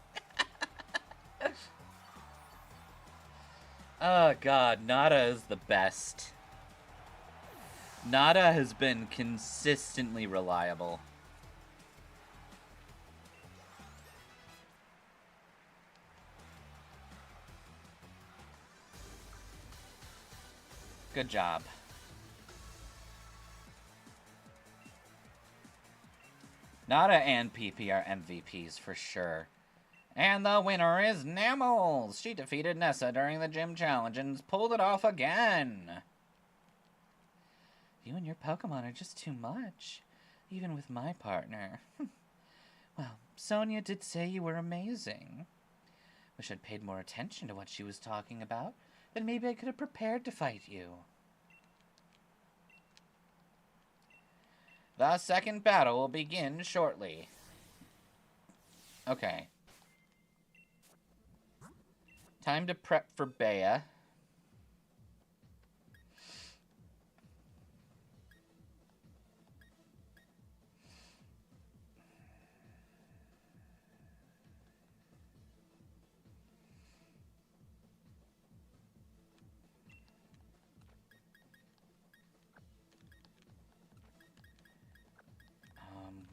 Speaker 2: Oh god, Nada is the best. Nada has been consistently reliable. Good job. Nada and PP are MVPs for sure. And the winner is Nammals! She defeated Nessa during the gym challenge and pulled it off again! You and your Pokemon are just too much. Even with my partner. Well, Sonia did say you were amazing. Wish I'd paid more attention to what she was talking about. Then maybe I could have prepared to fight you. The second battle will begin shortly. Okay. Time to prep for Bea.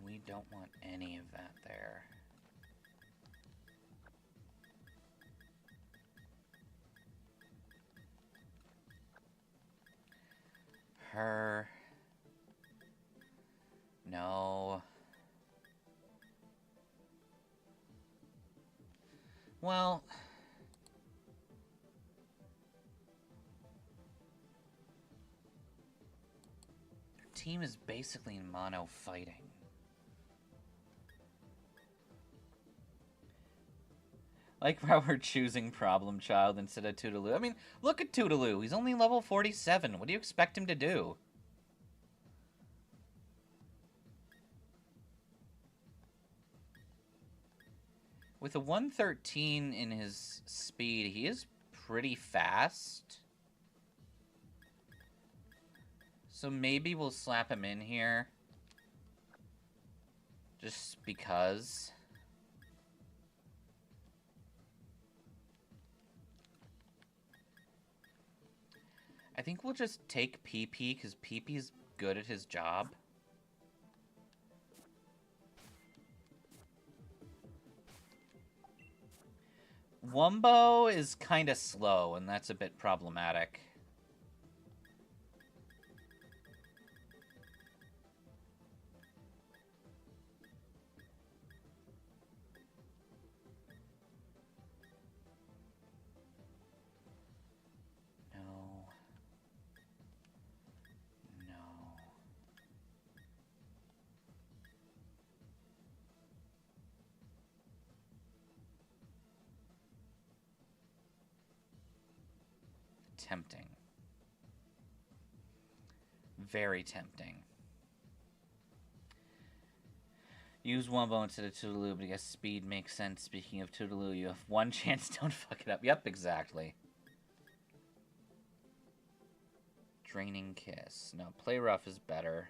Speaker 2: We don't want any of that there. Her. No. Well. Her team is basically in mono fighting. Like how we're choosing Problem Child instead of Toodaloo. I mean, look at Toodaloo. He's only level 47. What do you expect him to do? With a 113 in his speed, he is pretty fast. So maybe we'll slap him in here. Just because. I think we'll just take PP, because PP's good at his job. Wumbo is kind of slow, and that's a bit problematic. Tempting. Very tempting. Use Wumbo instead of Toodaloo, but I guess speed makes sense. Speaking of Toodaloo, you have one chance, don't fuck it up. Yep, exactly. Draining Kiss. No, Play Rough is better.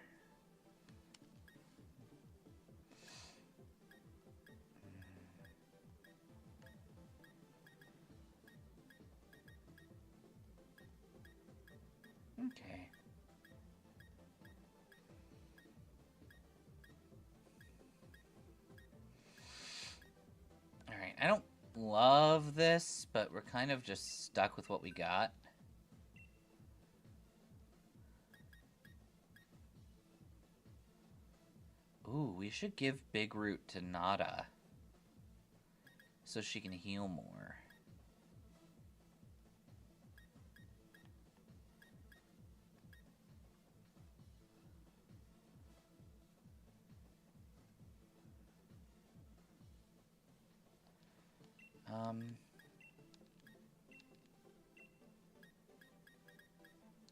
Speaker 2: Okay. Alright, I don't love this, but we're kind of just stuck with what we got. Ooh, we should give Big Root to Nada, so she can heal more.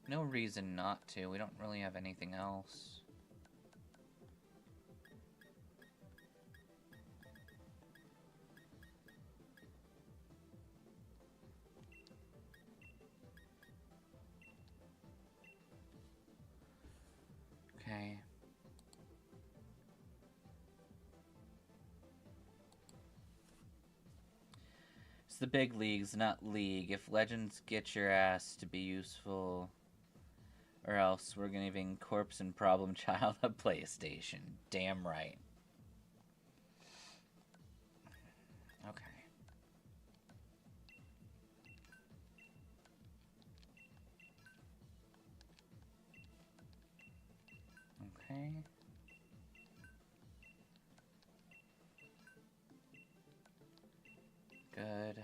Speaker 2: No reason not to. We don't really have anything else. Okay. It's the big leagues, not league. If legends get your ass to be useful, or else we're giving Corpse and Problem Child a PlayStation. Damn right. Okay. Okay. Good.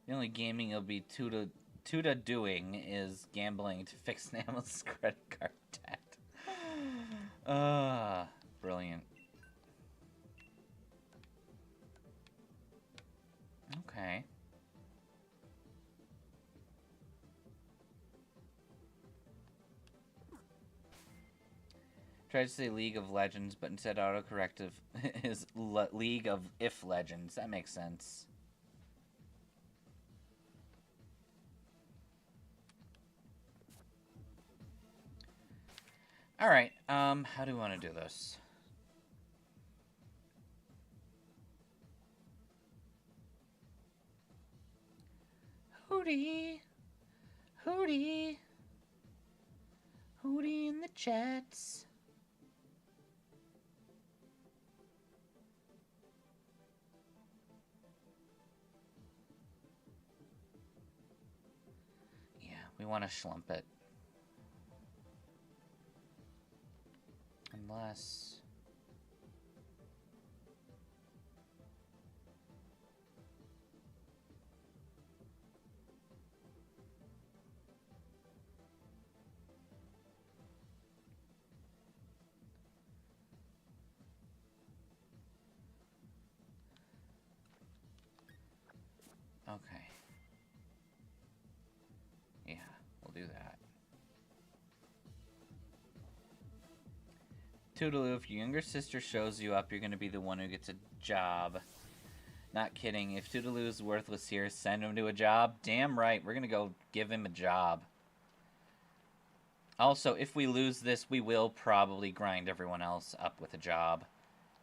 Speaker 2: The only gaming will be Tuda doing is gambling to fix Nameless credit card debt. Brilliant. Okay. Tried to say League of Legends, but instead autocorrective is League of If Legends. That makes sense. Alright, how do we want to do this? Hootie! Hootie! Hootie in the chats. Yeah, we want to schlump it. Unless... Okay. Yeah, we'll do that. Toodaloo, if your younger sister shows you up, you're going to be the one who gets a job. Not kidding. If Toodaloo's worthless here, send him to a job. Damn right, we're gonna go give him a job. Also, if we lose this, we will probably grind everyone else up with a job.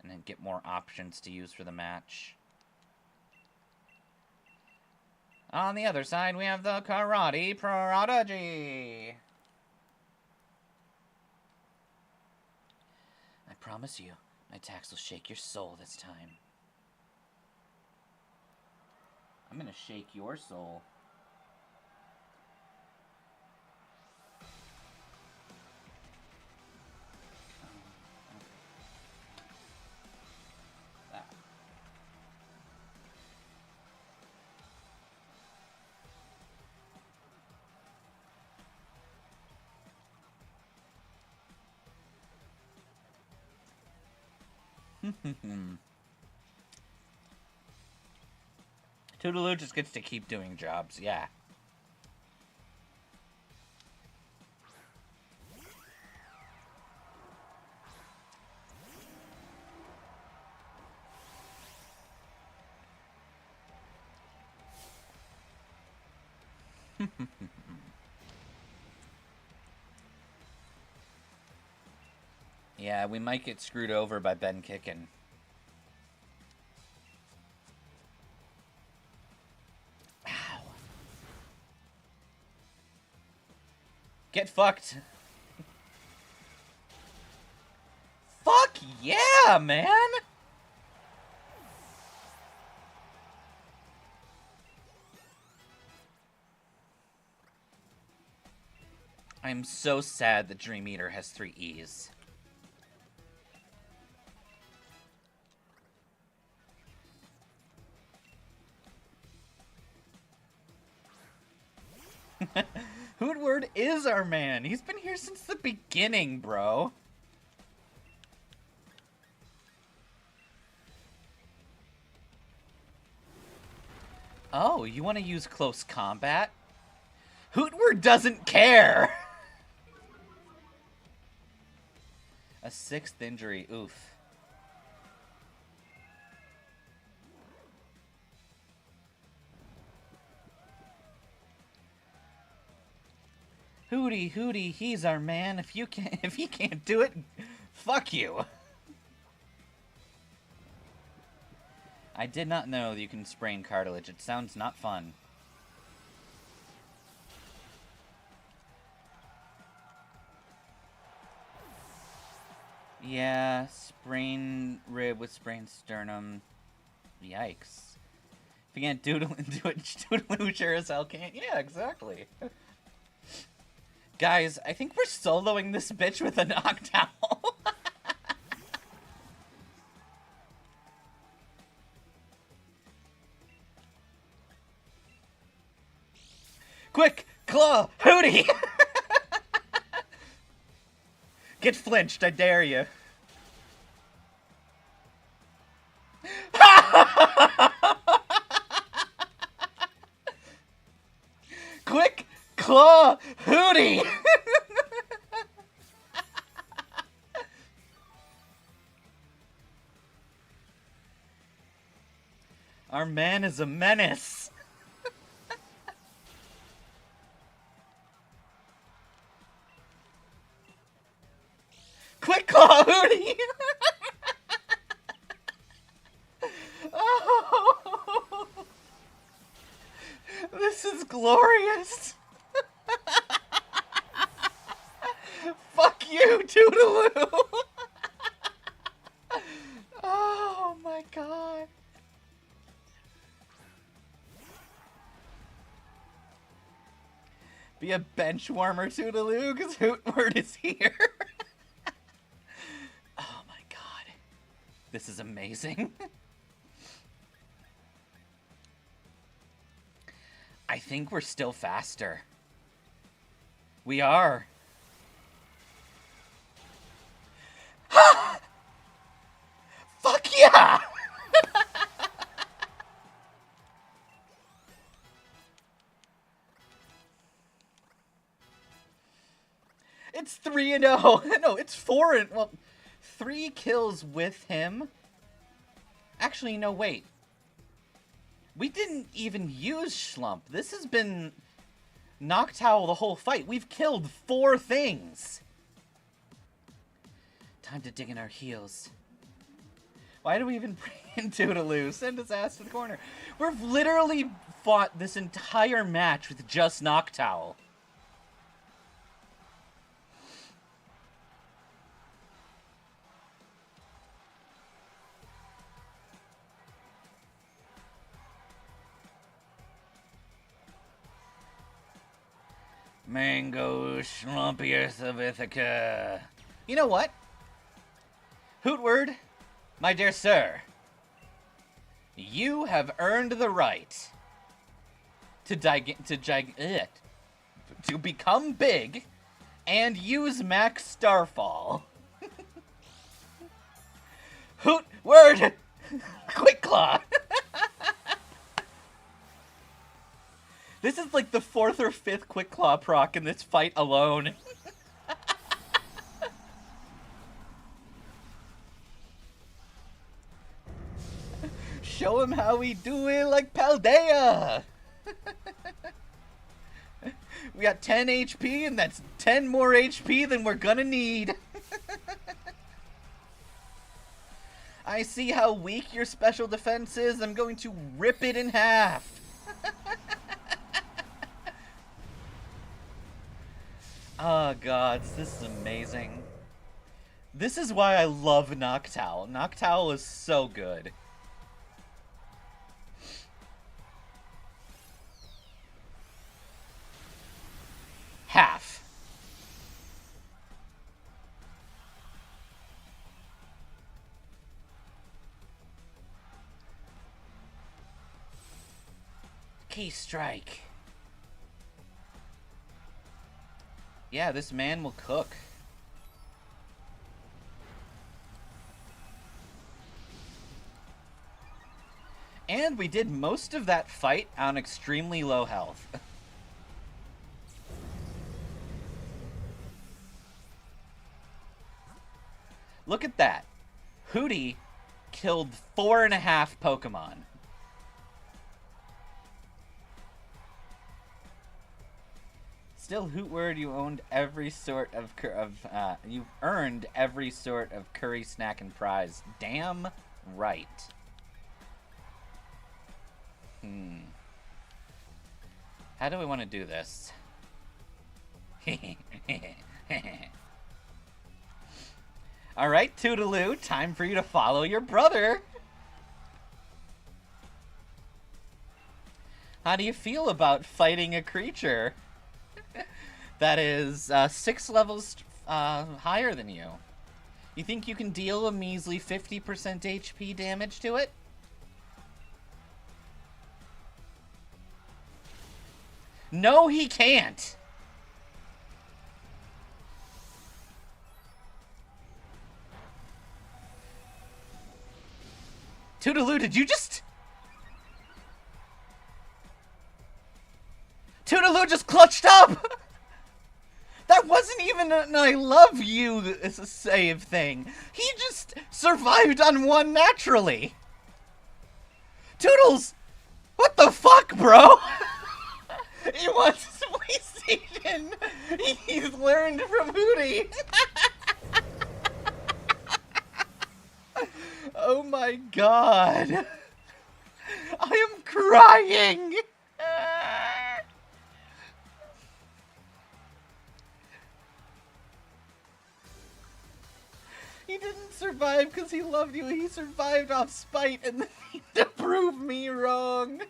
Speaker 2: And then get more options to use for the match. On the other side, we have the Karate Prodigy. I promise you, my attacks will shake your soul this time. I'm gonna shake your soul. Toodaloo just gets to keep doing jobs, yeah. Yeah, we might get screwed over by Ben kicking. Ow. Get fucked. Fuck yeah, man! I'm so sad that Dream Eater has 3 E's. Hootward is our man. He's been here since the beginning, bro. Oh, you want to use close combat? Hootward doesn't care. A 6th injury. Oof. Hootie, he's our man. If he can't do it, fuck you. I did not know that you can sprain cartilage. It sounds not fun. Yeah, sprain rib with sprained sternum. Yikes. If you can't do it, Toodaloo sure as hell can't. Yeah, exactly. Guys, I think we're soloing this bitch with a knockdown. Quick! Claw! Hootie! Get flinched, I dare you. Quick! Claw! Hootie! Our man is a menace. Quick Claw, Hootie! Oh, this is glorious. Fuck you, Toodaloo! Oh my god. Be a bench warmer, Toodaloo, because Hootward is here. Oh my god. This is amazing. I think we're still faster. We are. Fuck yeah! It's 3-0. No, it's 4 well, 3 kills with him. Actually, no, wait. We didn't even use Schlump. This has been Noctowl the whole fight. We've killed 4 things. Time to dig in our heels. Why do we even bring in Toodaloo? Send his ass to the corner. We've literally fought this entire match with just Noctowl. Mango Schlumpius of Ithaca. You know what? Hootward, my dear sir, you have earned the right to become big and use Max Starfall. Hootward, Quick Claw. This is like the 4th or 5th Quick Claw proc in this fight alone. Show him how we do it like Paldea! We got 10 HP, and that's 10 more HP than we're gonna need. I see how weak your special defense is. I'm going to rip it in half. Oh, gods, this is amazing. This is why I love Noctowl. Noctowl is so good. Half. Key strike. Yeah, this man will cook. And we did most of that fight on extremely low health. Look at that. Hootie killed 4.5 Pokemon. Still, Hootward, you owned every sort of you've earned every sort of curry, snack, and prize. Damn right. How do we want to do this? Alright, Toodaloo, time for you to follow your brother. How do you feel about fighting a creature that is 6 levels higher than you? You think you can deal a measly 50% HP damage to it? No, he can't! Toodaloo, did you just... Toodaloo just clutched up! That wasn't even an I love you save thing. He just survived on 1 naturally. Toodles! What the fuck, bro? He wants PlayStation. He's learned from Hootie. Oh my god. I am crying. He didn't survive because he loved you. He survived off spite and then to prove me wrong.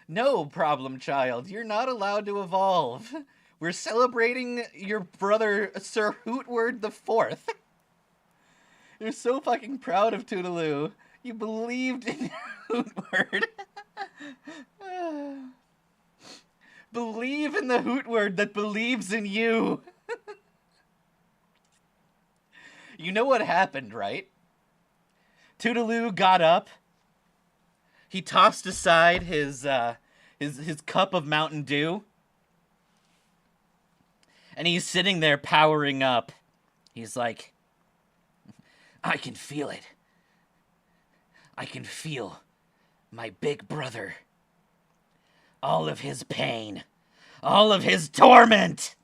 Speaker 2: No, problem child. You're not allowed to evolve. We're celebrating your brother, Sir Hootward the Fourth. You're so fucking proud of Toodaloo. You believed in Hootward. Believe in the Hootward that believes in you. You know what happened, right? Toodaloo got up. He tossed aside his cup of Mountain Dew. And he's sitting there powering up. He's like, I can feel it. I can feel my big brother. All of his pain. All of his torment.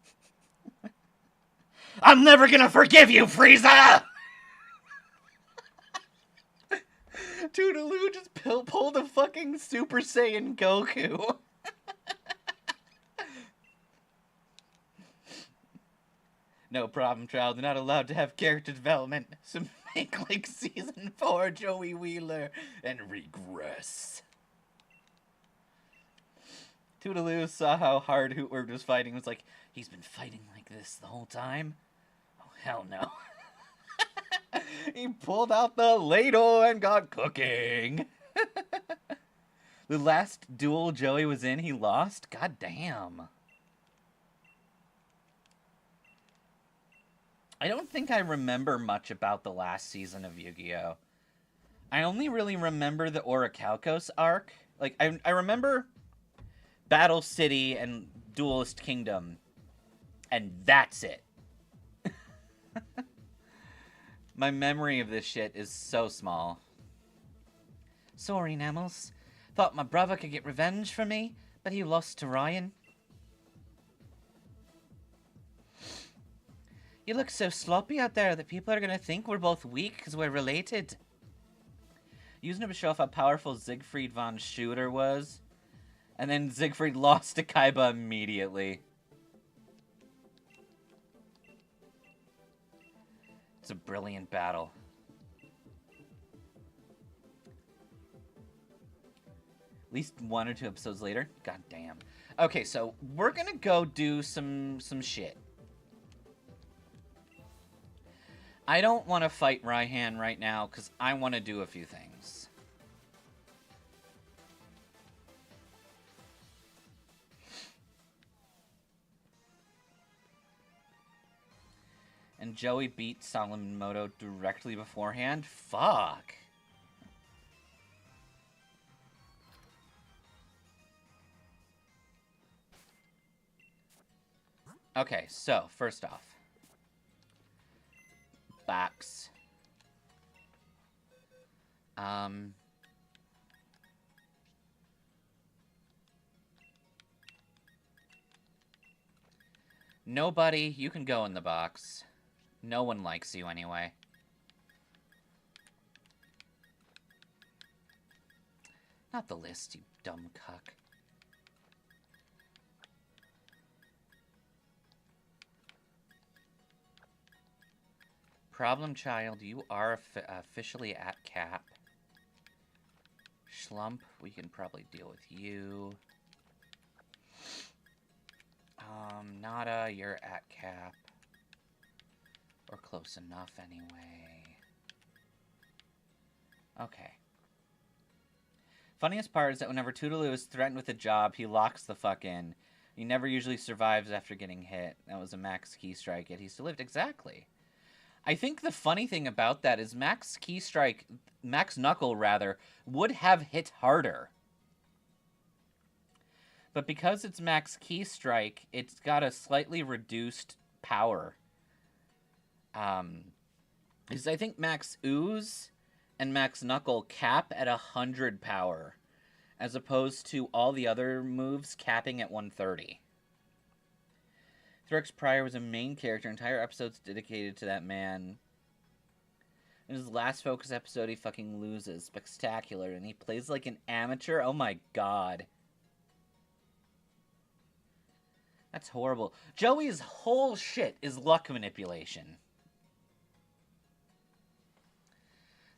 Speaker 2: I'm never gonna forgive you, Frieza! Toodaloo just pulled a fucking Super Saiyan Goku. No problem, child. They're not allowed to have character development. So make like Season 4 Joey Wheeler and regress. Toodaloo saw how hard Hootworm was fighting and was like, he's been fighting like this the whole time? Oh, hell no. He pulled out the ladle and got cooking. The last duel Joey was in, he lost? God damn. I don't think I remember much about the last season of Yu-Gi-Oh! I only really remember the Orichalcos arc. Like, I remember Battle City and Duelist Kingdom. And that's it. My memory of this shit is so small. Sorry, Nemmels. Thought my brother could get revenge for me, but he lost to Ryan. You look so sloppy out there that people are going to think we're both weak because we're related. Using it to show off how powerful Siegfried von Shooter was. And then Siegfried lost to Kaiba immediately. It's a brilliant battle. At least 1 or 2 episodes later. God damn. Okay, so we're going to go do some shit. I don't want to fight Raihan right now, because I want to do a few things. And Joey beat Solomon Moto directly beforehand? Fuck. Okay, so, first off. Box. Nobody, you can go in the box. No one likes you anyway. Not the list, you dumb cuck. Problem child, you are officially at cap. Schlump, we can probably deal with you. Nada, you're at cap. Or close enough anyway. Okay. Funniest part is that whenever Toodaloo is threatened with a job, he locks the fuck in. He never usually survives after getting hit. That was a max key strike, yet he still lived. Exactly. I think the funny thing about that is Max Knuckle, rather, would have hit harder. But because it's Max Key Strike, it's got a slightly reduced power. Because I think Max Ooze and Max Knuckle cap at 100 power, as opposed to all the other moves capping at 130. Threx Pryor was a main character, entire episodes dedicated to that man. In his last Focus episode, he fucking loses. Spectacular. And he plays like an amateur? Oh my god. That's horrible. Joey's whole shit is luck manipulation.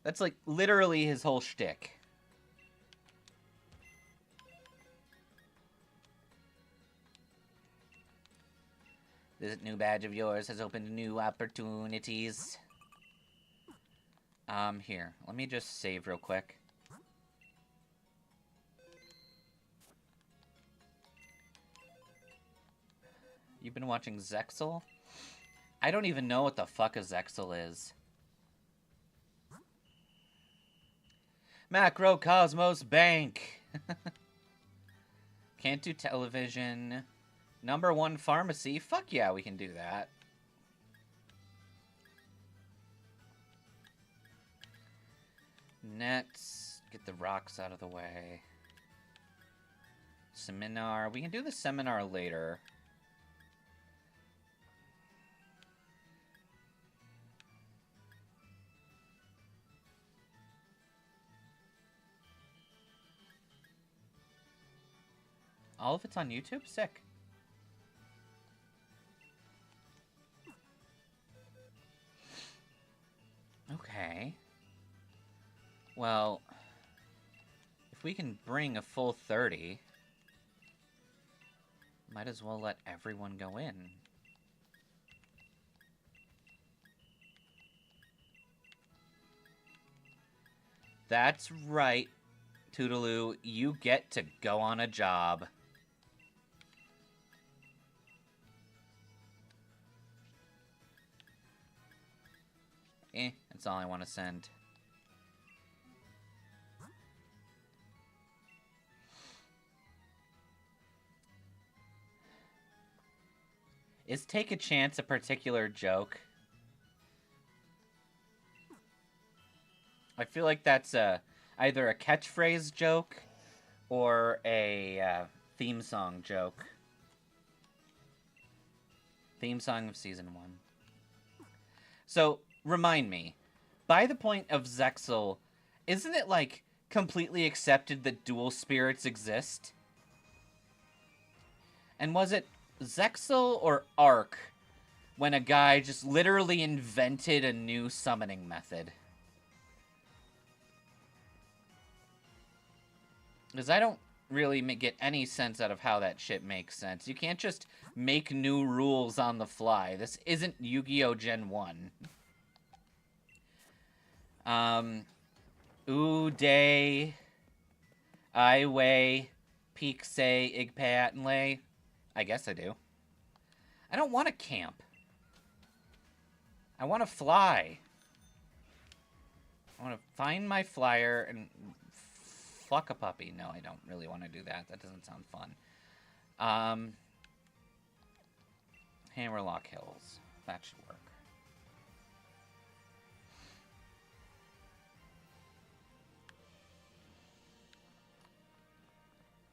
Speaker 2: That's like literally his whole shtick. This new badge of yours has opened new opportunities. Here. Let me just save real quick. You've been watching Zexal? I don't even know what the fuck a Zexal is. Macrocosmos Bank! Can't do television. #1 pharmacy? Fuck yeah, we can do that. Nets. Get the rocks out of the way. Seminar. We can do the seminar later. All of it's on YouTube? Sick. Okay. Well, if we can bring a full 30, might as well let everyone go in. That's right, Toodaloo. You get to go on a job. That's all I want to send. Is take a chance a particular joke? I feel like that's either a catchphrase joke or a theme song joke. Theme song of season 1. So, remind me, by the point of Zexal, isn't it, like, completely accepted that dual spirits exist? And was it Zexal or Arc when a guy just literally invented a new summoning method? Because I don't really get any sense out of how that shit makes sense. You can't just make new rules on the fly. This isn't Yu-Gi-Oh! Gen 1. Uday, Iway, Peaksay, Igpayatanlay. I guess I do. I don't want to camp. I want to fly. I want to find my flyer and fuck a puppy. No, I don't really want to do that. That doesn't sound fun. Hammerlock Hills. That should work.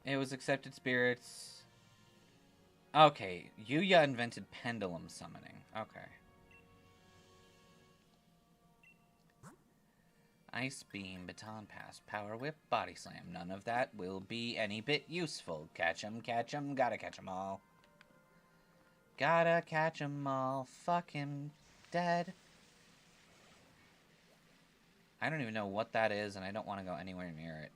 Speaker 2: It was accepted spirits. Okay, Yuya invented pendulum summoning. Okay. Ice Beam, Baton Pass, Power Whip, Body Slam. None of that will be any bit useful. Catch 'em, gotta catch 'em all. Gotta catch 'em all. Fuck him dead. I don't even know what that is, and I don't want to go anywhere near it.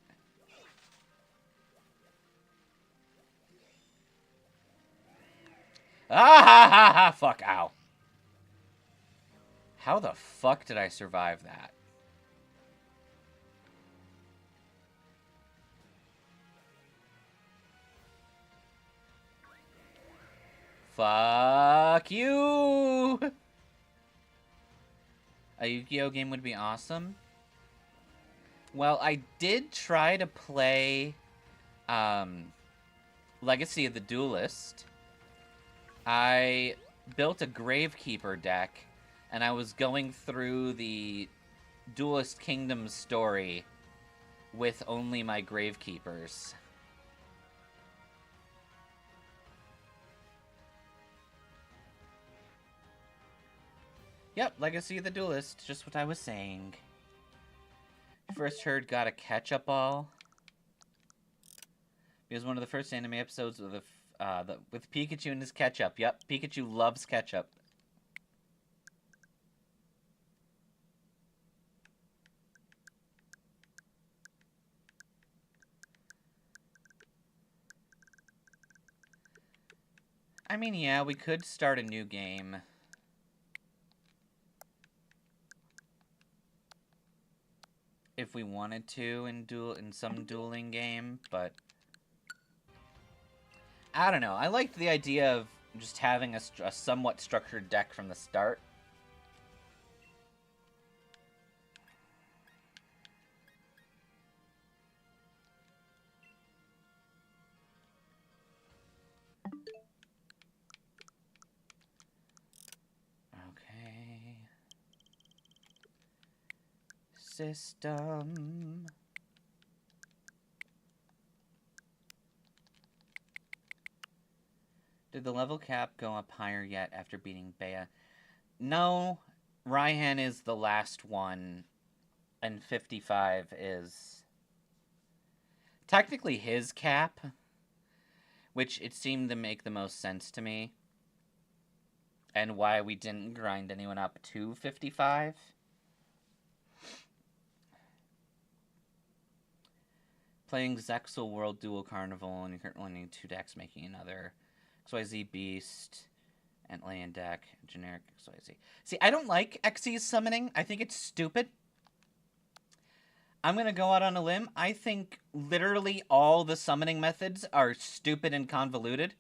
Speaker 2: Ah ha ha ha! Fuck, ow. How the fuck did I survive that? Fuck you! A Yu-Gi-Oh game would be awesome. Well, I did try to play Legacy of the Duelist. I built a Gravekeeper deck, and I was going through the Duelist Kingdom story with only my Gravekeepers. Yep, Legacy of the Duelist, just what I was saying. First heard got a ketchup ball. It was one of the first anime episodes with with Pikachu and his ketchup. Yep, Pikachu loves ketchup. I mean, yeah, we could start a new game. If we wanted to in some dueling game, but I don't know. I liked the idea of just having a somewhat structured deck from the start. Okay. System. Did the level cap go up higher yet after beating Bea? No, Raihan is the last one, and 55 is technically his cap, which it seemed to make the most sense to me, and why we didn't grind anyone up to 55. Playing Zexal World Duel Carnival, and you currently need 2 decks, making another XYZ Beast, Antlion deck, generic XYZ. See, I don't like Xyz summoning. I think it's stupid. I'm going to go out on a limb. I think literally all the summoning methods are stupid and convoluted.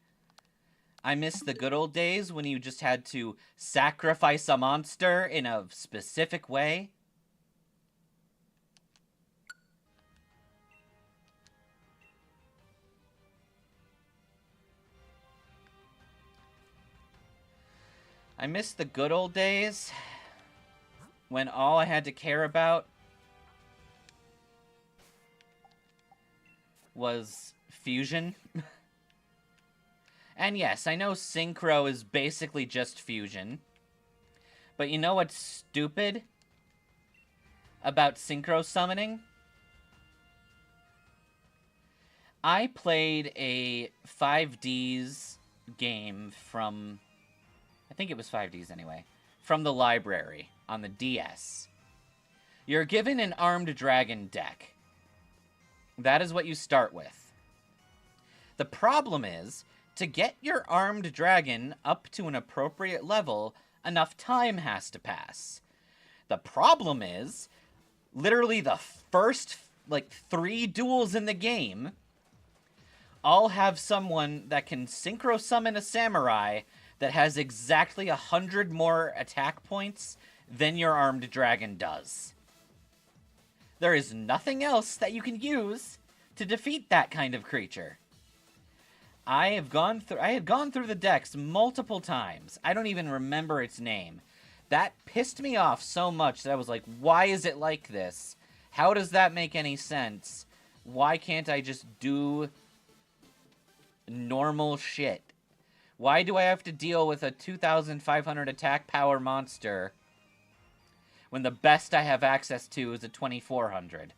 Speaker 2: I miss the good old days when you just had to sacrifice a monster in a specific way. I miss the good old days when all I had to care about was fusion. And yes, I know synchro is basically just fusion. But you know what's stupid about synchro summoning? I played a 5Ds game from... I think it was 5Ds anyway. From the library on the DS. You're given an armed dragon deck. That is what you start with. The problem is, to get your armed dragon up to an appropriate level, enough time has to pass. The problem is, literally the first, 3 duels in the game all have someone that can synchro summon a samurai that has exactly 100 more attack points than your armed dragon does. There is nothing else that you can use to defeat that kind of creature. I had gone through the decks multiple times. I don't even remember its name. That pissed me off so much that I was like, why is it like this? How does that make any sense? Why can't I just do normal shit? Why do I have to deal with a 2,500 attack power monster when the best I have access to is a 2,400?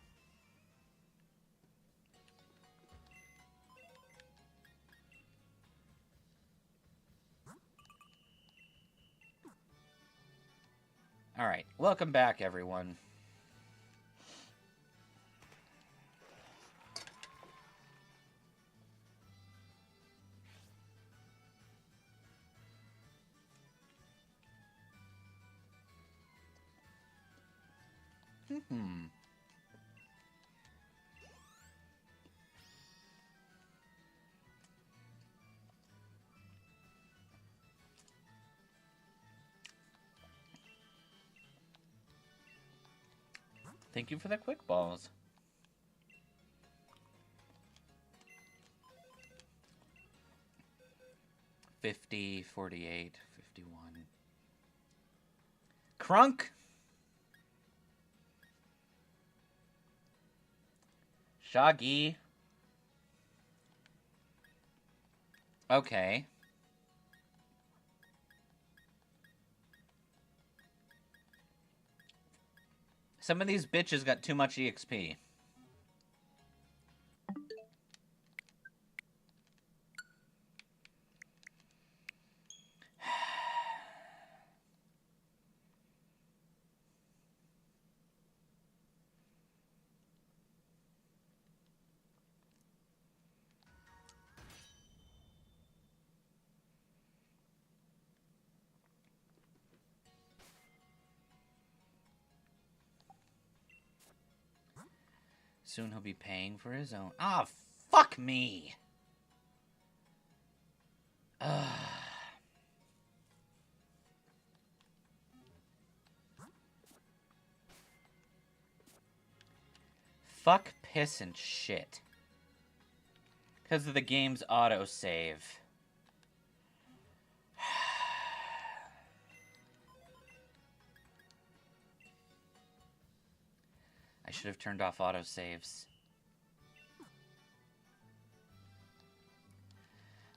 Speaker 2: Alright, welcome back, everyone. Thank you for the quick balls. $50, $48, $51. Crunk! Shaggy. Okay. Some of these bitches got too much EXP. Soon he'll be paying for his own. Ah, fuck me! Fuck, piss, and shit. Because of the game's autosave. I should have turned off autosaves.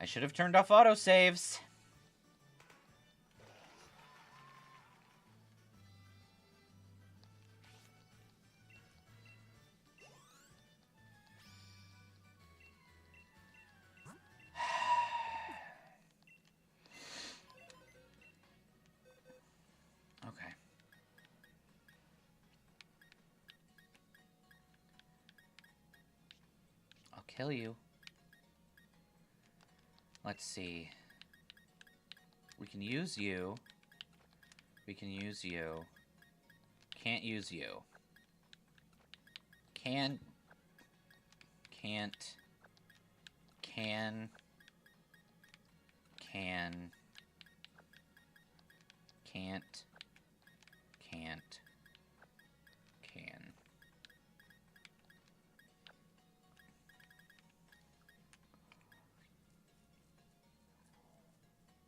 Speaker 2: I should have turned off autosaves. Okay. I'll kill you. Let's see. We can use you. We can use you. Can't use you. Can't. Can't. Can. Can't. Can.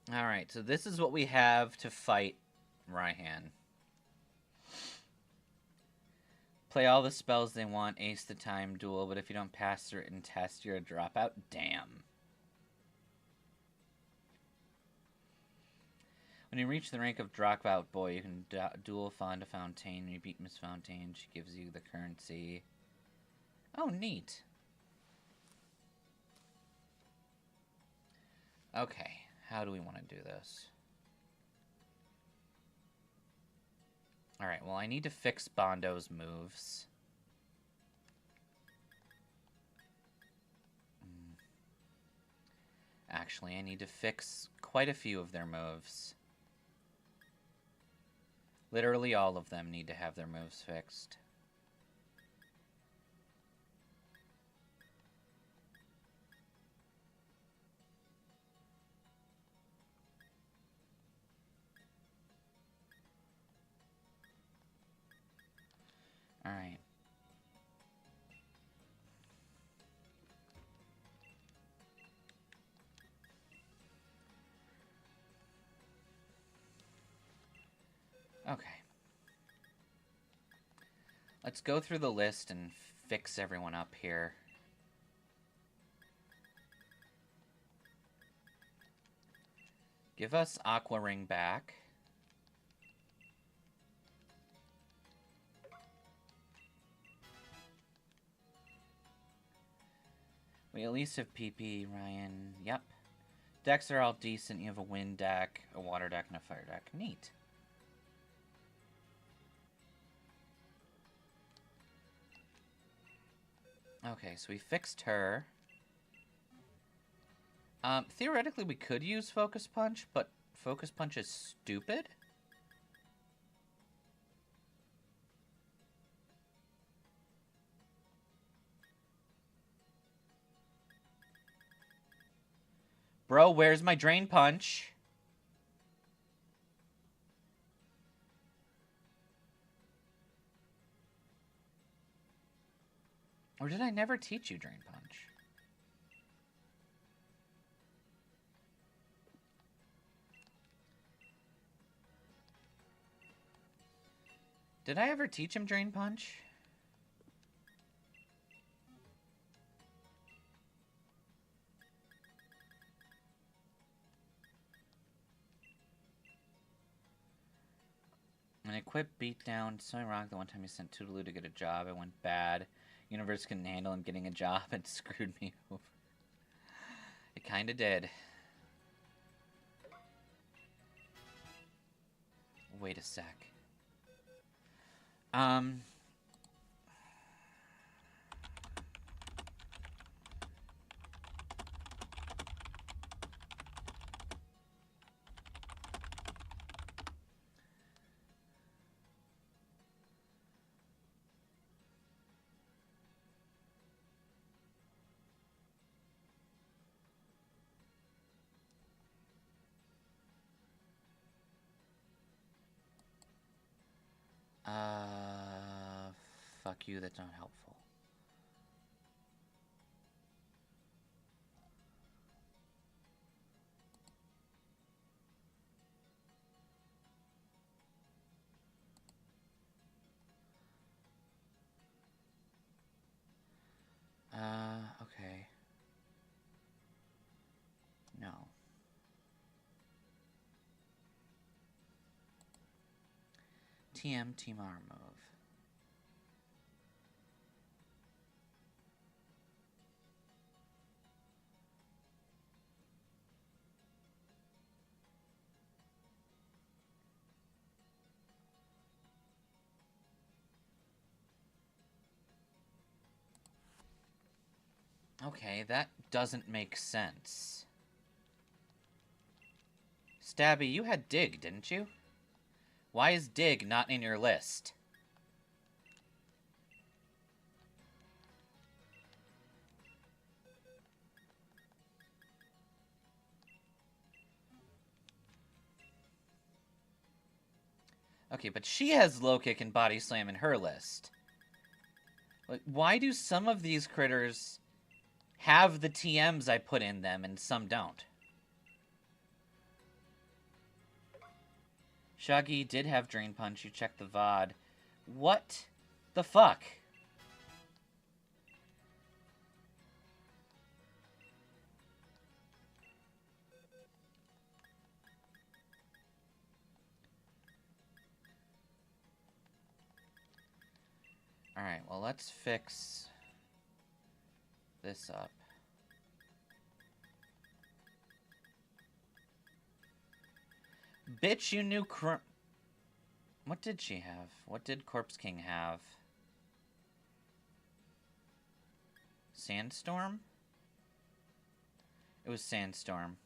Speaker 2: Alright, so this is what we have to fight Raihan. Play all the spells they want, ace the time duel, but if you don't pass certain tests, you're a dropout. Damn. When you reach the rank of dropout boy, you can duel Fonda Fontaine. When you beat Miss Fontaine, she gives you the currency. Oh, neat. Okay, how do we want to do this? Alright, well, I need to fix Bondo's moves. Actually, I need to fix quite a few of their moves. Literally all of them need to have their moves fixed. Alright. Okay. Let's go through the list and fix everyone up here. Give us Aqua Ring back. We at least have PP, Ryan. Yep. Decks are all decent. You have a wind deck, a water deck, and a fire deck. Neat. Okay, so we fixed her. Theoretically, we could use Focus Punch, but Focus Punch is stupid. Bro, where's my Drain Punch? Or did I never teach you Drain Punch? Did I ever teach him Drain Punch? An equip beatdown. So ironic, the one time he sent Toodaloo to get a job, it went bad. Universe couldn't handle him getting a job and screwed me over. It kinda did. Wait a sec. Fuck you, that's not helpful. Okay. TM Timar move. Okay, that doesn't make sense. Stabby, you had Dig, didn't you? Why is Dig not in your list? Okay, but she has Low Kick and Body Slam in her list. Like, why do some of these critters have the TMs I put in them and some don't? Shaggy did have Drain Punch. You checked the VOD. What the fuck? Alright, well, let's fix this up. Bitch, you knew what did she have? What did Corpse King have? Sandstorm? It was Sandstorm.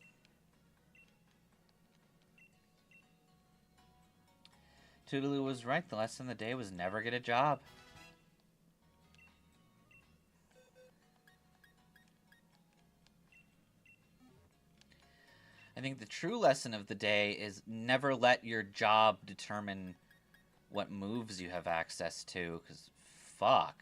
Speaker 2: Toodaloo was right. The lesson of the day was never get a job. I think the true lesson of the day is never let your job determine what moves you have access to, because fuck.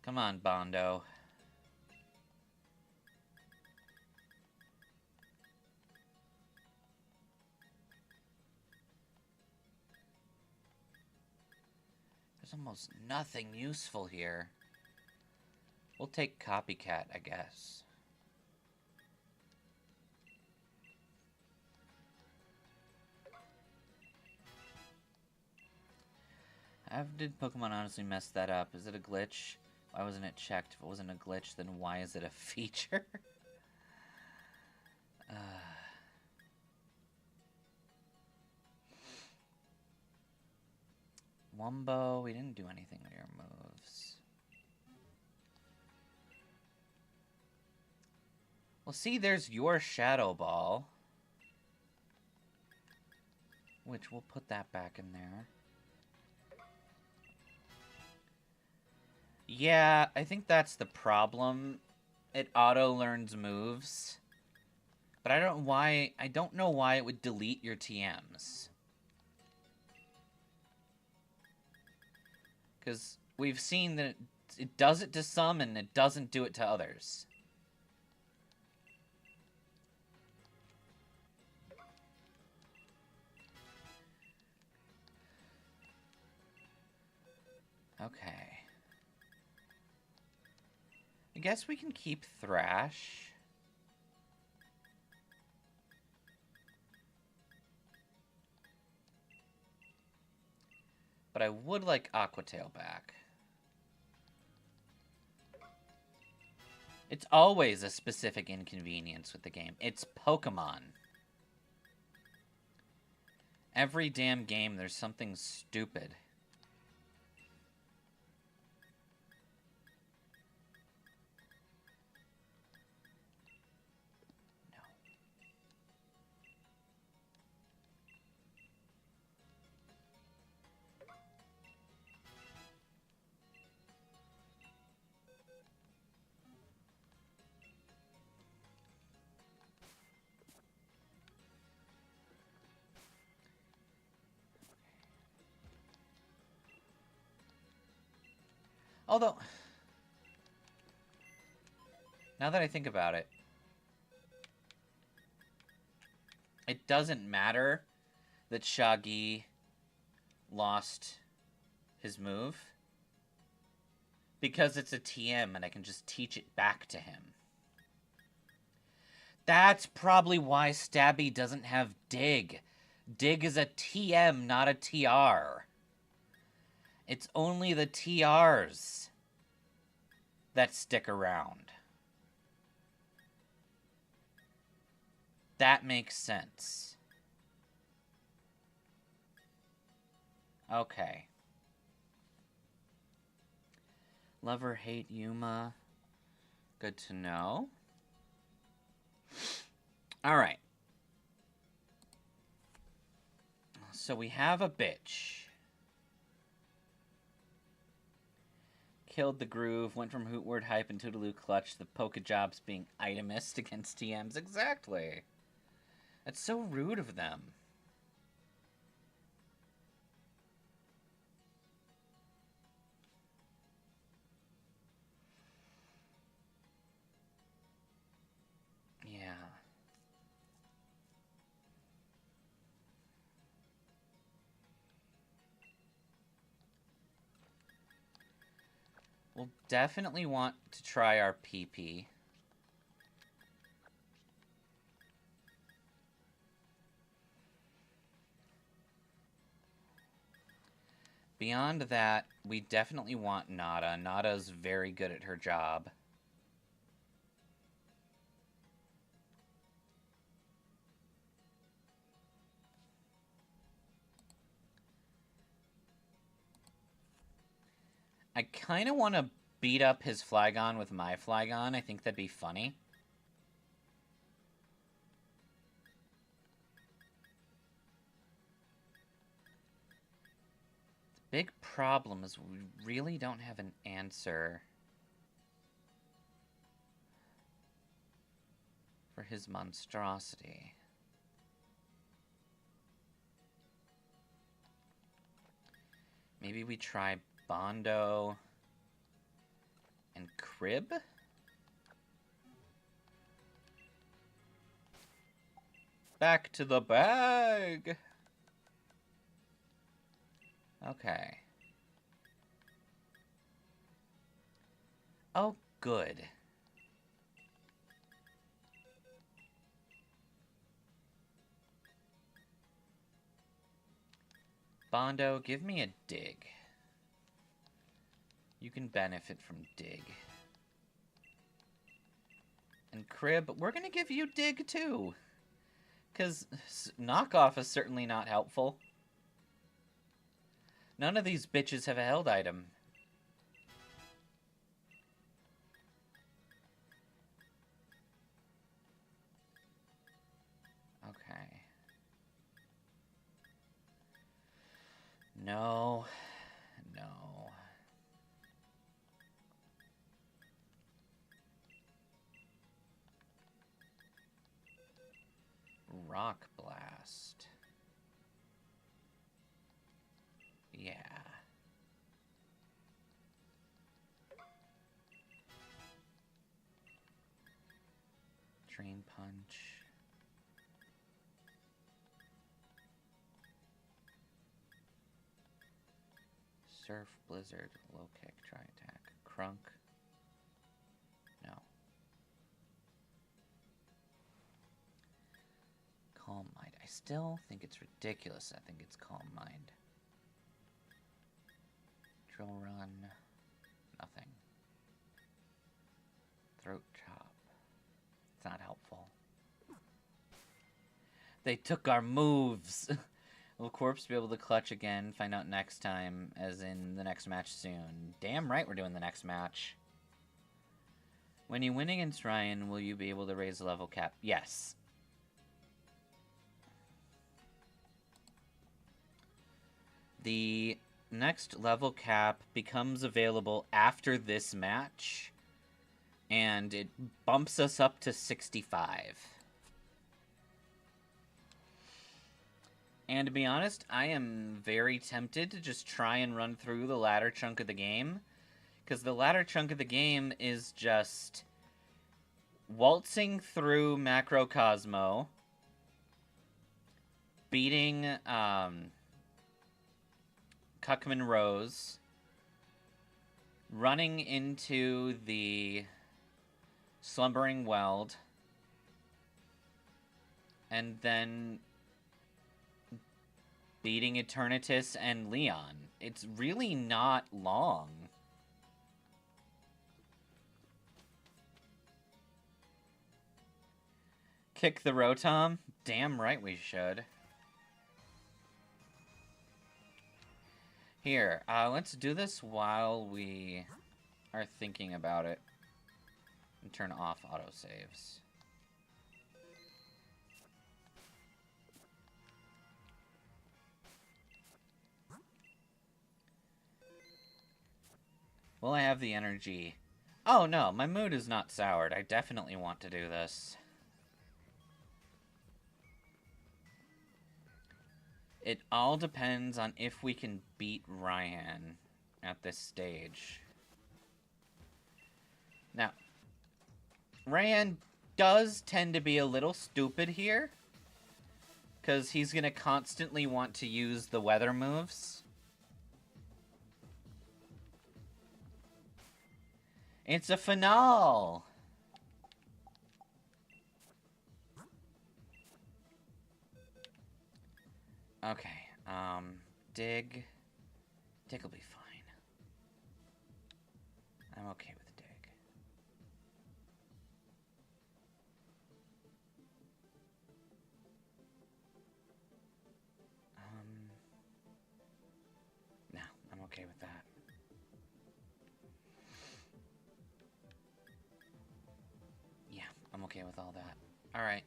Speaker 2: Come on, Bondo. There's almost nothing useful here. We'll take Copycat, I guess. How did Pokemon honestly mess that up? Is it a glitch? Why wasn't it checked? If it wasn't a glitch, then why is it a feature? Wumbo, we didn't do anything with your moves. Well, see, there's your Shadow Ball. Which, we'll put that back in there. Yeah, I think that's the problem. It auto-learns moves. But I don't know why it would delete your TMs. Because we've seen that it does it to some and it doesn't do it to others. Okay. I guess we can keep Thrash. But I would like Aquatail back. It's always a specific inconvenience with the game. It's Pokemon. Every damn game, there's something stupid. Although, now that I think about it, it doesn't matter that Shaggy lost his move. Because it's a TM and I can just teach it back to him. That's probably why Stabby doesn't have Dig. Dig is a TM, not a TR. It's only the TRs that stick around. That makes sense. Okay. Love or hate Yuma. Good to know. Alright. So we have a bitch. Killed the groove, went from Hootward hype and Toodaloo clutch, the Poke Jobs being itemist against TMs. Exactly. That's so rude of them. Yeah. We'll definitely want to try our PP. Beyond that, we definitely want Nada. Nada's very good at her job. I kind of want to beat up his Flygon with my Flygon. I think that'd be funny. The big problem is we really don't have an answer for his monstrosity. Maybe we try Bondo and Crib? Back to the bag! Okay. Oh, good. Bondo, give me a dig. You can benefit from dig. And Crib, we're gonna give you dig too. Because knockoff is certainly not helpful. None of these bitches have a held item. Okay. No. No. Rock Blast. Yeah. Drain Punch. Surf, Blizzard, Low Kick, Dry Attack, Crunk. No. Calm Mind. I still think it's ridiculous. I think it's Calm Mind. Drill Run. Nothing. Throat Chop. It's not helpful. They took our moves! Will Corpse be able to clutch again? Find out next time, as in the next match soon. Damn right we're doing the next match. When you win against Ryan, will you be able to raise the level cap? Yes. The next level cap becomes available after this match, and it bumps us up to 65. And to be honest, I am very tempted to just try and run through the latter chunk of the game, because the latter chunk of the game is just waltzing through Macrocosmo, beating Cuckman Rose, running into the slumbering weld, and then beating Eternatus and Leon. It's really not long. Kick the Rotom? Damn right we should. Here, let's do this while we are thinking about it. And turn off autosaves. Will I have the energy? Oh no, my mood is not soured. I definitely want to do this. It all depends on if we can beat Ryan at this stage. Now, Ryan does tend to be a little stupid here, because he's going to constantly want to use the weather moves. It's a finale! Okay, dig. Dig will be fine. I'm okay with dig. No, I'm okay with that. Yeah, I'm okay with all that. Alright.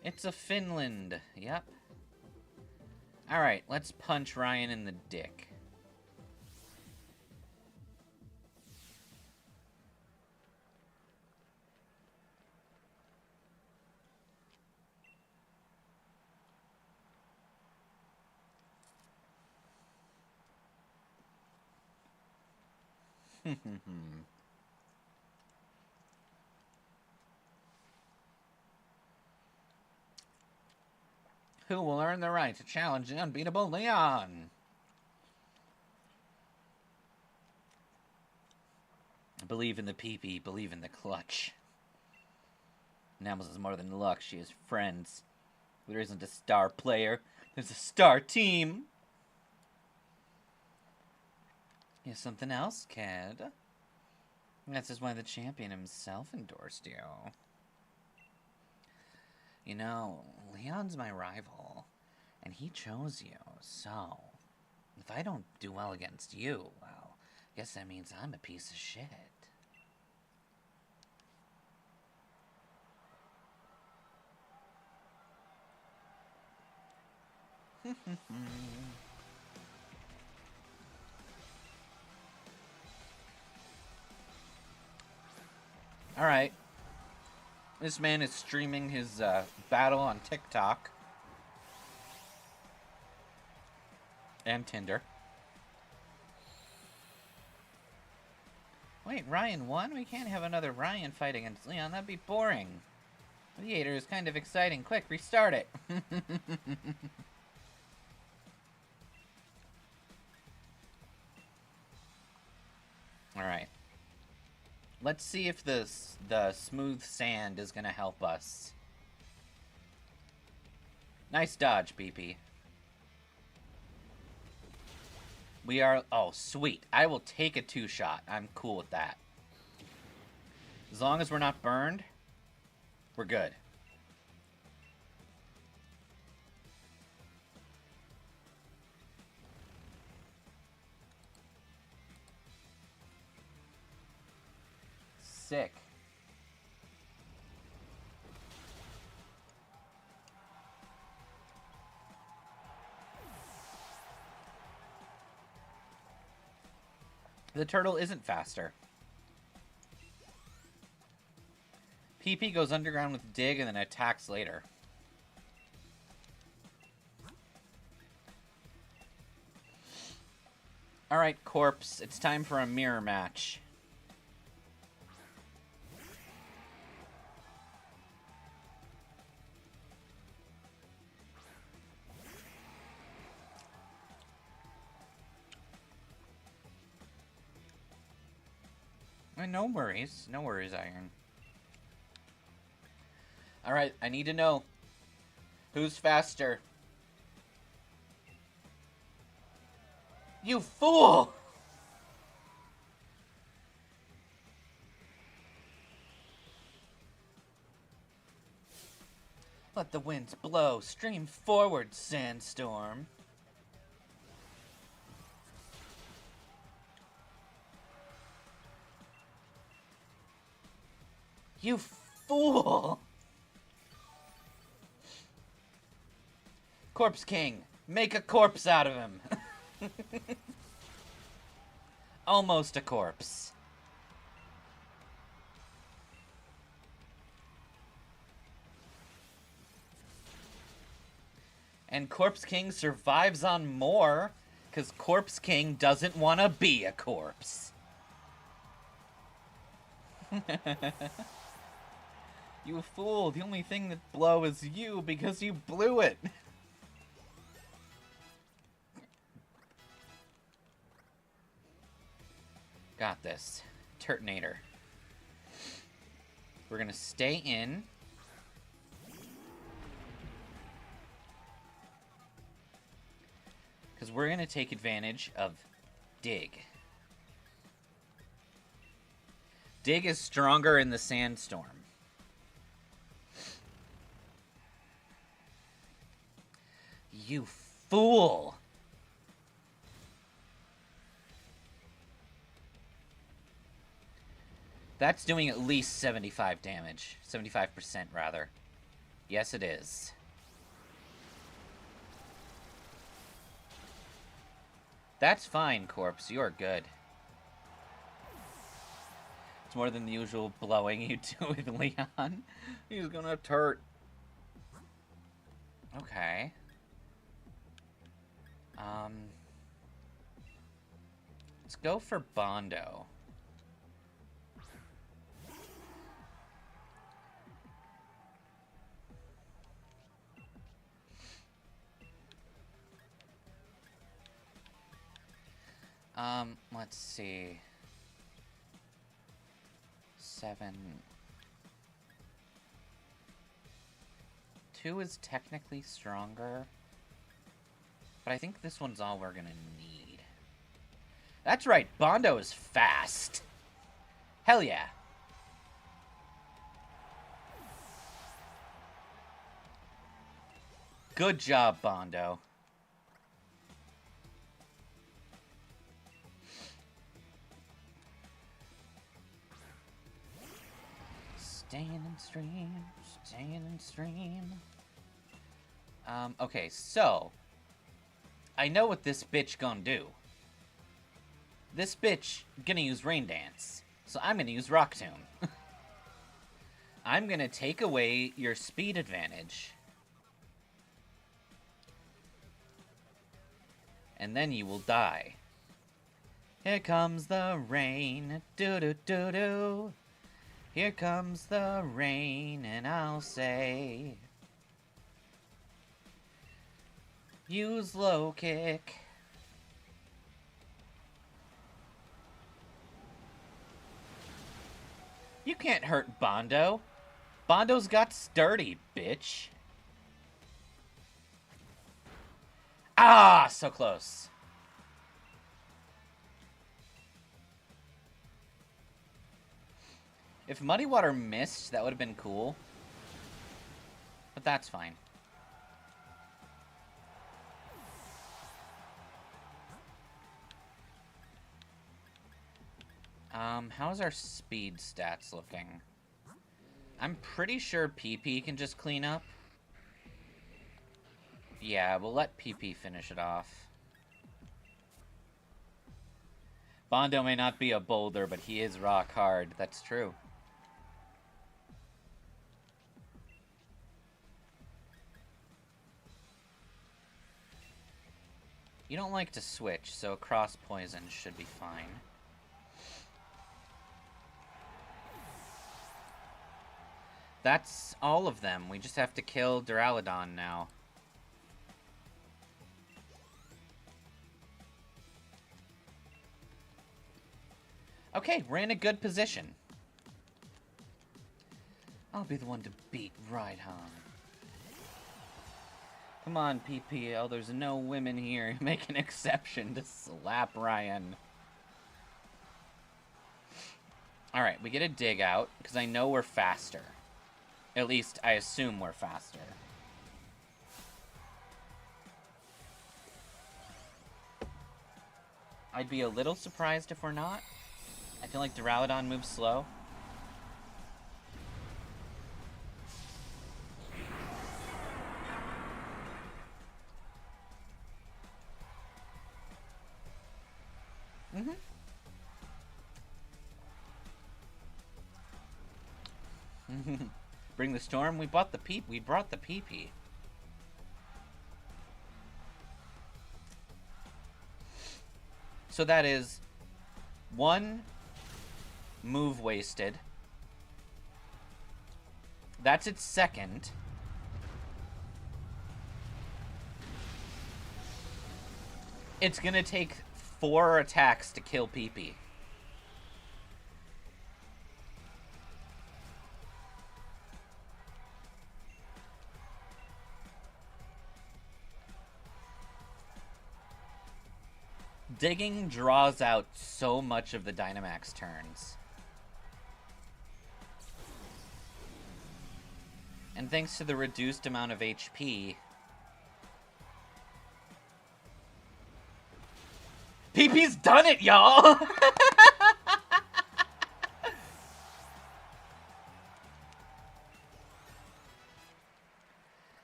Speaker 2: It's a Finland. Yep. Alright, let's punch Ryan in the dick. Who will earn the right to challenge the unbeatable Leon? Believe in the PP, believe in the clutch. Nammals is more than luck, she is friends. There isn't a star player, there's a star team. Here's something else, kid. This is why the champion himself endorsed you. You know, Leon's my rival, and he chose you, so if I don't do well against you, well, I guess that means I'm a piece of shit. Alright. This man is streaming his battle on TikTok. And Tinder. Wait, Ryan won? We can't have another Ryan fight against Leon. That'd be boring. Mediator is kind of exciting. Quick, restart it. Alright. Let's see if the smooth sand is going to help us. Nice dodge, PP. We are... Oh, sweet. I will take a 2-shot. I'm cool with that. As long as we're not burned, we're good. Sick. The turtle isn't faster. PP goes underground with dig and then attacks later. Alright, Corpse. It's time for a mirror match. No worries. No worries, Iron. Alright, I need to know. Who's faster? You fool! Let the winds blow. Stream forward, sandstorm. You fool! Corpse King, make a corpse out of him. Almost a corpse. And Corpse King survives on more, because Corpse King doesn't want to be a corpse. You fool, the only thing that blow is you because you blew it. Got this. Turtonator. We're gonna stay in. Because we're gonna take advantage of Dig. Dig is stronger in the sandstorm. You fool! That's doing at least 75 damage. 75% rather. Yes, it is. That's fine, Corpse. You are good. It's more than the usual blowing you do with Leon. He's gonna turt. Okay. Let's go for Bondo. Let's see. 7. 2 is technically stronger. But I think this one's all we're gonna need. That's right, Bondo is fast. Hell yeah. Good job, Bondo. Staying in stream, staying in stream. Okay, so I know what this bitch gonna do. This bitch gonna use Rain Dance, so I'm gonna use Rock Tomb. I'm gonna take away your speed advantage. And then you will die. Here comes the rain, do-do-do-do. Here comes the rain, and I'll say, use low kick. You can't hurt Bondo. Bondo's got sturdy, bitch. Ah, so close. If Muddy Water missed, that would have been cool. But that's fine. How's our speed stats looking? I'm pretty sure PP can just clean up. Yeah, we'll let PP finish it off. Bondo may not be a boulder, but he is rock hard. That's true. You don't like to switch, so cross poison should be fine. That's all of them. We just have to kill Duraludon now. Okay, we're in a good position. I'll be the one to beat right on. Come on, PPL, there's no women here. Make an exception to slap Ryan. Alright, we get a dig out, because I know we're faster. At least, I assume we're faster. I'd be a little surprised if we're not. I feel like Duraludon moves slow. Bring the storm. We brought the PP. So that is one move wasted. That's its second. It's gonna take 4 attacks to kill PP. Digging draws out so much of the Dynamax turns. And thanks to the reduced amount of HP, PP's done it, y'all!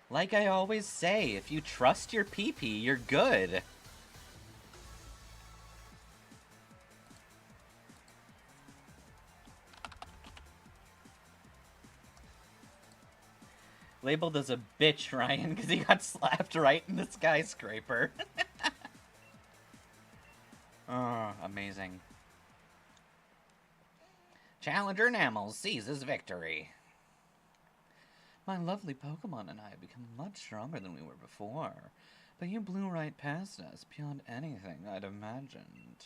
Speaker 2: Like I always say, if you trust your PP, you're good. Labeled as a bitch, Ryan, because he got slapped right in the skyscraper. Oh, amazing. Challenger Namel seizes victory. My lovely Pokemon and I have become much stronger than we were before, but you blew right past us beyond anything I'd imagined.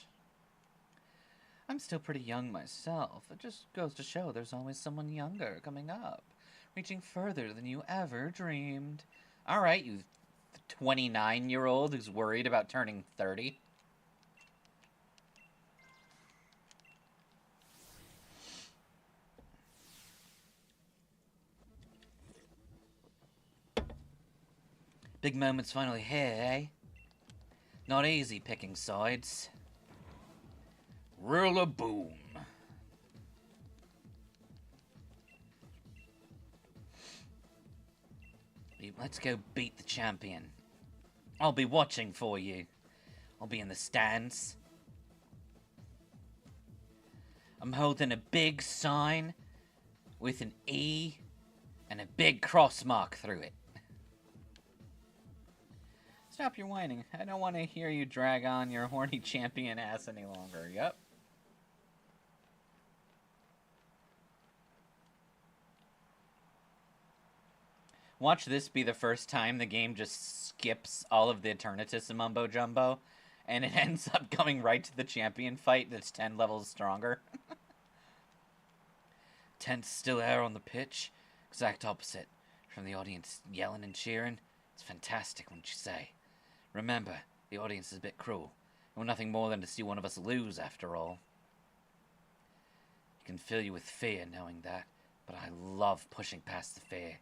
Speaker 2: I'm still pretty young myself. It just goes to show there's always someone younger coming up, reaching further than you ever dreamed. Alright, you 29-year-old who's worried about turning 30. Big moment's finally here, eh? Not easy picking sides. Rillaboom. Let's go beat the champion. I'll be watching for you. I'll be in the stands. I'm holding a big sign with an E and a big cross mark through it. Stop your whining. I don't want to hear you drag on your horny champion ass any longer. Yep. Watch this be the first time the game just skips all of the Eternatus mumbo jumbo, and it ends up coming right to the champion fight that's 10 levels stronger. Tense still air on the pitch, exact opposite from the audience yelling and cheering. It's fantastic, wouldn't you say? Remember, the audience is a bit cruel. They want nothing more than to see one of us lose, after all. It can fill you with fear knowing that, but I love pushing past the fear.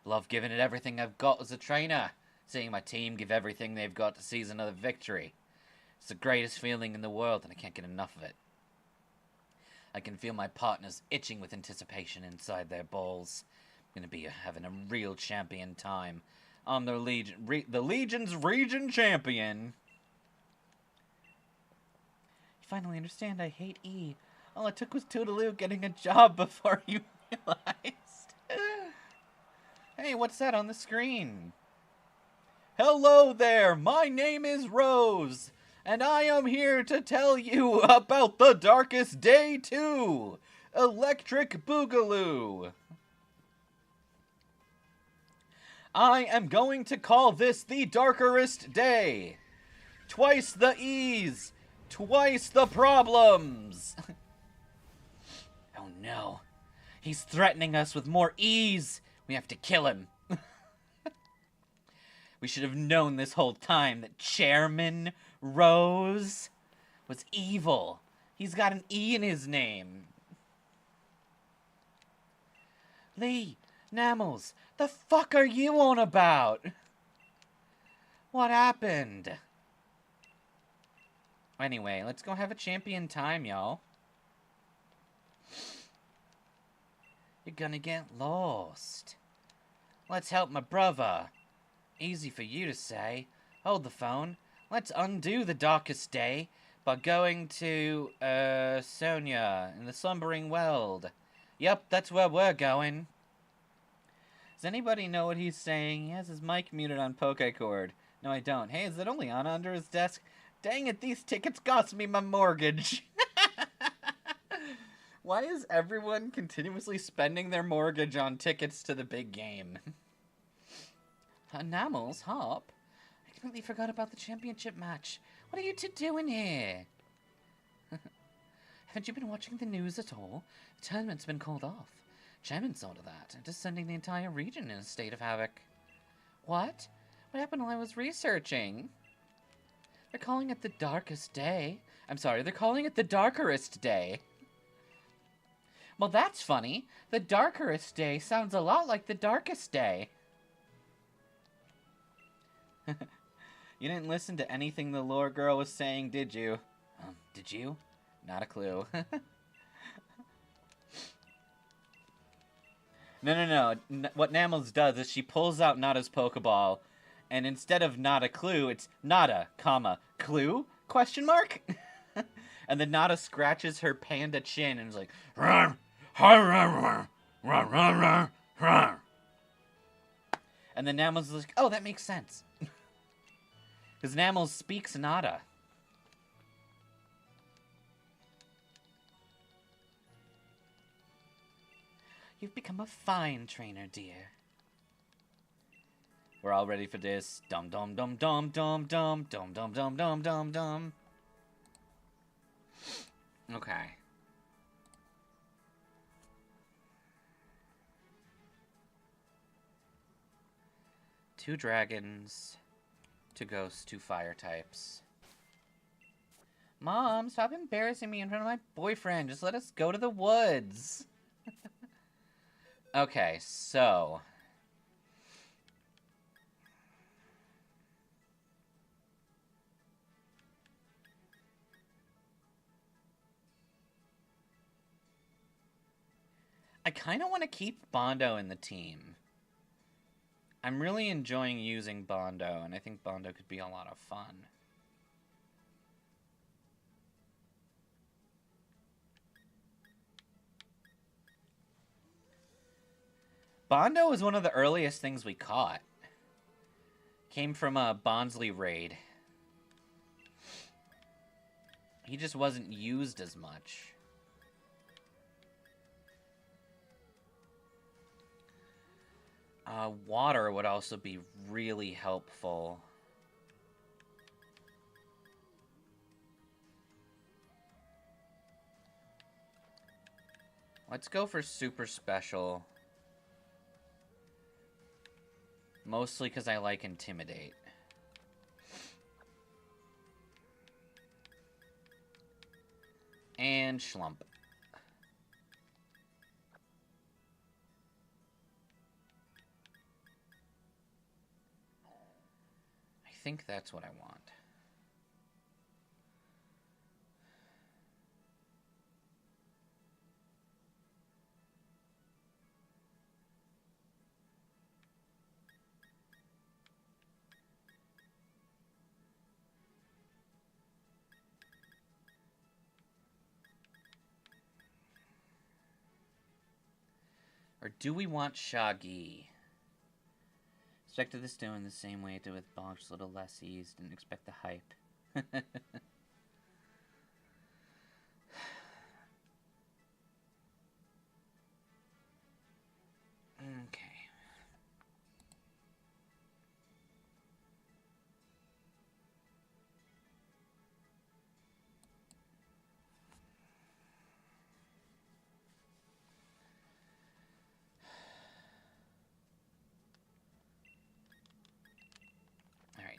Speaker 2: I love giving it everything I've got as a trainer, seeing my team give everything they've got to seize another victory. It's the greatest feeling in the world, and I can't get enough of it. I can feel my partners itching with anticipation inside their balls. I'm going to be having a real champion time. I'm the Legion's region champion. You finally understand I hate E. All it took was Toodaloo getting a job before you realized. Hey, what's that on the screen? Hello there, my name is Rose, and I am here to tell you about the Darkest Day 2, Electric Boogaloo. I am going to call this the Darkerest Day. Twice the E's, twice the problems. no. He's threatening us with more ease. We have to kill him. We should have known this whole time that Chairman Rose was evil. He's got an E in his name. Lee, Nammals, the fuck are you on about? What happened? Anyway, let's go have a champion time, y'all. You're gonna get lost. Let's help my brother. Easy for you to say. Hold the phone. Let's undo the darkest day by going to, Sonia in the slumbering world. Yep, that's where we're going. Does anybody know what he's saying? He has his mic muted on Pokecord. No, I don't. Hey, is it Oleana under his desk? Dang it, these tickets cost me my mortgage. Why is everyone continuously spending their mortgage on tickets to the big game? Enamels, Hop? I completely forgot about the championship match. What are you two doing here? Haven't you been watching the news at all? The tournament's been called off. Chairman saw to that, just sending the entire region in a state of havoc. What? What happened while I was researching? They're calling it the darkest day. I'm sorry, they're calling it the darkerest day. Well, that's funny. The darkerest day sounds a lot like the darkest day. You didn't listen to anything the lore girl was saying, did you? Did you? Not a clue. No. What Nammals does is she pulls out Nada's Pokeball, and instead of not a clue, it's Nada, comma, clue? Question mark? And then Nada scratches her panda chin and is like, rawr, rawr, rawr, rawr, rawr. And then Nammals is like, oh, that makes sense. Because Nammals speaks Nada. You've become a fine trainer, dear. We're all ready for this. Dum dum dum dum dum dum dum dum dum dum dum dum. Okay. Two dragons, two ghosts, two fire types. Mom, stop embarrassing me in front of my boyfriend. Just let us go to the woods. Okay, so I kind of want to keep Bondo in the team. I'm really enjoying using Bondo, and I think Bondo could be a lot of fun. Bondo was one of the earliest things we caught. Came from a Bonsly raid. He just wasn't used as much. Water would also be really helpful. Let's go for super special. Mostly because I like Intimidate. And Schlump. I think that's what I want. Or do we want Shaggy? Expected this doing the same way it did with Bonk, just a little less ease. Didn't expect the hype. Okay.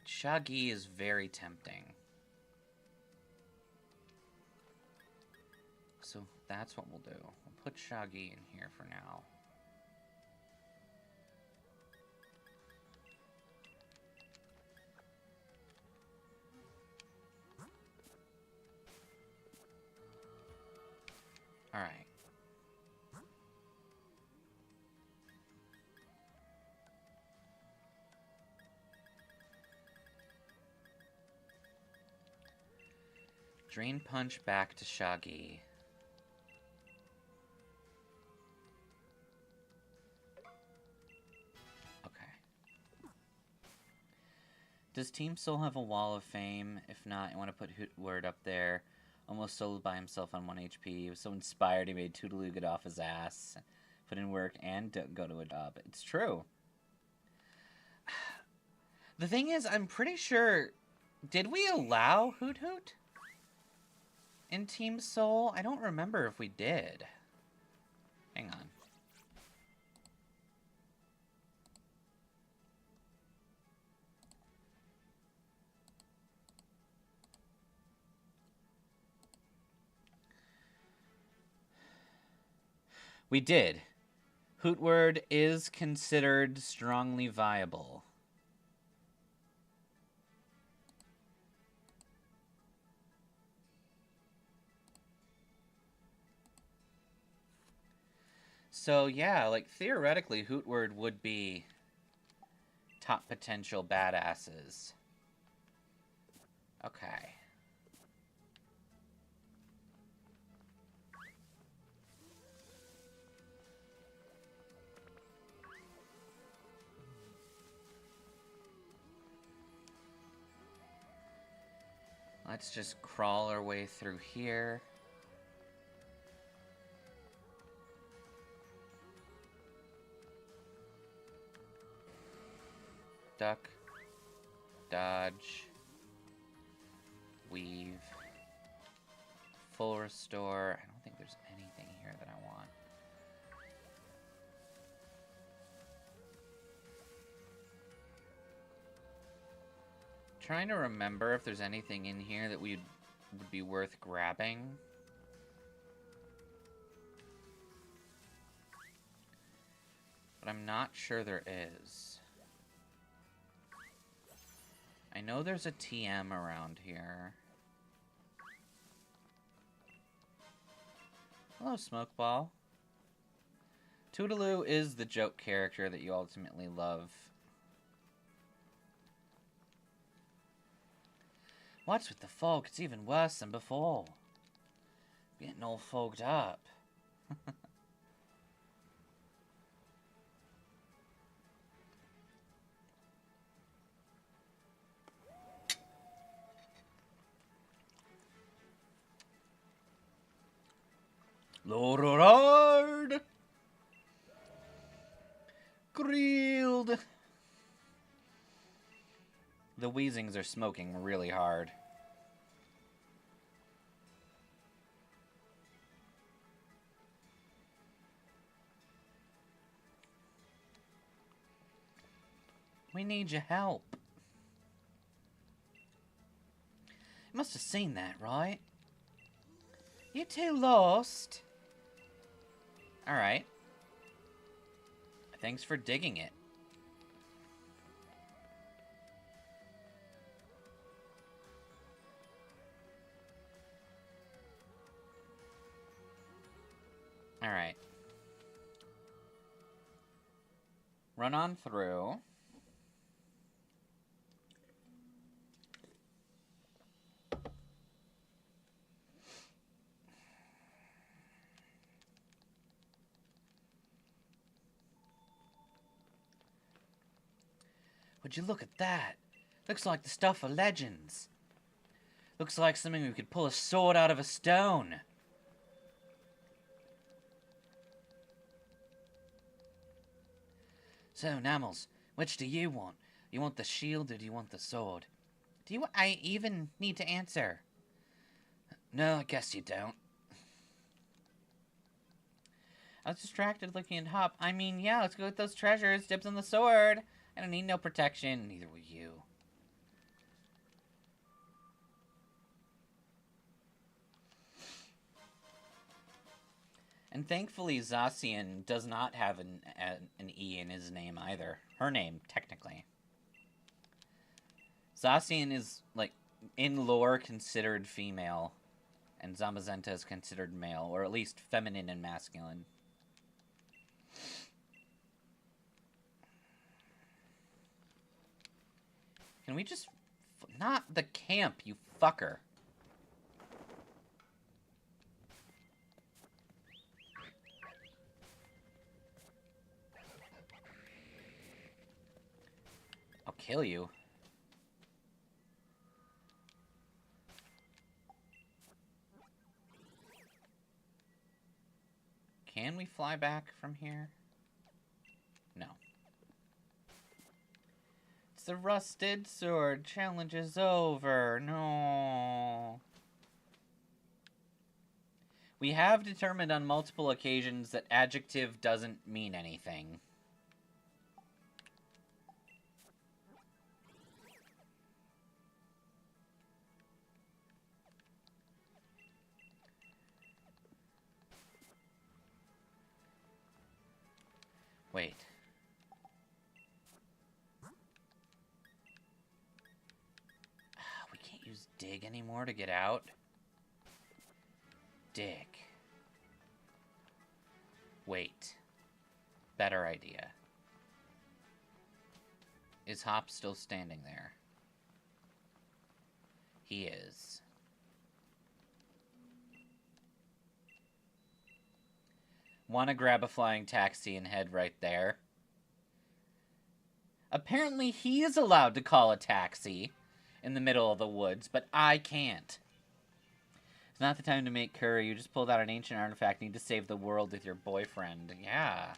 Speaker 2: Shaggy is very tempting. So that's what we'll do. We'll put Shaggy in here for now. Alright. Drain Punch back to Shaggy. Okay. Does Team Soul have a Wall of Fame? If not, I want to put Hootword up there. Almost soloed by himself on 1 HP. He was so inspired he made Toodaloo get off his ass, put in work, and go to a job. It's true. The thing is, I'm pretty sure... Did we allow Hoot Hoot in Team Soul? I don't remember if we did. Hang on. We did. Hootword is considered strongly viable. So yeah, like theoretically Hootword would be top potential badasses. Okay. Let's just crawl our way through here. Duck. Dodge. Weave. Full restore. I don't think there's anything here that I want. Trying to remember if there's anything in here that would be worth grabbing. But I'm not sure there is. I know there's a TM around here. Hello, Smokeball. Toodaloo is the joke character that you ultimately love. What's with the fog? It's even worse than before. Getting all fogged up. Lord grilled. The Weezings are smoking really hard. We need your help. You must have seen that, right? You two lost. Alright. Thanks for digging it. Alright. Run on through. Would you look at that? Looks like the stuff of legends. Looks like something we could pull a sword out of a stone. So, Nammels, which do you want? You want the shield or do you want the sword? I even need to answer? No, I guess you don't. I was distracted looking at Hop. I mean, yeah, let's go get those treasures. Dibs on the sword. I don't need no protection. Neither will you. And thankfully, Zacian does not have an E in his name either. Her name, technically. Zacian is, like, in lore considered female, and Zamazenta is considered male, or at least feminine and masculine. Can we just... Not the camp, you fucker. I'll kill you. Can we fly back from here? No. It's the rusted sword. Challenge is over. No. We have determined on multiple occasions that adjective doesn't mean anything. Wait. We can't use dig anymore to get out. Dig. Wait. Better idea. Is Hop still standing there? He is. Want to grab a flying taxi and head right there. Apparently he is allowed to call a taxi in the middle of the woods, but I can't. It's not the time to make curry. You just pulled out an ancient artifact. Need to save the world with your boyfriend. Yeah.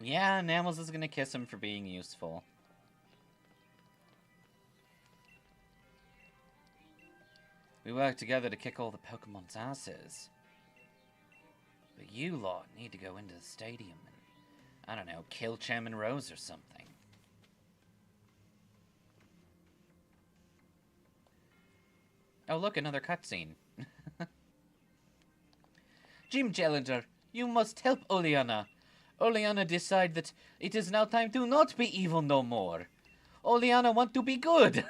Speaker 2: Yeah, Namels is gonna kiss him for being useful. We work together to kick all the Pokemon's asses. But you lot need to go into the stadium and, I don't know, kill Chairman Rose or something. Oh, look, another cutscene. Gym Challenger, you must help Oleana. Oleana decide that it is now time to not be evil no more. Oleana want to be good.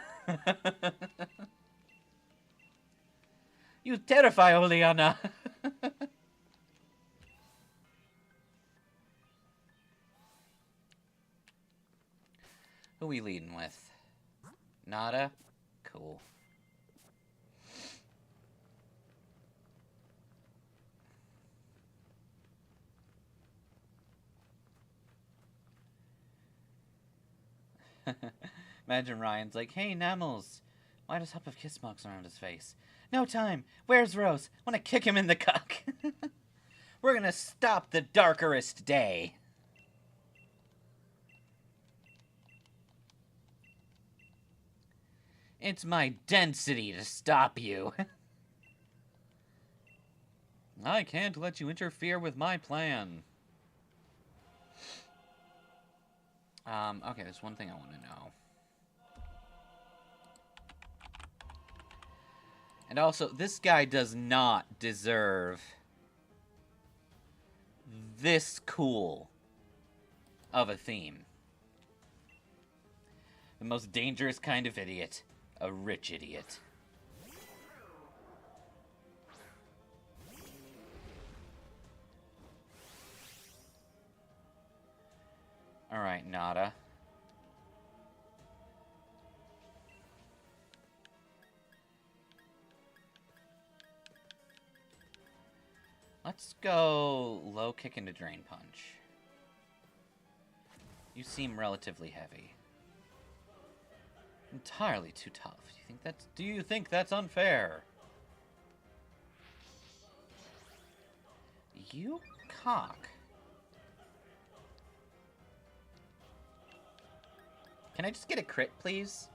Speaker 2: You terrify Oleana. Who we leading with? Nada? Cool. Imagine Ryan's like, hey, Namels, why does Hop have kiss marks around his face? No time. Where's Rose? Want to kick him in the cuck. We're gonna stop the darkerest day. It's my density to stop you. I can't let you interfere with my plan. Okay, there's one thing I want to know. And also, this guy does not deserve this cool of a theme. The most dangerous kind of idiot. A rich idiot. Alright, Nada. Let's go low kick into drain punch. You seem relatively heavy. Entirely too tough. Do you think that's unfair? You cock. Can I just get a crit, please?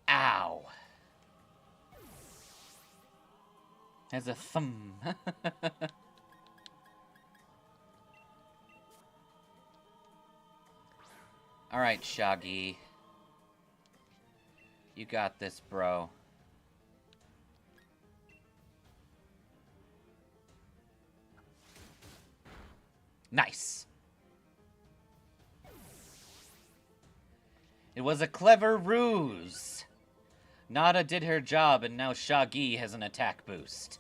Speaker 2: Ow. Has a thumb. Alright, Shaggy. You got this, bro. Nice. It was a clever ruse. Nada did her job, and now Shaggy has an attack boost.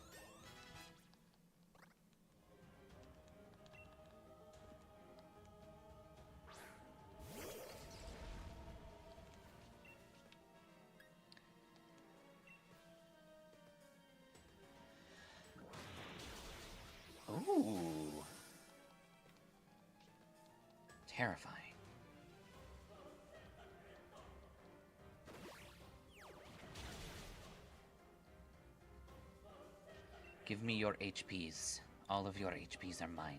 Speaker 2: Ooh. Terrifying. Give me your HPs. All of your HPs are mine.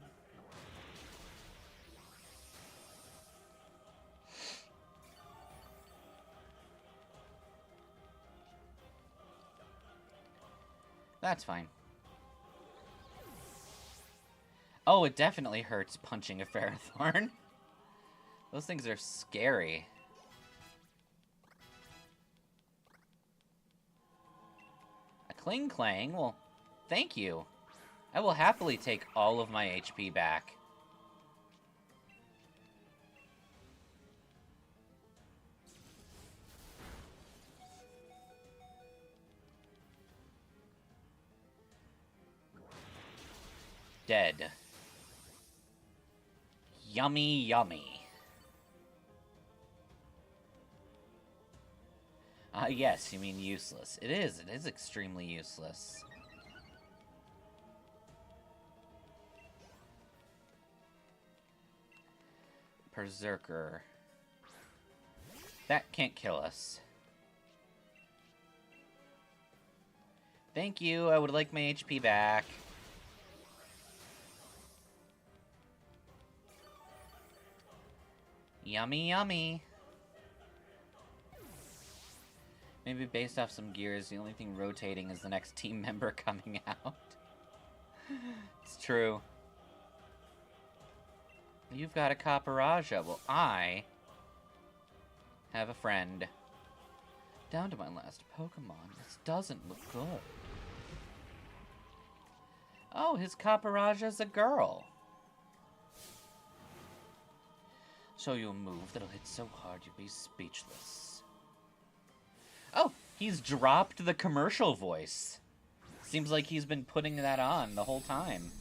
Speaker 2: That's fine. Oh, it definitely hurts punching a Ferrothorn. Those things are scary. A Kling Clang? Well, thank you. I will happily take all of my HP back. Dead. Yummy, yummy. Yes, you mean useless. It is extremely useless. Berserker. That can't kill us. Thank you, I would like my HP back. Yummy, yummy. Maybe based off some gears, the only thing rotating is the next team member coming out. It's true. You've got a Caparaja. Well, I have a friend. Down to my last Pokemon. This doesn't look good. Oh, his Caparaja's a girl. Show you a move that'll hit so hard you'll be speechless. Oh, he's dropped the commercial voice. Seems like he's been putting that on the whole time.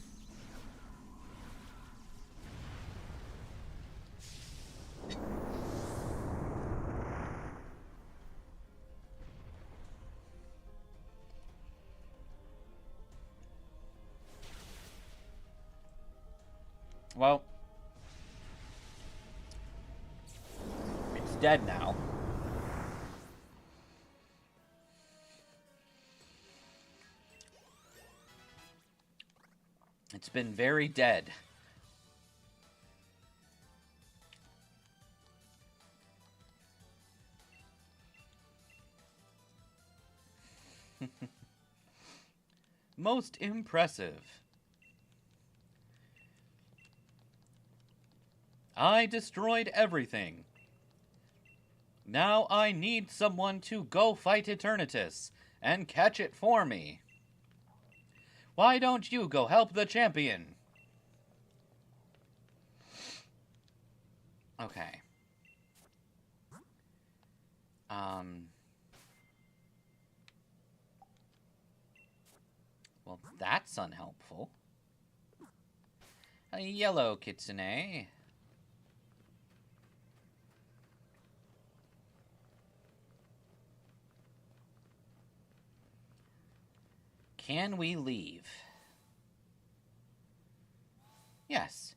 Speaker 2: Well, it's dead now. It's been very dead. Most impressive. I destroyed everything. Now I need someone to go fight Eternatus and catch it for me. Why don't you go help the champion? Okay. Well, that's unhelpful. A yellow kitsune. Can we leave? Yes.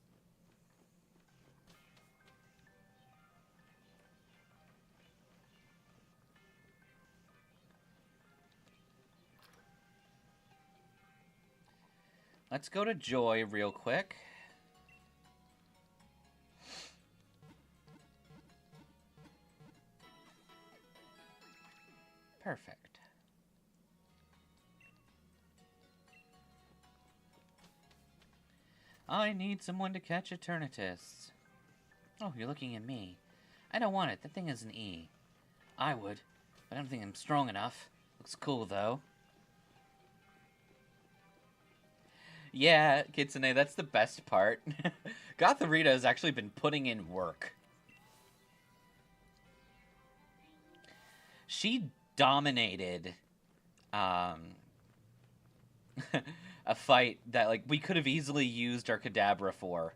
Speaker 2: Let's go to Joy real quick. Perfect. I need someone to catch Eternatus. Oh, you're looking at me. I don't want it. That thing is an E. I would, but I don't think I'm strong enough. Looks cool, though. Yeah, Kitsune, that's the best part. Gotharita has actually been putting in work. She dominated a fight that, like, we could have easily used our Kadabra for.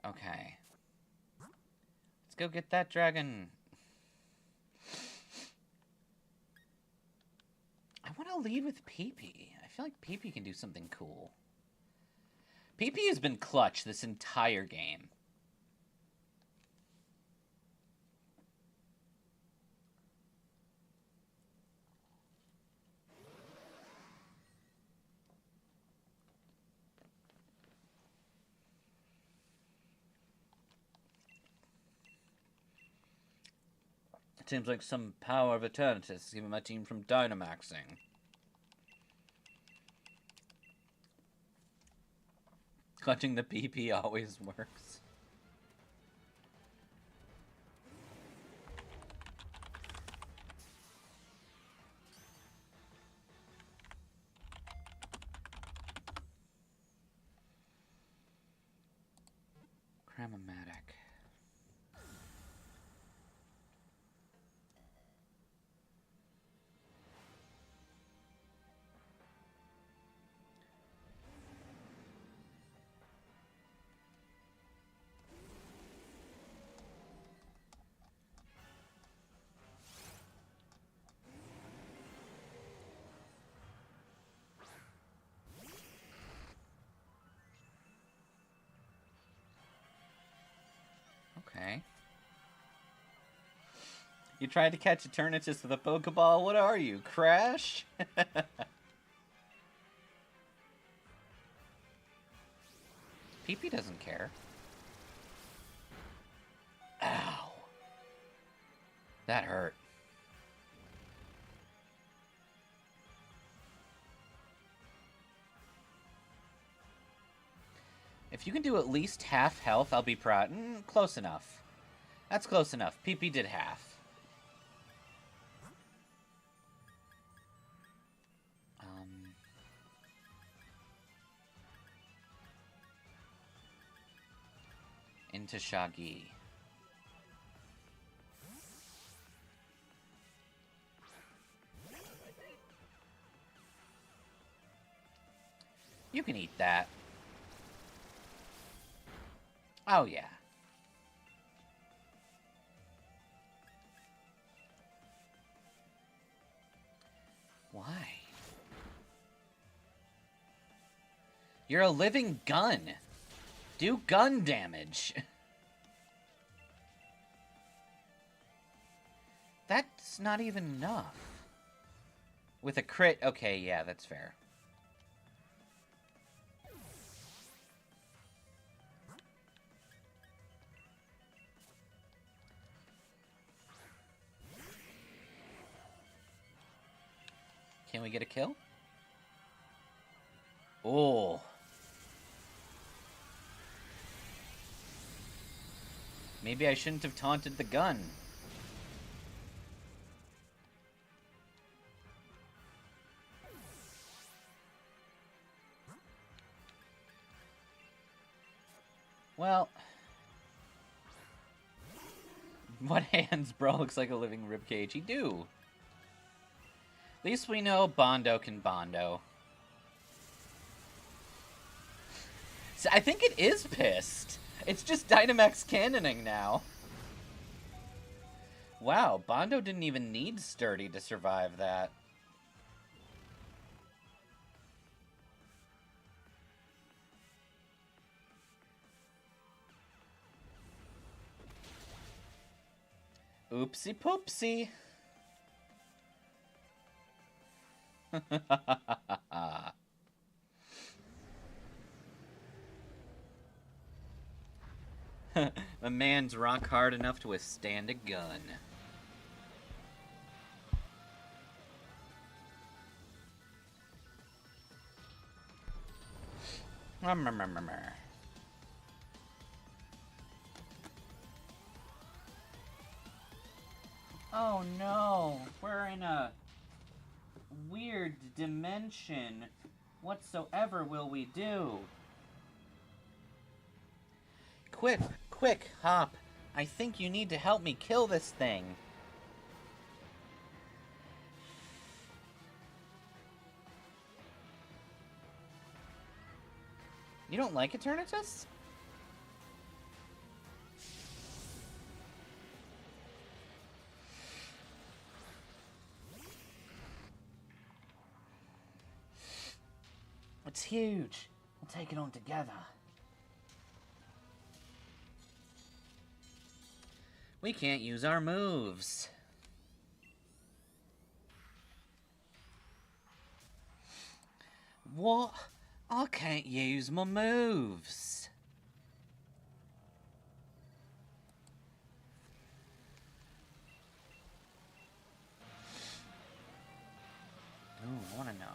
Speaker 2: Okay. Let's go get that dragon. I want to lead with Pee-Pee. I feel like Pee-Pee can do something cool. Pee-Pee has been clutch this entire game. It seems like some power of Eternatus is keeping my team from Dynamaxing. Clutching the PP always works. Cramomatic. Okay. You tried to catch Eternatus with a Pokeball? What are you, Crash? PP doesn't care. Ow. That hurt. If you can do at least half health, I'll be proud. Close enough. That's close enough. PP did half. Into Shaggy. You can eat that. Oh, yeah. Why? You're a living gun. Do gun damage. That's not even enough. With a crit, okay, yeah, that's fair. Can we get a kill? Oh. Maybe I shouldn't have taunted the gun. Well. What hands, bro? Looks like a living ribcage. He do. At least we know Bondo can Bondo. So I think it is pissed. It's just Dynamax cannoning now. Wow, Bondo didn't even need Sturdy to survive that. Oopsie poopsie. My man's rock hard enough to withstand a gun. Oh no, we're in a weird dimension. Whatsoever will we do? Quick, quick, Hop. I think you need to help me kill this thing. You don't like Eternatus? It's huge. We'll take it on together. We can't use our moves. What? I can't use my moves. Ooh, I wanna know.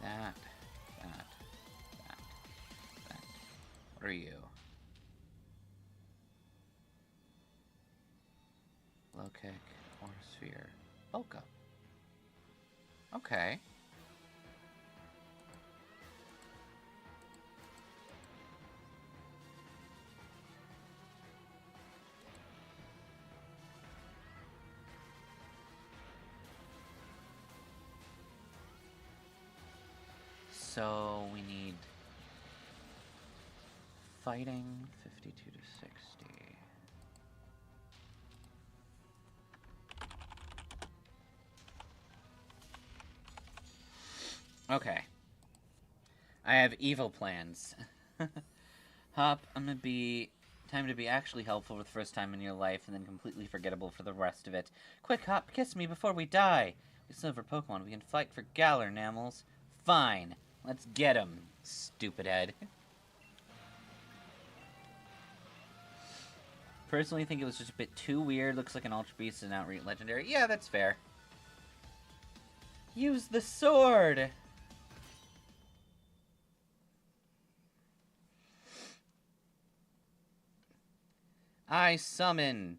Speaker 2: That. What are you? Low kick or sphere. Bulk up. Okay. So we need fighting 52 to 60. Okay. I have evil plans. Hop, time to be actually helpful for the first time in your life and then completely forgettable for the rest of it. Quick, Hop, kiss me before we die. We still have our Pokemon. We can fight for Galar, Namels. Fine. Let's get him, stupid head. Personally, think it was just a bit too weird. Looks like an Ultra Beast and Outright Legendary. Yeah, that's fair. Use the sword! I summon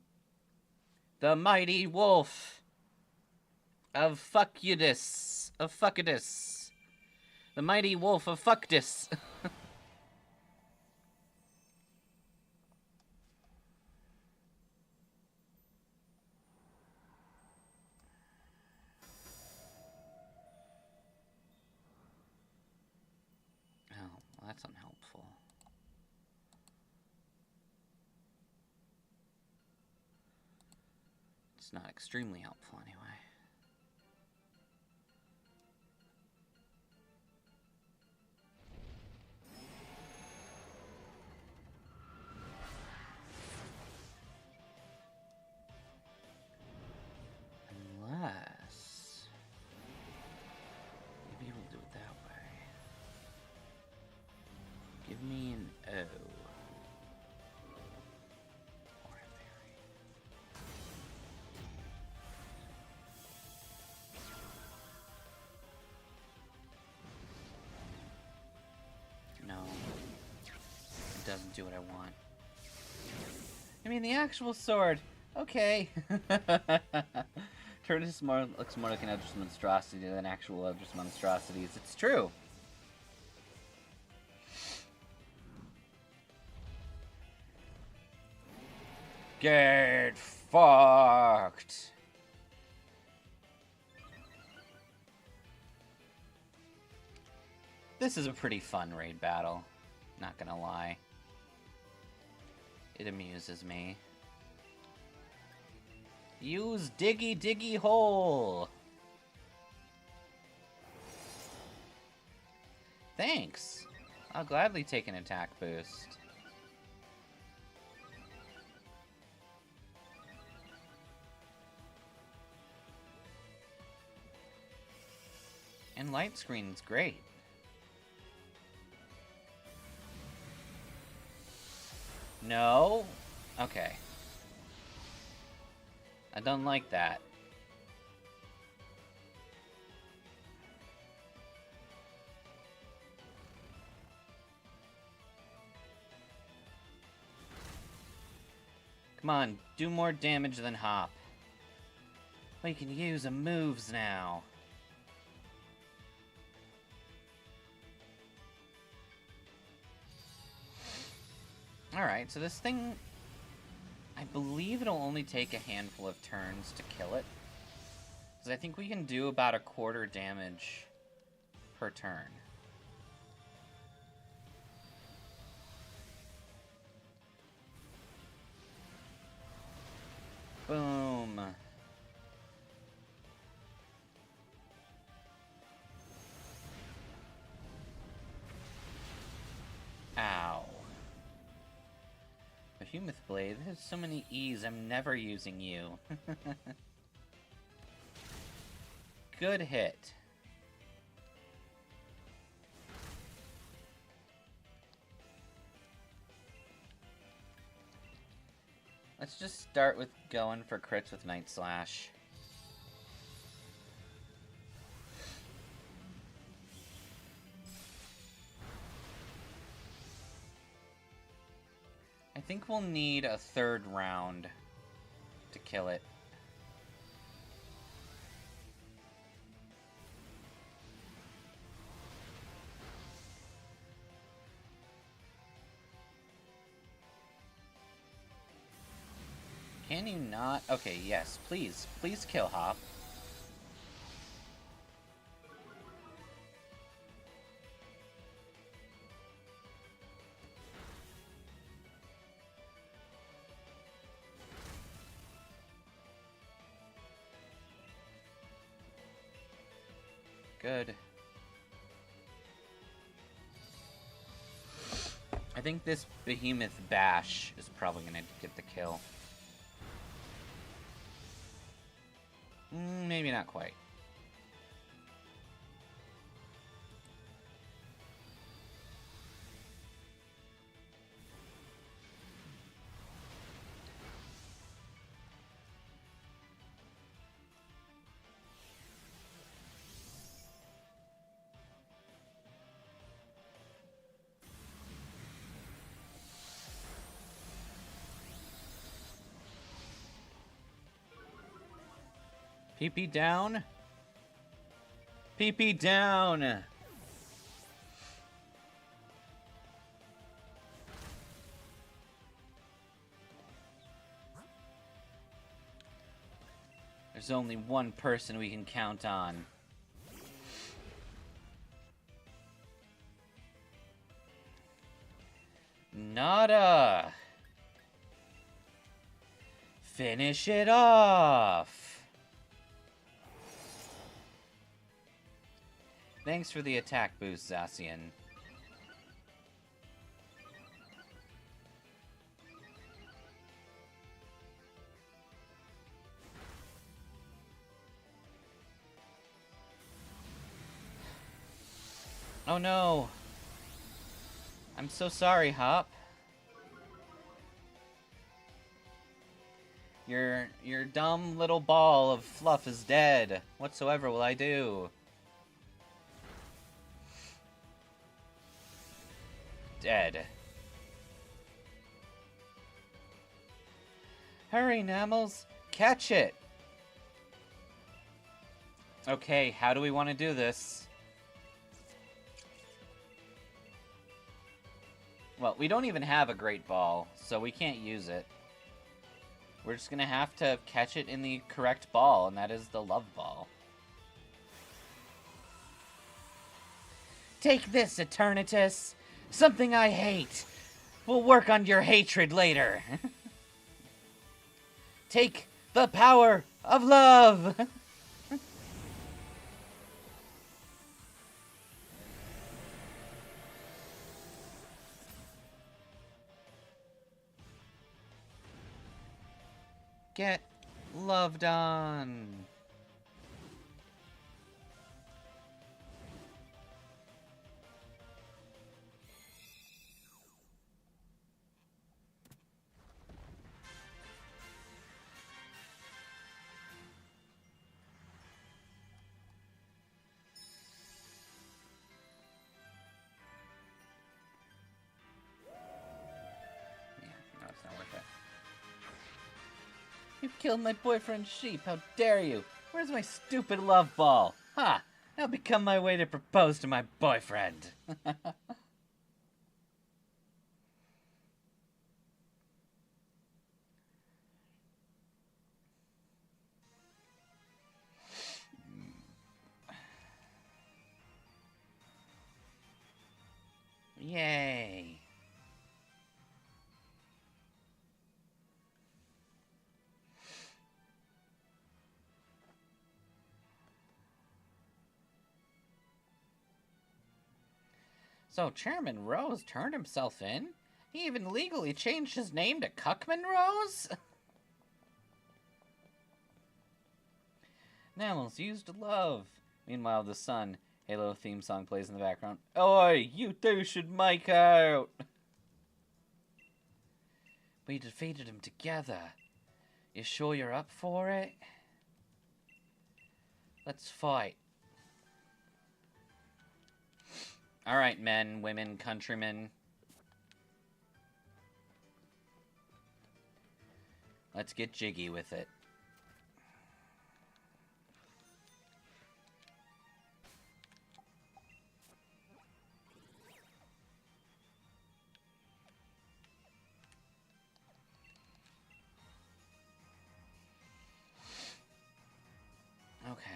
Speaker 2: the mighty wolf of Fuckudus. The mighty wolf of Fuckdus. Oh, well, that's unhelpful. It's not extremely helpful anyway. Unless... maybe we'll do it that way. Give me an O. Or a fairy. No. It doesn't do what I want. I mean, the actual sword. Okay. Turnus looks more like an Eldritch Monstrosity than actual Eldritch Monstrosities. It's true. Get fucked. This is a pretty fun raid battle. Not gonna lie. It amuses me. Use Diggy Diggy Hole! Thanks! I'll gladly take an attack boost. And light screen's great. No? Okay. I don't like that. Come on, do more damage than Hop. We can use a moves now. Alright, so this thing... I believe it'll only take a handful of turns to kill it. Because I think we can do about a quarter damage per turn. Boom. Ow. Behemoth Blade, there's so many E's, I'm never using you. Good hit. Let's just start with going for crits with Night Slash. I think we'll need a third round to kill it. Can you not? Okay, yes, please. Please kill Hop. Good. I think this Behemoth Bash is probably gonna get the kill. Maybe not quite. PP down. PP down. There's only one person we can count on. Nada. Finish it off. Thanks for the attack boost, Zacian. Oh no! I'm so sorry, Hop. Your dumb little ball of fluff is dead. Whatsoever will I do? Dead. Hurry, Nammals! Catch it! Okay, how do we want to do this? Well, we don't even have a Great Ball, so we can't use it. We're just gonna have to catch it in the correct ball, and that is the Love Ball. Take this, Eternatus! Something I hate! We'll work on your hatred later. Take the power of love! Get loved on. killed my boyfriend's sheep. How dare you? Where's my stupid love ball? Ha! Now become my way to propose to my boyfriend. Yay. So Chairman Rose turned himself in? He even legally changed his name to Cuckman Rose? Mammals used to love. Meanwhile, the Sun Halo theme song plays in the background. Oi, you two should make out! We defeated him together. You sure you're up for it? Let's fight. Alright, men, women, countrymen. Let's get jiggy with it. Okay.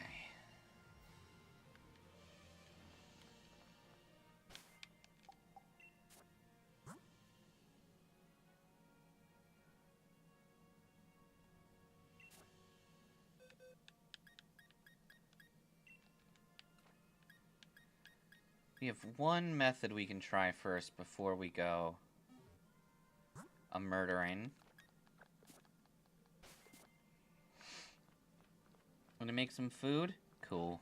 Speaker 2: We have one method we can try first before we go a murdering. Want to make some food? Cool.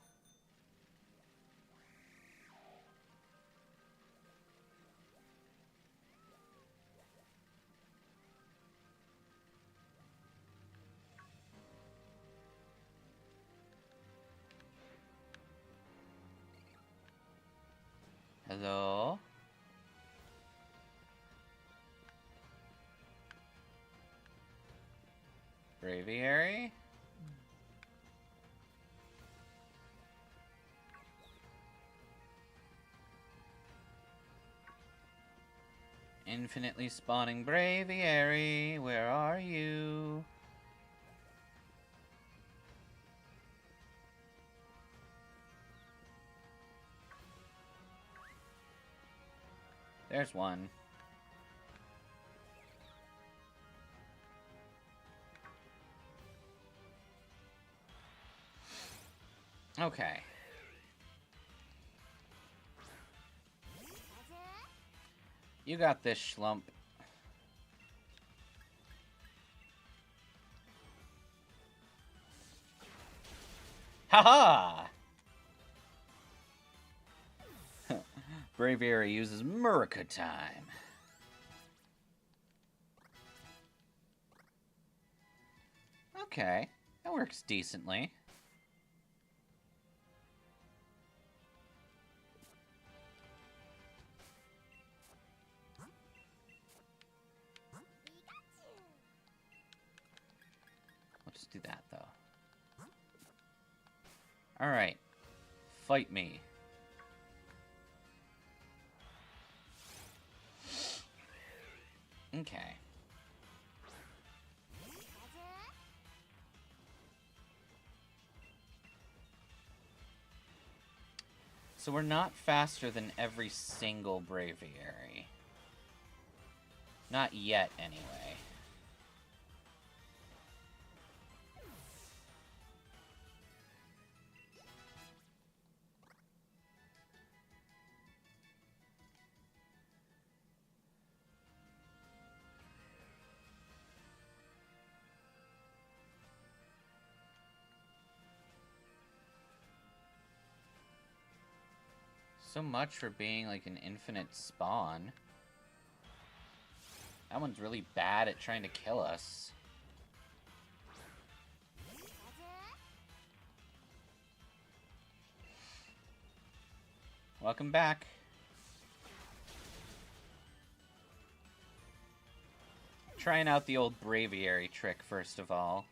Speaker 2: Hello? Braviary? Infinitely spawning Braviary, where are you? There's one. Okay. You got this, Schlump. Haha! Braviary uses Murica time. Okay, that works decently. We'll just do that, though. Alright. Fight me. Okay. So we're not faster than every single Braviary. Not yet, anyway. So much for being like an infinite spawn. That one's really bad at trying to kill us. Welcome back. Trying out the old Braviary trick first of all.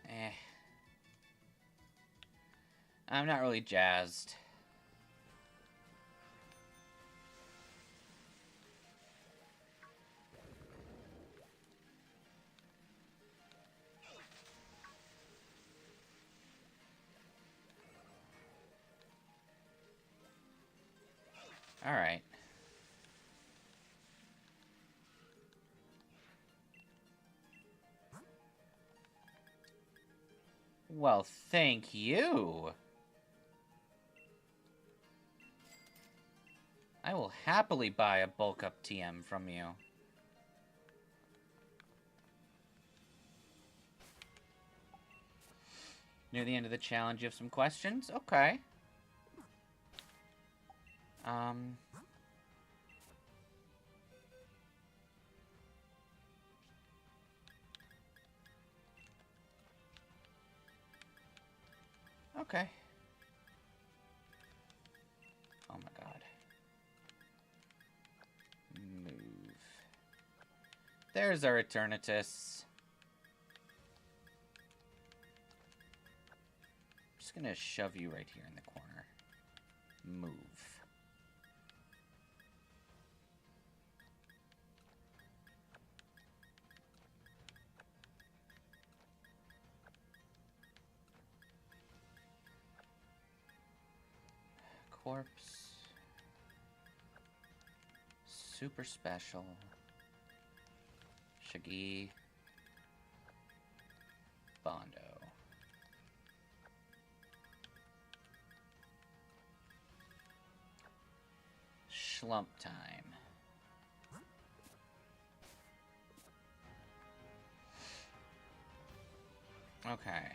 Speaker 2: Eh. I'm not really jazzed. Alright. Well, thank you. I will happily buy a bulk up TM from you. Near the end of the challenge, you have some questions? Okay. Okay. Oh my god. Move. There's our Eternatus. Just gonna shove you right here in the corner. Move. Corpse. Super special. Shaggy. Bondo. Schlump time. Okay.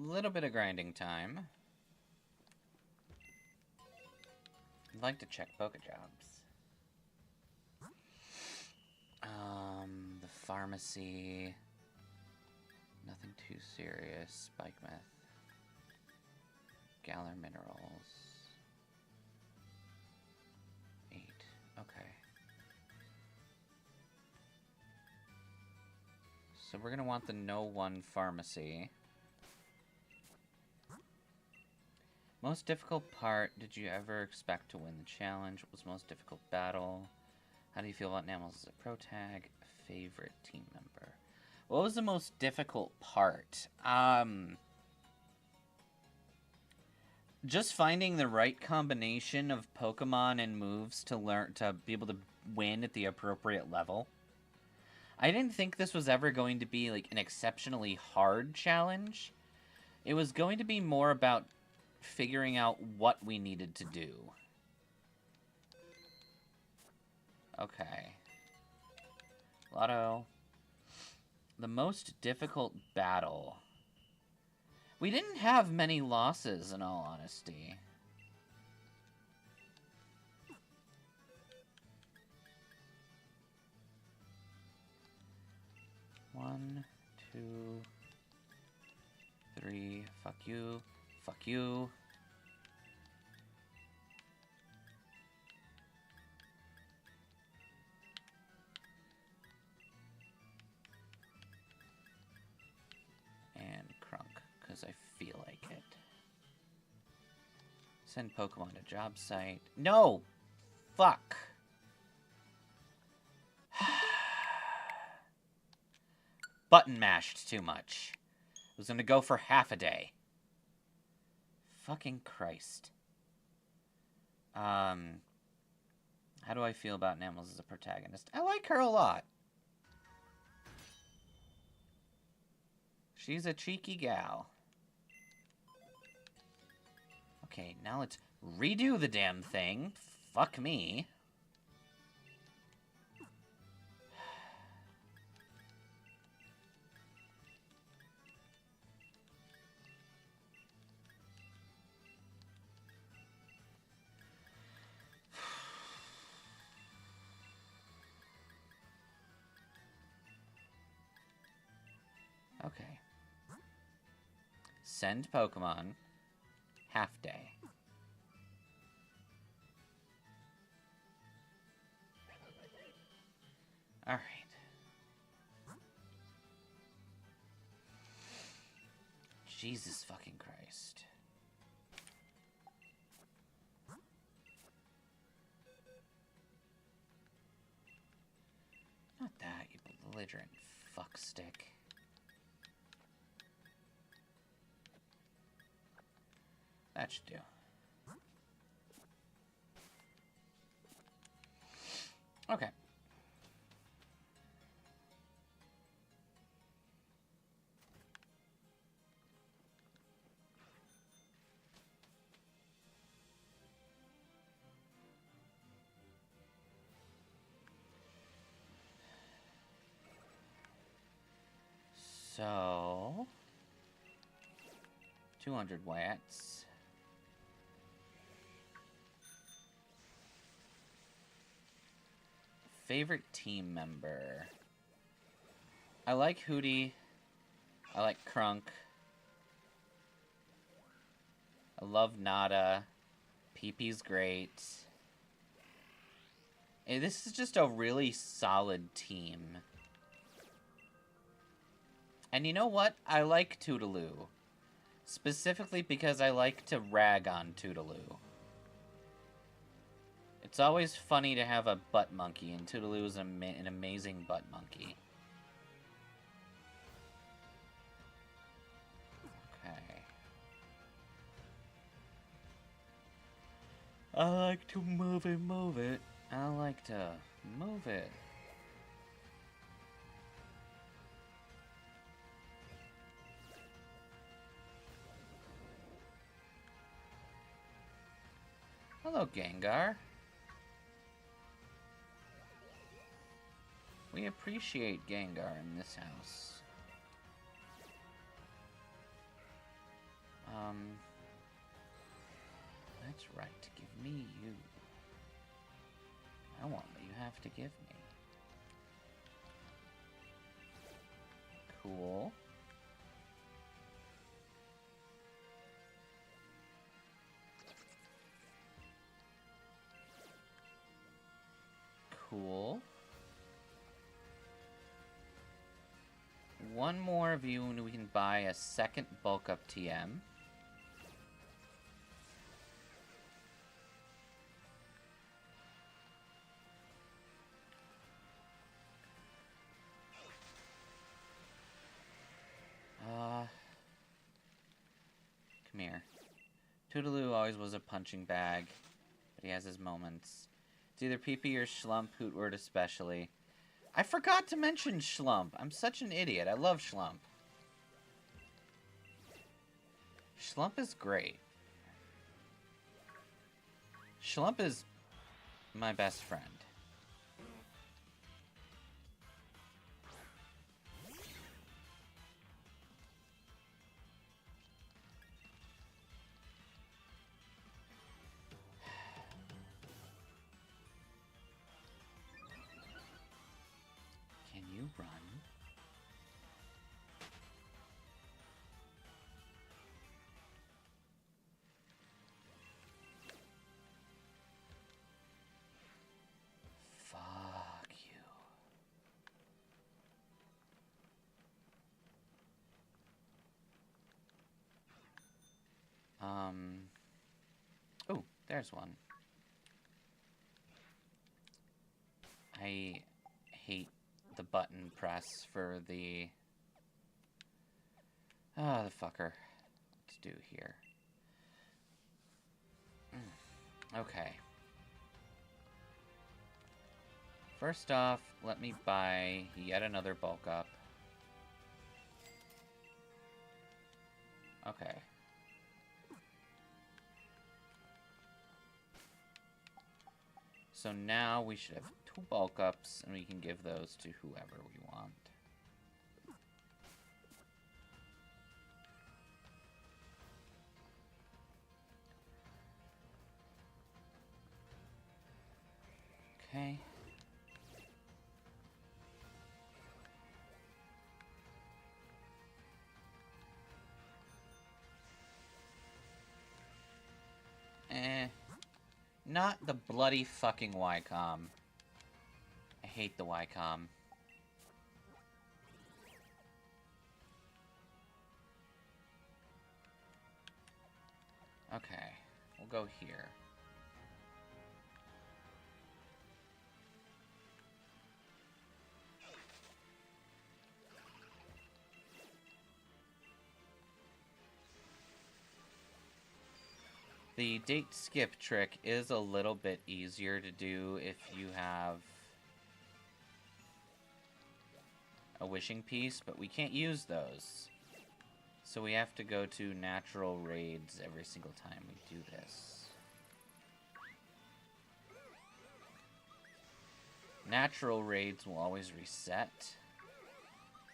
Speaker 2: Little bit of grinding time. I'd like to check Pokejobs. The pharmacy. Nothing too serious. Spike meth. Galar minerals. 8. Okay. So we're gonna want the No 1 pharmacy. Most difficult part, did you ever expect to win the challenge? What was the most difficult battle? How do you feel about Namels as a pro tag? Favorite team member? What was the most difficult part? Just finding the right combination of Pokemon and moves to learn to be able to win at the appropriate level. I didn't think this was ever going to be like an exceptionally hard challenge. It was going to be more about figuring out what we needed to do. Okay. Lotto. The most difficult battle. We didn't have many losses, in all honesty. One, 2, 3. Fuck you. Fuck you. And Crunk, because I feel like it. Send Pokemon to job site. No! Fuck! Button mashed too much. I was gonna go for half a day. Fucking Christ. How do I feel about Namels as a protagonist? I like her a lot. She's a cheeky gal. Okay, now let's redo the damn thing. Fuck me. Okay. Send Pokemon. Half day. Alright. Jesus fucking Christ. Not that, you belligerent fuckstick. That should do. Okay. So, 200 watts. Favorite team member. I like Hootie. I like Crunk. I love Nada. Pee-Pee's great. Hey, this is just a really solid team. And you know what? I like Toodaloo. Specifically because I like to rag on Toodaloo. It's always funny to have a butt monkey, and Toodaloo is an amazing butt monkey. Okay. I like to move it, move it. I like to move it. Hello, Gengar. We appreciate Gengar in this house. That's right. Give me you. I want what you have to give me. Cool. Cool. One more view and we can buy a second bulk up TM. Come here. Toodaloo always was a punching bag, but he has his moments. It's either Pee-Pee or Schlump, Hootword especially. I forgot to mention Schlump. I'm such an idiot. I love Schlump. Schlump is great. Schlump is my best friend. Can you run? Fuck you. Oh, there's one. I hate the button press for the... Ah, the fucker. Let's do here. Okay. First off, let me buy yet another bulk up. Okay. So now we should have 2 bulk ups, and we can give those to whoever we want. Okay. Not the bloody fucking Wycom. I hate the Wycom. Okay, we'll go here. The date skip trick is a little bit easier to do if you have a wishing piece, but we can't use those. So we have to go to natural raids every single time we do this. Natural raids will always reset,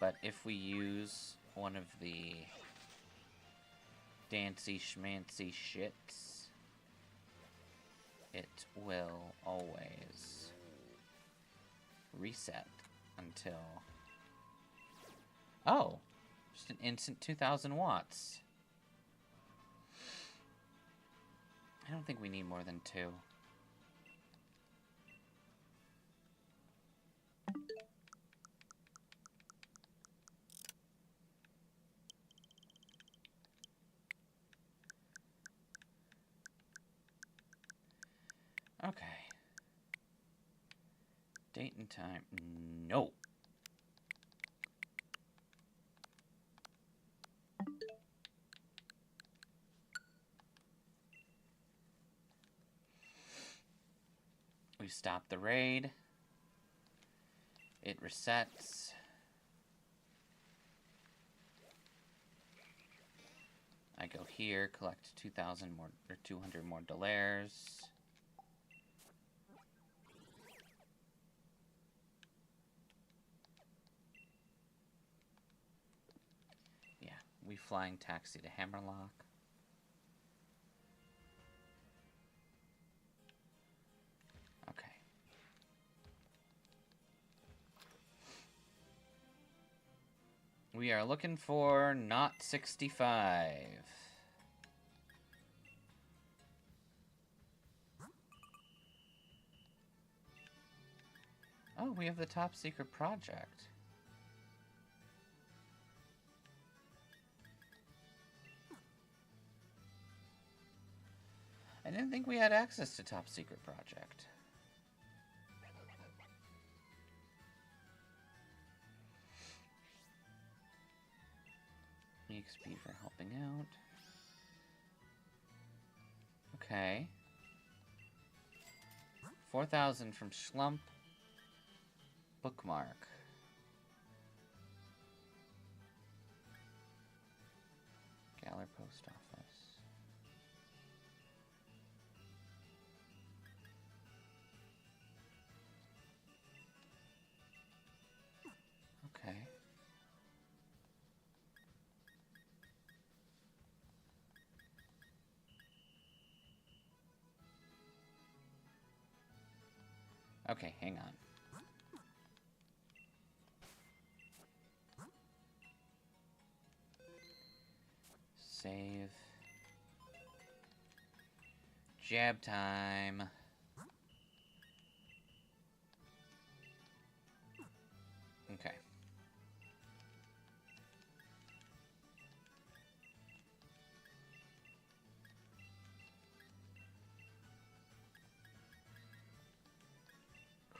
Speaker 2: but if we use one of the dancy schmancy shits, it will always reset until... Oh! Just an instant 2,000 watts. I don't think we need more than 2. Okay. Date and time. No. We stop the raid. It resets. I go here, collect 2,000 more, or 200 more dollars. Yeah, we flying taxi to Hammerlock. Okay. We are looking for not 65. Oh, we have the top secret project. I didn't think we had access to top secret project. EXP for helping out. Okay. 4,000 from Schlump. Bookmark. Galler Post Office. Okay. Okay, hang on. Save. Jab time. Okay.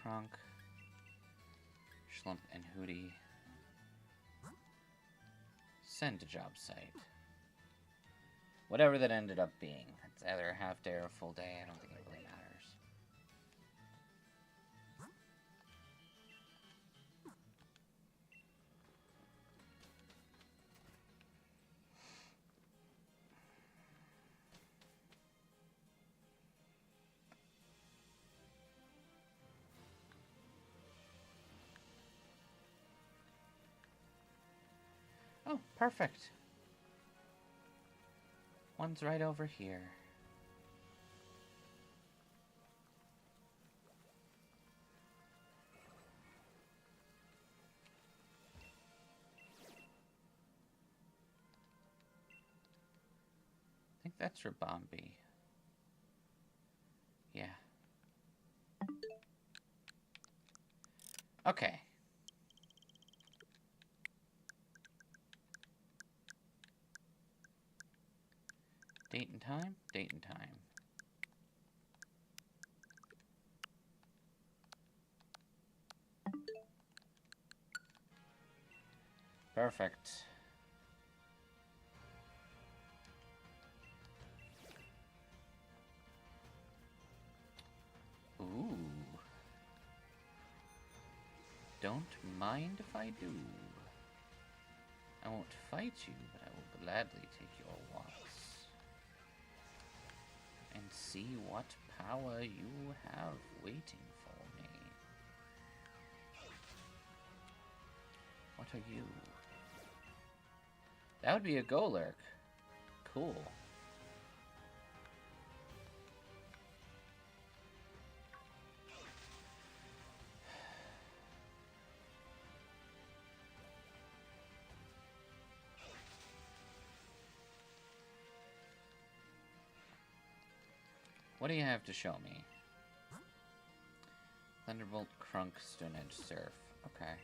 Speaker 2: Kronk. Schlump and Hootie. Send to job site. Whatever that ended up being. It's either a half day or a full day. I don't think it really matters. Oh, perfect. One's right over here. I think that's Rabambi. Yeah. Okay. Date and time? Date and time. Perfect. Ooh. Don't mind if I do. I won't fight you, but I will gladly take your walks. And see what power you have waiting for me. What are you? That would be a Golurk. Cool. What do you have to show me? Thunderbolt, Crunk, Stone Edge, Surf. Okay.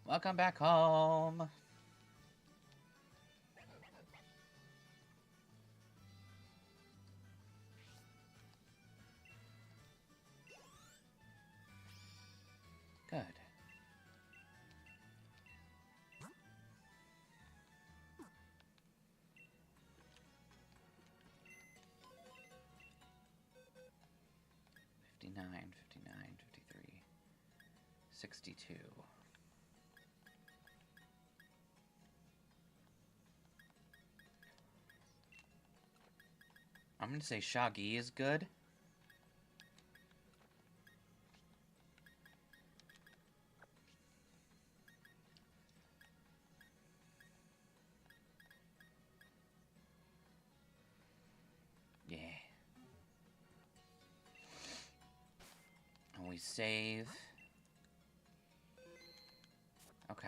Speaker 2: Welcome back home. Good. $59, $59, $53, $62. I'm gonna say Shaggy is good. Yeah. And we save. Okay.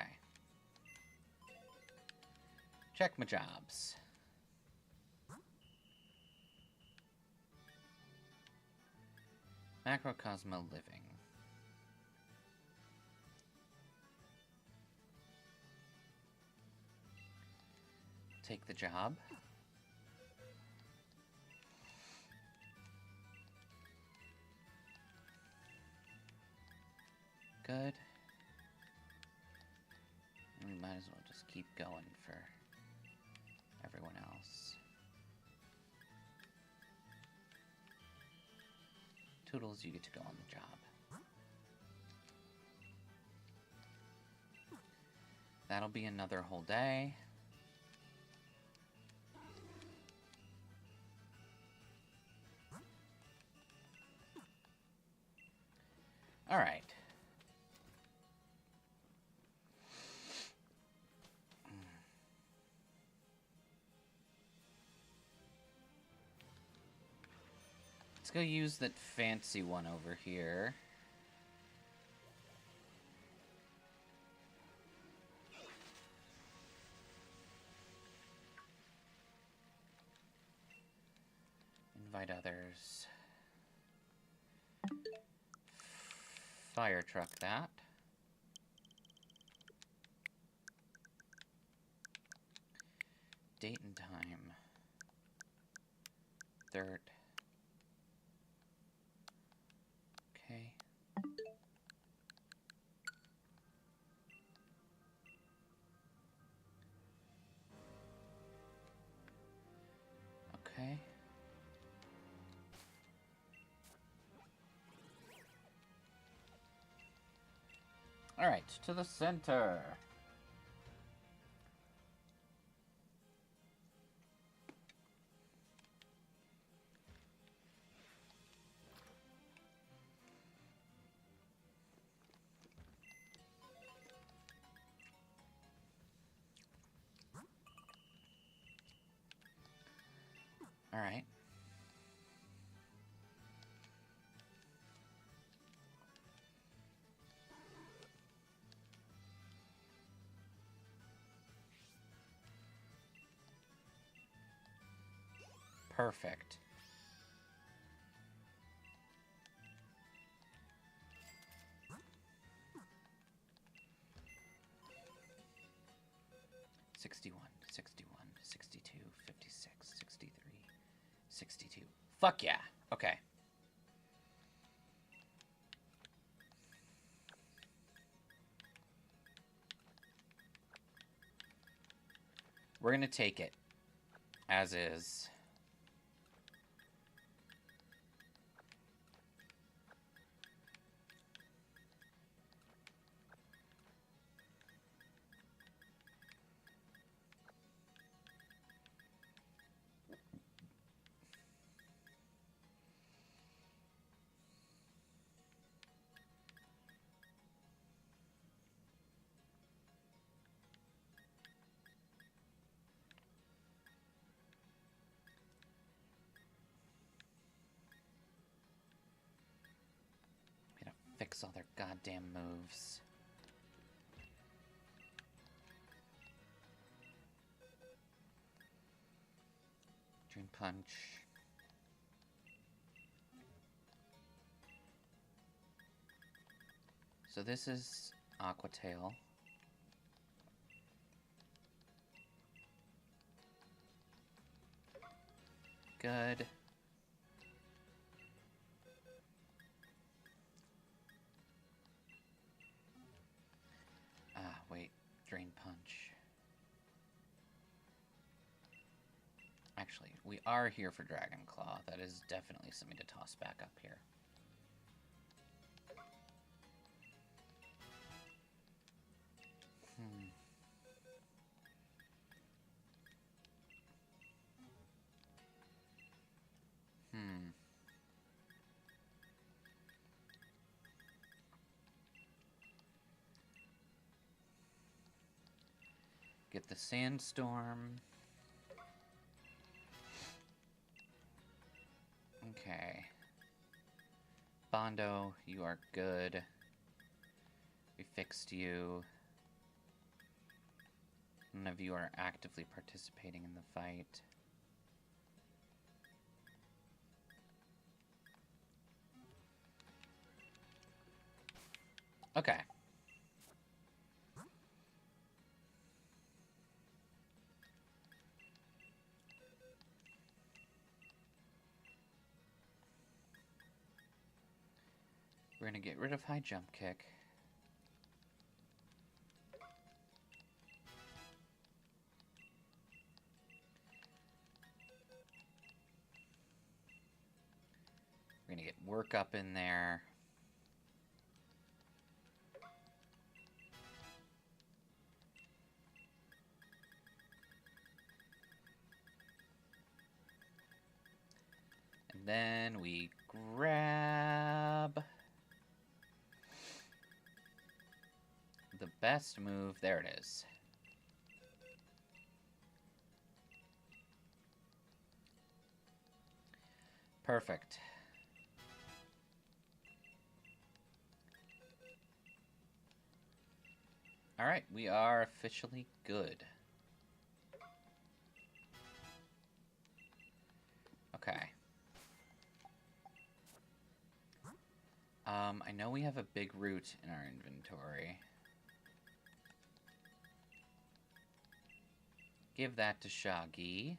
Speaker 2: Check my jobs. Macrocosmo living. Take the job. Good. And we might as well just keep going for everyone else. Toodles, you get to go on the job. That'll be another whole day. All right. Let's go use that fancy one over here. Invite others. Fire truck that. Date and time. Dirt. Okay. Okay. All right, to the center. Alright. Perfect. $61, $62, $56, $63, $62. Fuck yeah. Okay. We're gonna take it as is. Fix all their goddamn moves. Drain Punch. So this is Aqua Tail. Good. Wait. Drain Punch. Actually, we are here for Dragon Claw. That is definitely something to toss back up here. Get the Sandstorm. Okay. Bondo, you are good. We fixed you. None of you are actively participating in the fight. Okay. We're gonna get rid of High Jump Kick. We're gonna get Work Up in there. And then we grab the best move. There it is. Perfect. Alright, we are officially good. Okay. I know we have a big root in our inventory. Give that to Shaggy.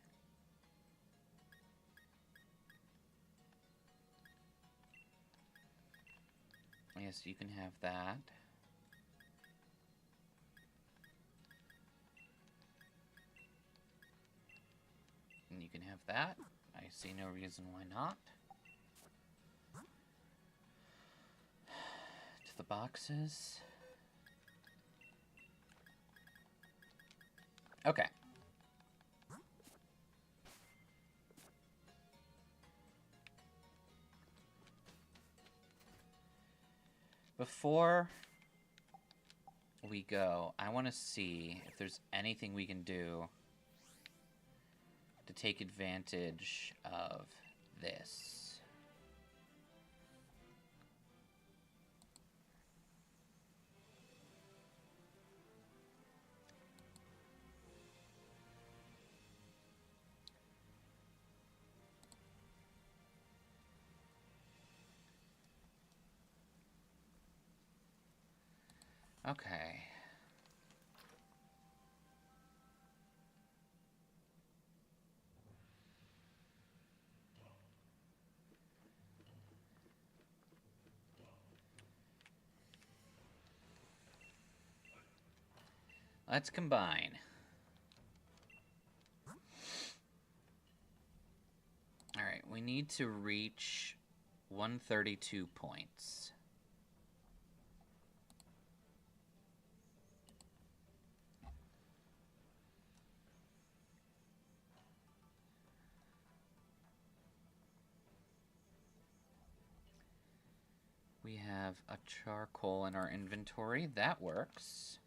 Speaker 2: Yes, you can have that. And you can have that. I see no reason why not. To the boxes. Okay. Before we go, I want to see if there's anything we can do to take advantage of this. Okay. Let's combine. Alright, we need to reach 132 points. We have a charcoal in our inventory. That works.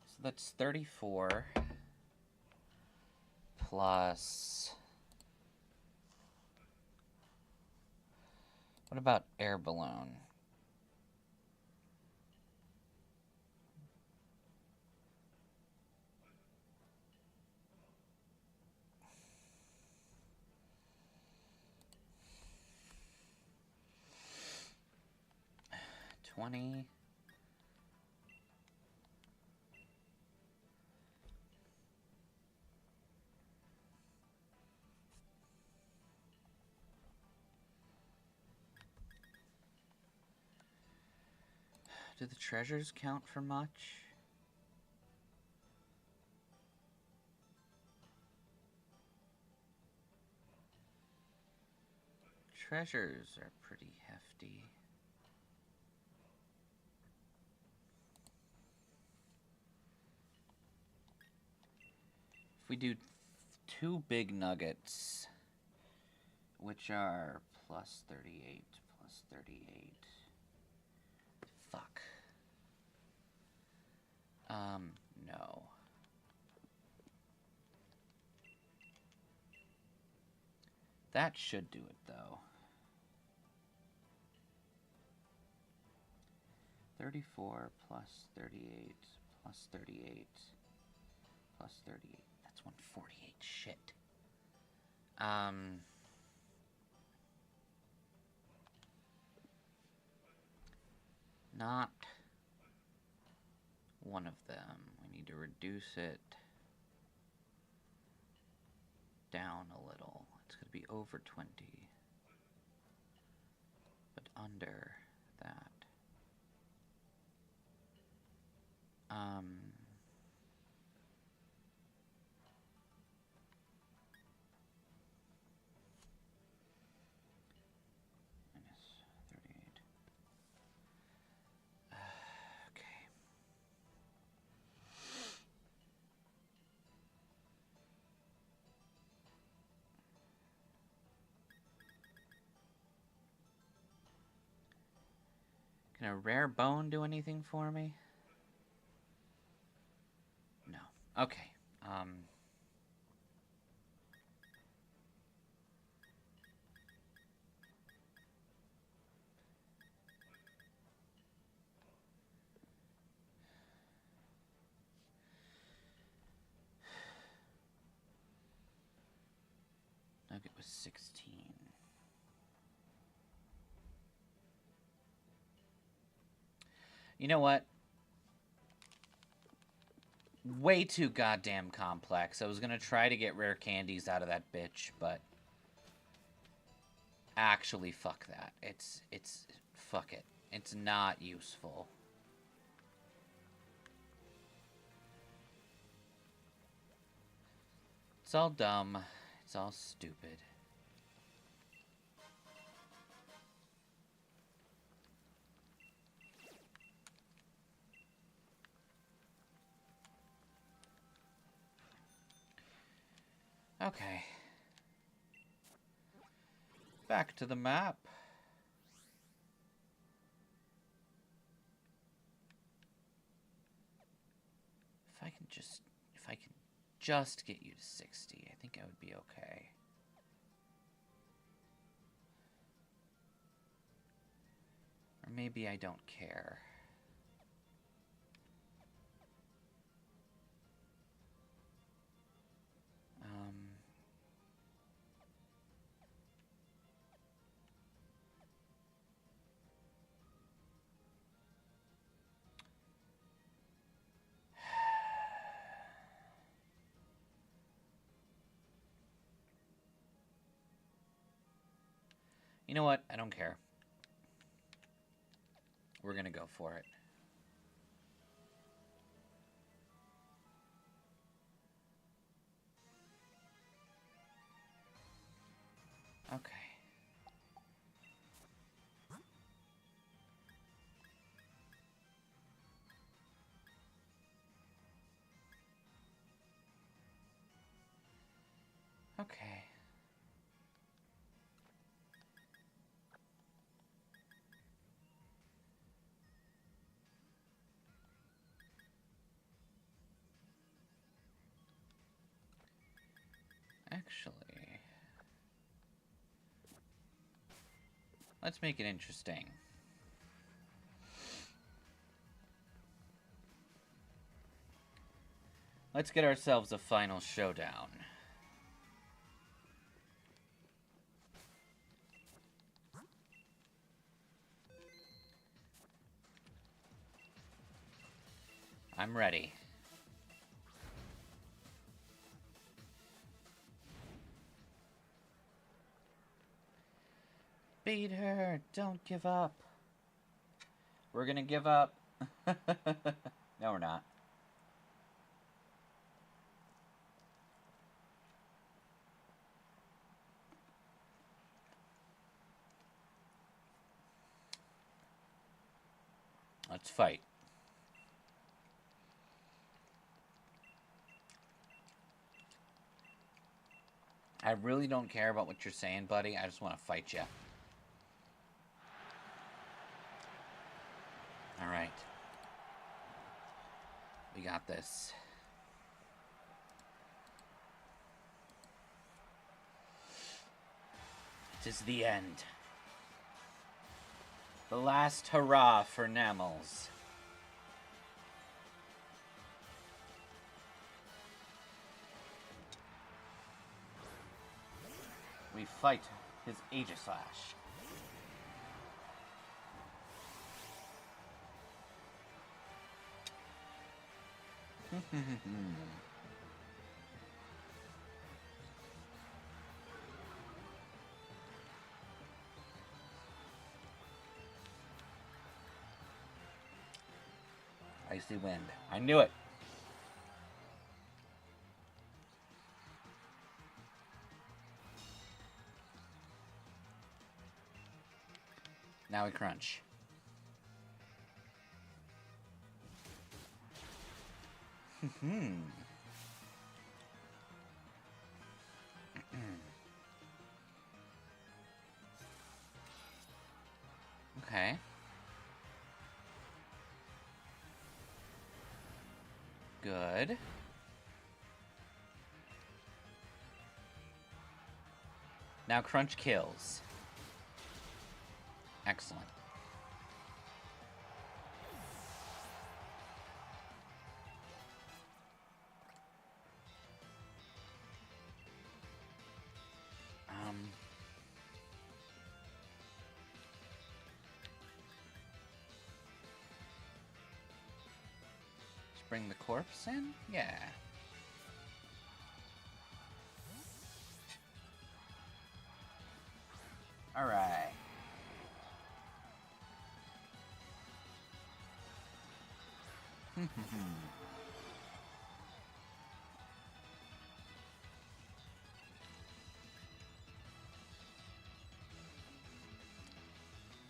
Speaker 2: So that's 34 plus... What about air balloon? $20. Do the treasures count for much? Treasures are pretty hefty. If we do 2 big nuggets, which are plus 38, plus 38. Fuck. No. That should do it, though. 34 plus 38 plus 38 plus 38. That's 148. Shit. Not one of them. We need to reduce it down a little. It's going to be over 20, but under that. Minus 38. Okay. Can a rare bone do anything for me? No. Okay. Nugget was 16. You know what? Way too goddamn complex. I was gonna try to get rare candies out of that bitch, but actually fuck that. It's fuck it. It's not useful. It's all dumb. It's all stupid. Okay. Back to the map. If I can just get you to 60, I think I would be okay. Or maybe I don't care. You know what? I don't care. We're gonna go for it. Okay. Okay. Actually, let's make it interesting. Let's get ourselves a final showdown. I'm ready. Beat her! Don't give up! We're gonna give up. No, we're not. Let's fight. I really don't care about what you're saying, buddy. I just want to fight you. Alright. We got this. It is the end. The last hurrah for Namels. We fight his Aegislash. Icy wind. I knew it. Now we crunch. Okay. Good. Now crunch kills. Excellent. Just bring the corpse in? Yeah. All right.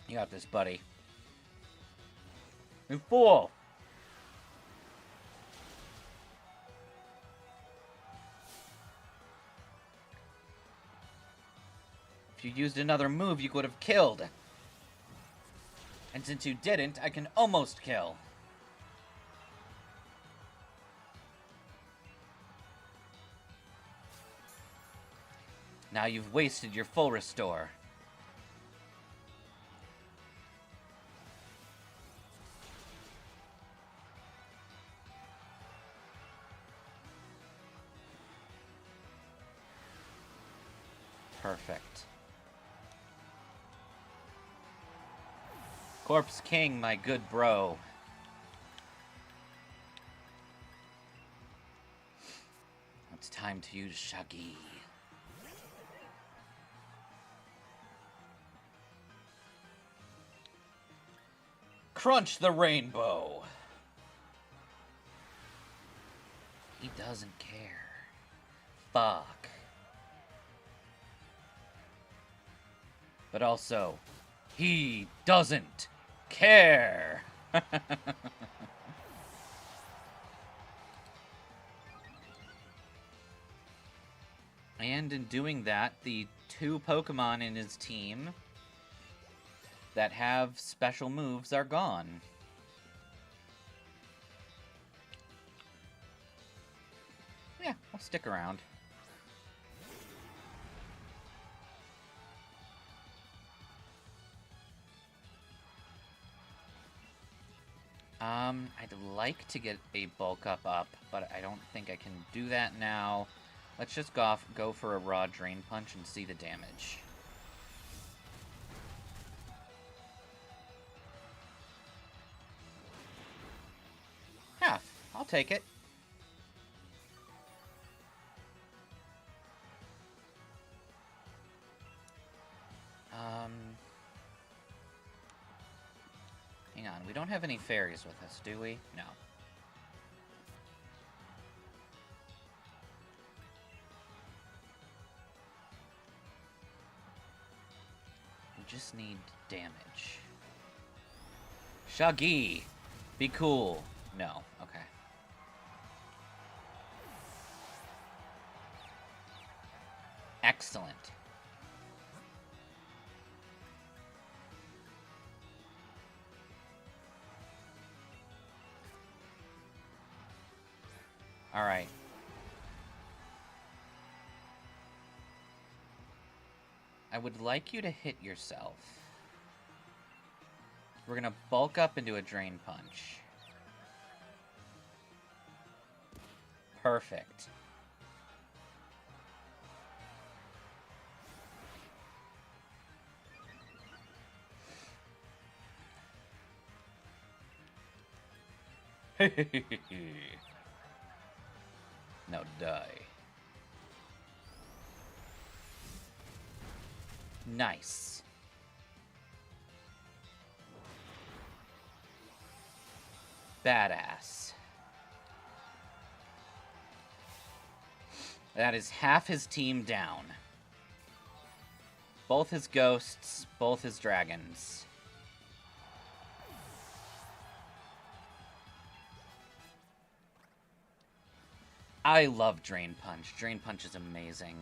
Speaker 2: You got this, buddy. You fool! If you used another move, you could have killed. And since you didn't, I can almost kill. Now you've wasted your full restore. Perfect. Corpse King, my good bro. It's time to use Shaggy. Crunch the rainbow. He doesn't care. Fuck. But also, he doesn't care. And in doing that, the 2 Pokemon in his team that have special moves are gone. Yeah, I'll stick around. I'd like to get a bulk up, but I don't think I can do that now. Let's just go for a raw drain punch and see the damage. Half. I'll take it. Hang on, we don't have any fairies with us, do we? No. We just need damage. Shaggy! Be cool. No, okay. Excellent. Alright. I would like you to hit yourself. We're gonna bulk up into a drain punch. Perfect. Now die. Nice. Badass. That is half his team down. Both his ghosts, both his dragons. I love Drain Punch. Drain Punch is amazing.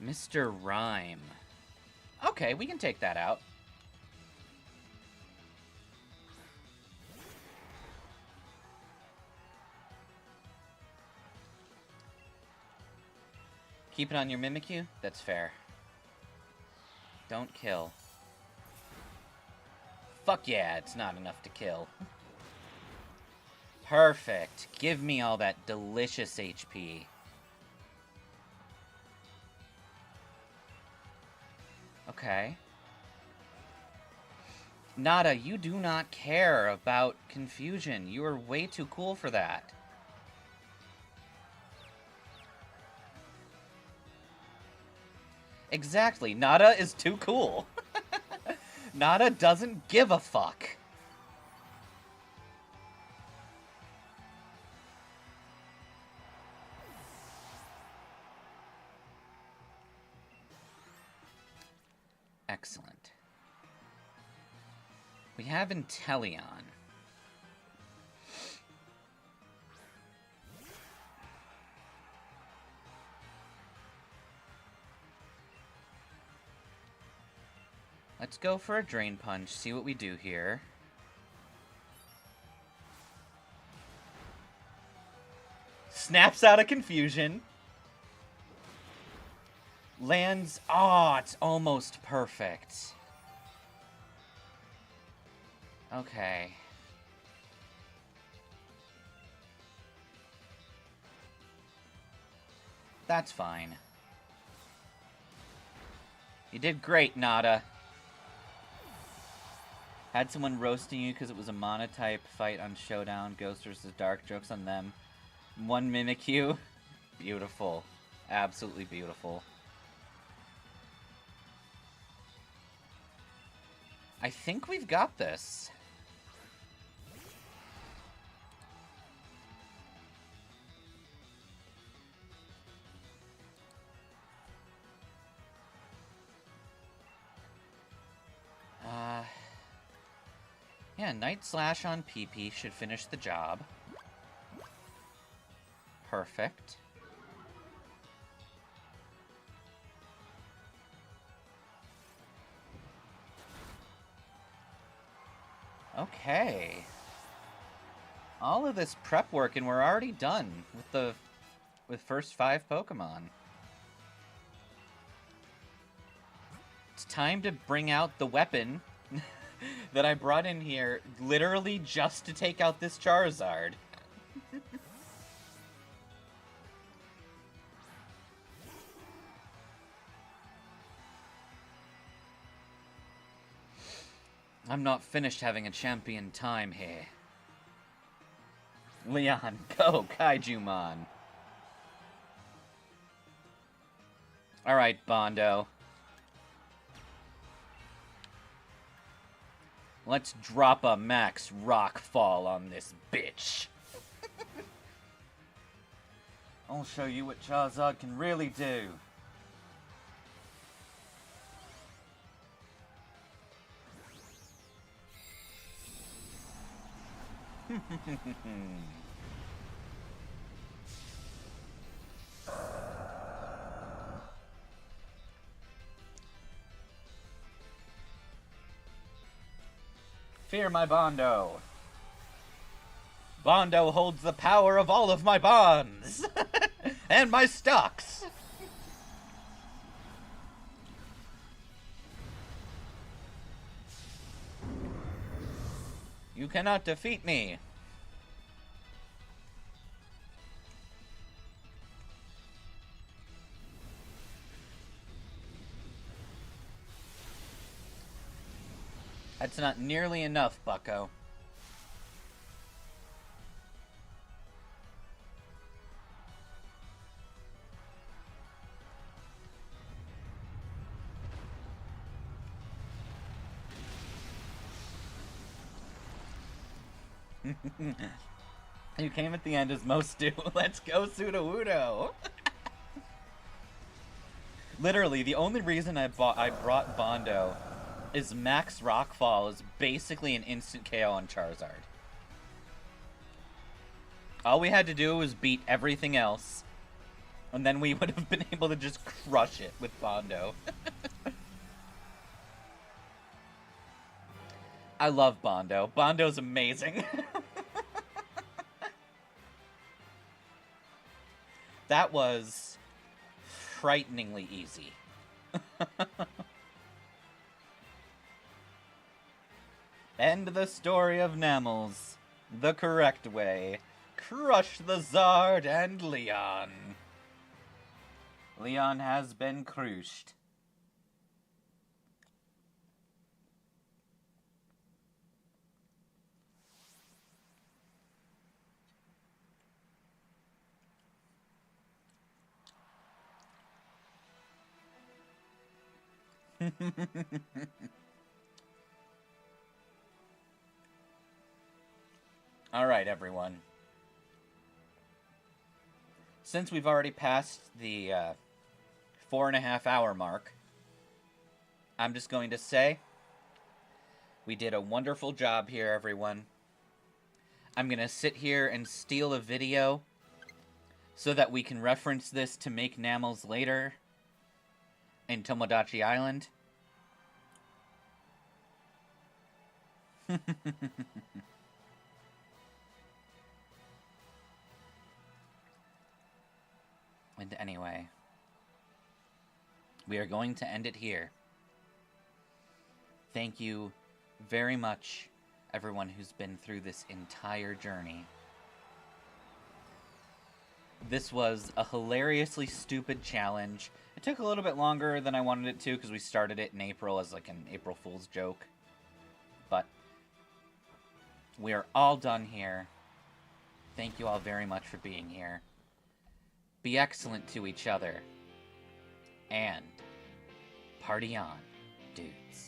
Speaker 2: Mr. Rhyme. Okay, we can take that out. Keep it on your Mimikyu? That's fair. Don't kill. Fuck yeah, it's not enough to kill. Perfect. Give me all that delicious HP. Okay. Nada, you do not care about confusion. You are way too cool for that. Exactly. Nada is too cool. Nada doesn't give a fuck. Excellent. We have Inteleon. Let's go for a Drain Punch, see what we do here. Snaps out of confusion. Lands. Oh, it's almost perfect. Okay. That's fine. You did great, Nada. Had someone roasting you because it was a monotype fight on Showdown, Ghost versus Dark, jokes on them. One Mimikyu. Beautiful. Absolutely beautiful. I think we've got this. Yeah, Night Slash on PP should finish the job. Perfect. Okay. All of this prep work and we're already done with first 5 Pokemon. It's time to bring out the weapon that I brought in here literally just to take out this Charizard. I'm not finished having a champion time here. Leon, go, Kaijumon. Alright, Bondo. Let's drop a max rockfall on this bitch. I'll show you what Charizard can really do. Fear my Bondo. Bondo holds the power of all of my bonds. And my stocks. You cannot defeat me. That's not nearly enough, bucko. You came at the end as most do. Let's go, Sudowoodo. Literally, the only reason I brought Bondo is Max Rockfall is basically an instant KO on Charizard. All we had to do was beat everything else, and then we would have been able to just crush it with Bondo. I love Bondo. Bondo's amazing. That was frighteningly easy. End the story of Nammals the correct way. Crush the Zard and Leon. Leon has been crushed. Alright, everyone. Since we've already passed the 4.5 hour mark, I'm just going to say we did a wonderful job here, everyone. I'm going to sit here and steal a video so that we can reference this to make Nammals later in Tomodachi Island. end anyway. We are going to end it here. Thank you very much, everyone who's been through this entire journey. This was a hilariously stupid challenge. It took a little bit longer than I wanted it to because we started it in April as like an April Fool's joke. But we are all done here. Thank you all very much for being here. Be excellent to each other. And party on, dudes.